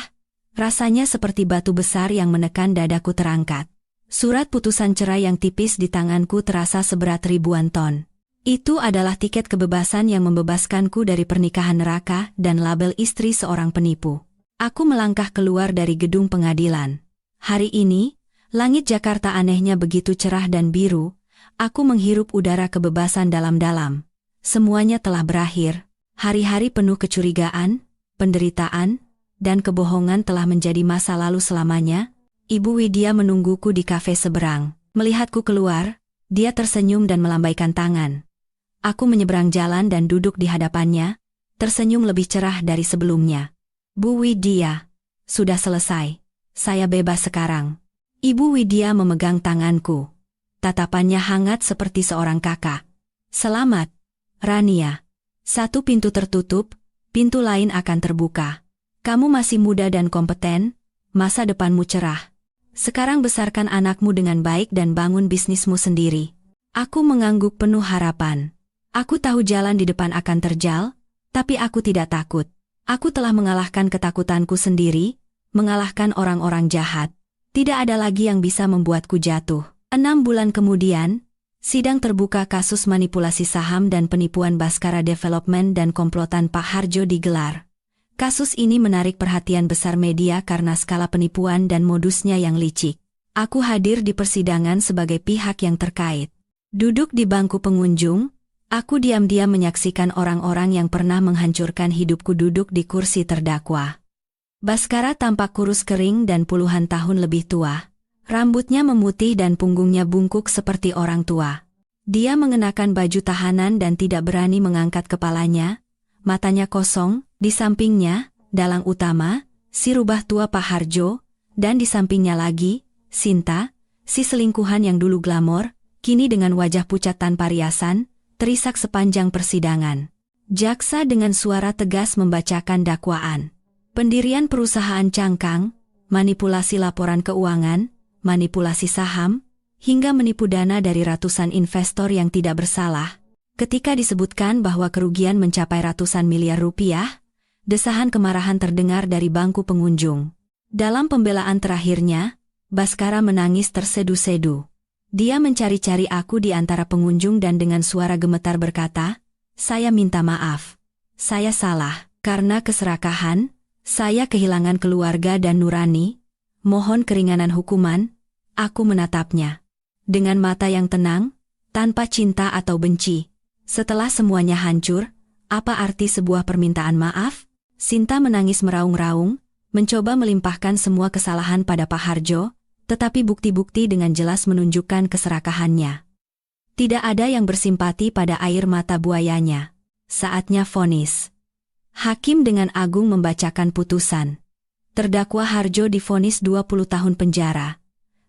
[SPEAKER 1] rasanya seperti batu besar yang menekan dadaku terangkat. Surat putusan cerai yang tipis di tanganku terasa seberat ribuan ton. Itu adalah tiket kebebasan yang membebaskanku dari pernikahan neraka dan label istri seorang penipu. Aku melangkah keluar dari gedung pengadilan. Hari ini, langit Jakarta anehnya begitu cerah dan biru. Aku menghirup udara kebebasan dalam-dalam. Semuanya telah berakhir. Hari-hari penuh kecurigaan, penderitaan, dan kebohongan telah menjadi masa lalu selamanya. Ibu Widya menungguku di kafe seberang. Melihatku keluar, dia tersenyum dan melambaikan tangan. Aku menyeberang jalan dan duduk di hadapannya, tersenyum lebih cerah dari sebelumnya. Bu Widya, sudah selesai. Saya bebas sekarang. Ibu Widya memegang tanganku. Tatapannya hangat seperti seorang kakak. Selamat, Rania. Satu pintu tertutup, pintu lain akan terbuka. Kamu masih muda dan kompeten, masa depanmu cerah. Sekarang besarkan anakmu dengan baik dan bangun bisnismu sendiri. Aku mengangguk penuh harapan. Aku tahu jalan di depan akan terjal, tapi aku tidak takut. Aku telah mengalahkan ketakutanku sendiri, mengalahkan orang-orang jahat. Tidak ada lagi yang bisa membuatku jatuh. 6 bulan kemudian, sidang terbuka kasus manipulasi saham dan penipuan Baskara Development dan komplotan Pak Harjo digelar. Kasus ini menarik perhatian besar media karena skala penipuan dan modusnya yang licik. Aku hadir di persidangan sebagai pihak yang terkait. Duduk di bangku pengunjung, aku diam-diam menyaksikan orang-orang yang pernah menghancurkan hidupku duduk di kursi terdakwa. Baskara tampak kurus kering dan puluhan tahun lebih tua. Rambutnya memutih dan punggungnya bungkuk seperti orang tua. Dia mengenakan baju tahanan dan tidak berani mengangkat kepalanya. Matanya kosong, di sampingnya, dalang utama, si rubah tua Pak Harjo, dan di sampingnya lagi, Sinta, si selingkuhan yang dulu glamor, kini dengan wajah pucat tanpa riasan, terisak sepanjang persidangan. Jaksa dengan suara tegas membacakan dakwaan. Pendirian perusahaan cangkang, manipulasi laporan keuangan, manipulasi saham, hingga menipu dana dari ratusan investor yang tidak bersalah. Ketika disebutkan bahwa kerugian mencapai ratusan miliar rupiah, desahan kemarahan terdengar dari bangku pengunjung. Dalam pembelaan terakhirnya, Baskara menangis tersedu-sedu. Dia mencari-cari aku di antara pengunjung dan dengan suara gemetar berkata, "Saya minta maaf. Saya salah. Karena keserakahan, saya kehilangan keluarga dan nurani. Mohon keringanan hukuman." Aku menatapnya. Dengan mata yang tenang, tanpa cinta atau benci. Setelah semuanya hancur, apa arti sebuah permintaan maaf? Sinta menangis meraung-raung, mencoba melimpahkan semua kesalahan pada Pak Harjo, tetapi bukti-bukti dengan jelas menunjukkan keserakahannya. Tidak ada yang bersimpati pada air mata buayanya. Saatnya vonis. Hakim dengan agung membacakan putusan. Terdakwa Harjo divonis 20 tahun penjara.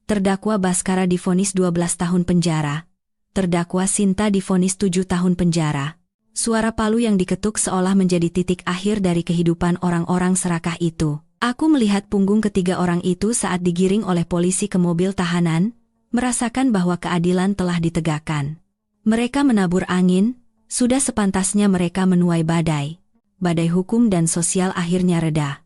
[SPEAKER 1] Terdakwa Baskara divonis 12 tahun penjara. Terdakwa Sinta divonis 7 tahun penjara. Suara palu yang diketuk seolah menjadi titik akhir dari kehidupan orang-orang serakah itu. Aku melihat punggung ketiga orang itu saat digiring oleh polisi ke mobil tahanan, merasakan bahwa keadilan telah ditegakkan. Mereka menabur angin, sudah sepantasnya mereka menuai badai. Badai hukum dan sosial akhirnya reda.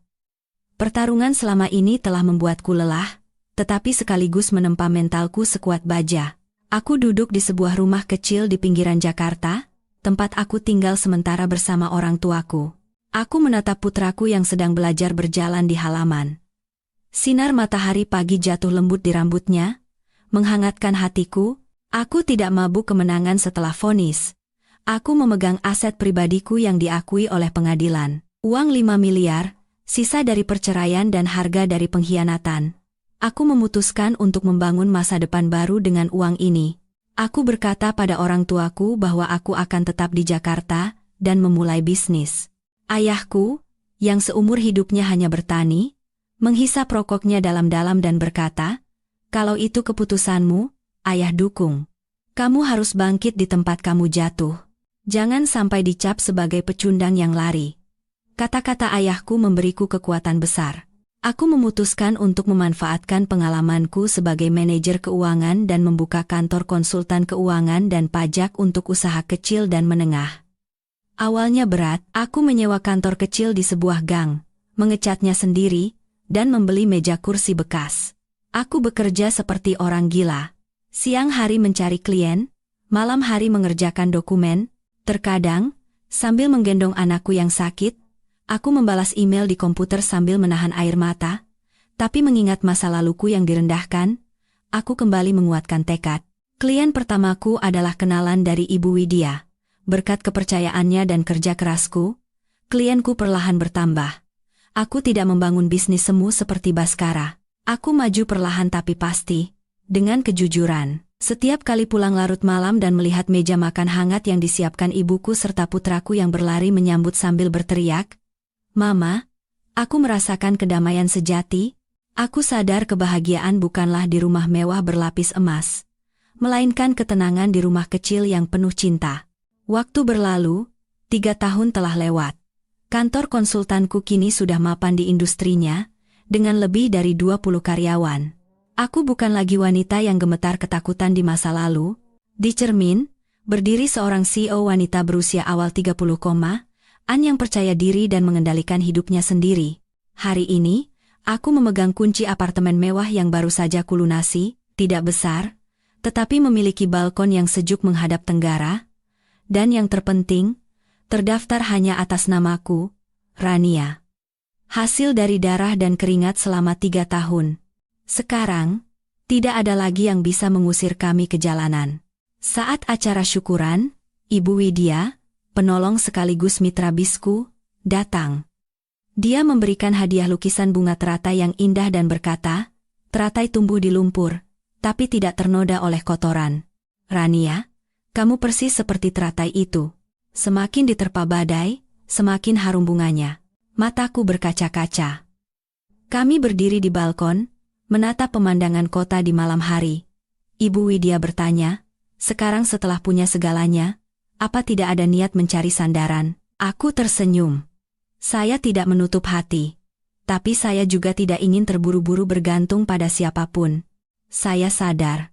[SPEAKER 1] Pertarungan selama ini telah membuatku lelah, tetapi sekaligus menempa mentalku sekuat baja. Aku duduk di sebuah rumah kecil di pinggiran Jakarta, tempat aku tinggal sementara bersama orang tuaku. Aku menatap putraku yang sedang belajar berjalan di halaman. Sinar matahari pagi jatuh lembut di rambutnya, menghangatkan hatiku. Aku tidak mabuk kemenangan setelah vonis. Aku memegang aset pribadiku yang diakui oleh pengadilan. Uang 5 miliar, sisa dari perceraian dan harga dari pengkhianatan. Aku memutuskan untuk membangun masa depan baru dengan uang ini. Aku berkata pada orang tuaku bahwa aku akan tetap di Jakarta dan memulai bisnis. Ayahku, yang seumur hidupnya hanya bertani, menghisap rokoknya dalam-dalam dan berkata, "Kalau itu keputusanmu, ayah dukung. Kamu harus bangkit di tempat kamu jatuh. Jangan sampai dicap sebagai pecundang yang lari." Kata-kata ayahku memberiku kekuatan besar. Aku memutuskan untuk memanfaatkan pengalamanku sebagai manajer keuangan dan membuka kantor konsultan keuangan dan pajak untuk usaha kecil dan menengah. Awalnya berat, aku menyewa kantor kecil di sebuah gang, mengecatnya sendiri, dan membeli meja kursi bekas. Aku bekerja seperti orang gila. Siang hari mencari klien, malam hari mengerjakan dokumen, terkadang, sambil menggendong anakku yang sakit, aku membalas email di komputer sambil menahan air mata, tapi mengingat masa laluku yang direndahkan, aku kembali menguatkan tekad. Klien pertamaku adalah kenalan dari Ibu Widya. Berkat kepercayaannya dan kerja kerasku, klienku perlahan bertambah. Aku tidak membangun bisnis semu seperti Baskara. Aku maju perlahan tapi pasti, dengan kejujuran. Setiap kali pulang larut malam dan melihat meja makan hangat yang disiapkan ibuku serta putraku yang berlari menyambut sambil berteriak, "Mama," aku merasakan kedamaian sejati. Aku sadar kebahagiaan bukanlah di rumah mewah berlapis emas, melainkan ketenangan di rumah kecil yang penuh cinta. Waktu berlalu, 3 tahun telah lewat. Kantor konsultanku kini sudah mapan di industrinya, dengan lebih dari 20 karyawan. Aku bukan lagi wanita yang gemetar ketakutan di masa lalu. Di cermin, berdiri seorang CEO wanita berusia awal 30-an yang percaya diri dan mengendalikan hidupnya sendiri. Hari ini, aku memegang kunci apartemen mewah yang baru saja kulunasi, tidak besar, tetapi memiliki balkon yang sejuk menghadap tenggara. Dan yang terpenting, terdaftar hanya atas namaku, Rania. Hasil dari darah dan keringat selama 3 tahun. Sekarang, tidak ada lagi yang bisa mengusir kami ke jalanan. Saat acara syukuran, Ibu Widya, penolong sekaligus mitra bisku, datang. Dia memberikan hadiah lukisan bunga teratai yang indah dan berkata, "Teratai tumbuh di lumpur, tapi tidak ternoda oleh kotoran. Rania, kamu persis seperti teratai itu. Semakin diterpa badai, semakin harum bunganya." Mataku berkaca-kaca. Kami berdiri di balkon, menatap pemandangan kota di malam hari. Ibu Widya bertanya, "Sekarang setelah punya segalanya, apa tidak ada niat mencari sandaran?" Aku tersenyum. Saya tidak menutup hati. Tapi saya juga tidak ingin terburu-buru bergantung pada siapapun. Saya sadar.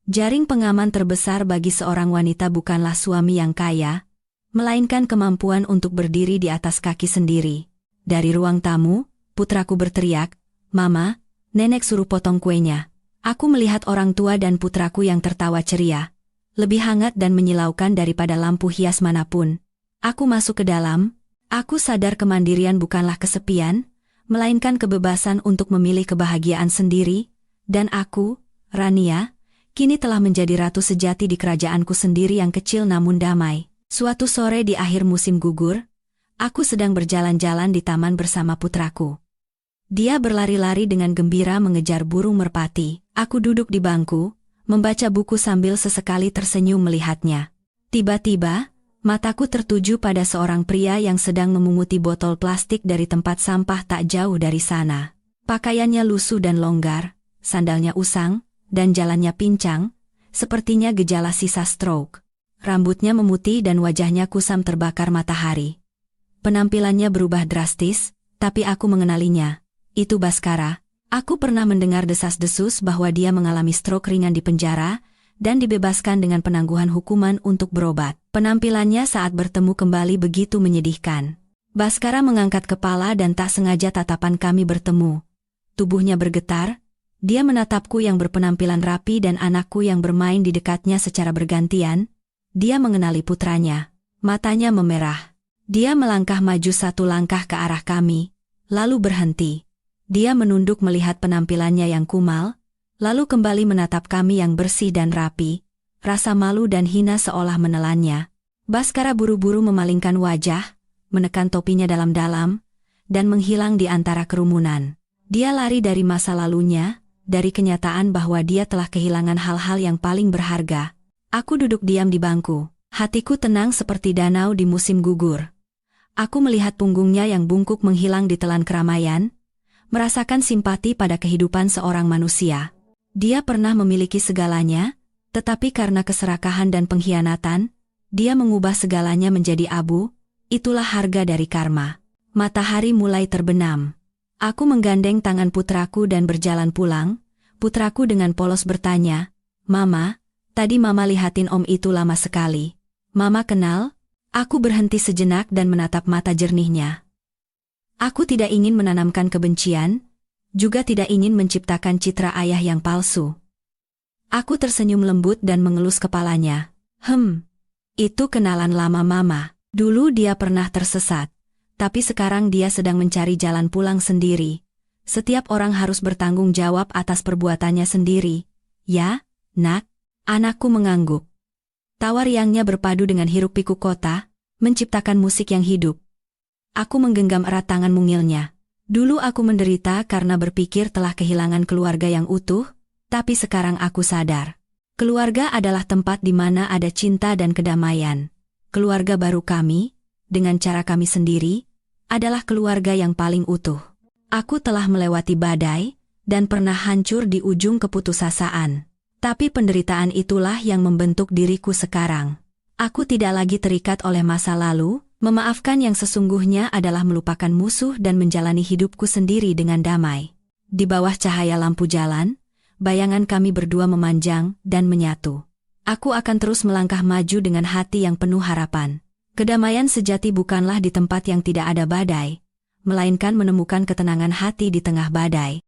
[SPEAKER 1] Jaring pengaman terbesar bagi seorang wanita bukanlah suami yang kaya, melainkan kemampuan untuk berdiri di atas kaki sendiri. Dari ruang tamu, putraku berteriak, "Mama, nenek suruh potong kuenya." Aku melihat orang tua dan putraku yang tertawa ceria, lebih hangat dan menyilaukan daripada lampu hias manapun. Aku masuk ke dalam. Aku sadar kemandirian bukanlah kesepian, melainkan kebebasan untuk memilih kebahagiaan sendiri, dan aku, Rania, kini telah menjadi ratu sejati di kerajaanku sendiri yang kecil namun damai. Suatu sore di akhir musim gugur, aku sedang berjalan-jalan di taman bersama putraku. Dia berlari-lari dengan gembira mengejar burung merpati. Aku duduk di bangku, membaca buku sambil sesekali tersenyum melihatnya. Tiba-tiba, mataku tertuju pada seorang pria yang sedang memunguti botol plastik dari tempat sampah tak jauh dari sana. Pakaiannya lusuh dan longgar, sandalnya usang, dan jalannya pincang, sepertinya gejala sisa stroke. Rambutnya memutih dan wajahnya kusam terbakar matahari. Penampilannya berubah drastis, tapi aku mengenalinya. Itu Baskara. Aku pernah mendengar desas-desus bahwa dia mengalami stroke ringan di penjara dan dibebaskan dengan penangguhan hukuman untuk berobat. Penampilannya saat bertemu kembali begitu menyedihkan. Baskara mengangkat kepala dan tak sengaja tatapan kami bertemu. Tubuhnya bergetar. Dia menatapku yang berpenampilan rapi dan anakku yang bermain di dekatnya secara bergantian. Dia mengenali putranya. Matanya memerah. Dia melangkah maju satu langkah ke arah kami, lalu berhenti. Dia menunduk melihat penampilannya yang kumal, lalu kembali menatap kami yang bersih dan rapi. Rasa malu dan hina seolah menelannya. Baskara buru-buru memalingkan wajah, menekan topinya dalam-dalam, dan menghilang di antara kerumunan. Dia lari dari masa lalunya, dari kenyataan bahwa dia telah kehilangan hal-hal yang paling berharga. Aku duduk diam di bangku. Hatiku tenang seperti danau di musim gugur. Aku melihat punggungnya yang bungkuk menghilang di telan keramaian, merasakan simpati pada kehidupan seorang manusia. Dia pernah memiliki segalanya, tetapi karena keserakahan dan pengkhianatan, dia mengubah segalanya menjadi abu. Itulah harga dari karma. Matahari mulai terbenam. Aku menggandeng tangan putraku dan berjalan pulang. Putraku dengan polos bertanya, "Mama, tadi Mama lihatin Om itu lama sekali. Mama kenal?" Aku berhenti sejenak dan menatap mata jernihnya. Aku tidak ingin menanamkan kebencian, juga tidak ingin menciptakan citra ayah yang palsu. Aku tersenyum lembut dan mengelus kepalanya. Itu kenalan lama Mama. Dulu dia pernah tersesat, tapi sekarang dia sedang mencari jalan pulang sendiri. Setiap orang harus bertanggung jawab atas perbuatannya sendiri. Ya, Nak? Anakku mengangguk. Tawa riangnya berpadu dengan hiruk-pikuk kota, menciptakan musik yang hidup. Aku menggenggam erat tangan mungilnya. Dulu aku menderita karena berpikir telah kehilangan keluarga yang utuh, tapi sekarang aku sadar. Keluarga adalah tempat di mana ada cinta dan kedamaian. Keluarga baru kami, dengan cara kami sendiri, adalah keluarga yang paling utuh. Aku telah melewati badai, dan pernah hancur di ujung keputusasaan. Tapi penderitaan itulah yang membentuk diriku sekarang. Aku tidak lagi terikat oleh masa lalu, memaafkan yang sesungguhnya adalah melupakan musuh dan menjalani hidupku sendiri dengan damai. Di bawah cahaya lampu jalan, bayangan kami berdua memanjang dan menyatu. Aku akan terus melangkah maju dengan hati yang penuh harapan. Kedamaian sejati bukanlah di tempat yang tidak ada badai, melainkan menemukan ketenangan hati di tengah badai.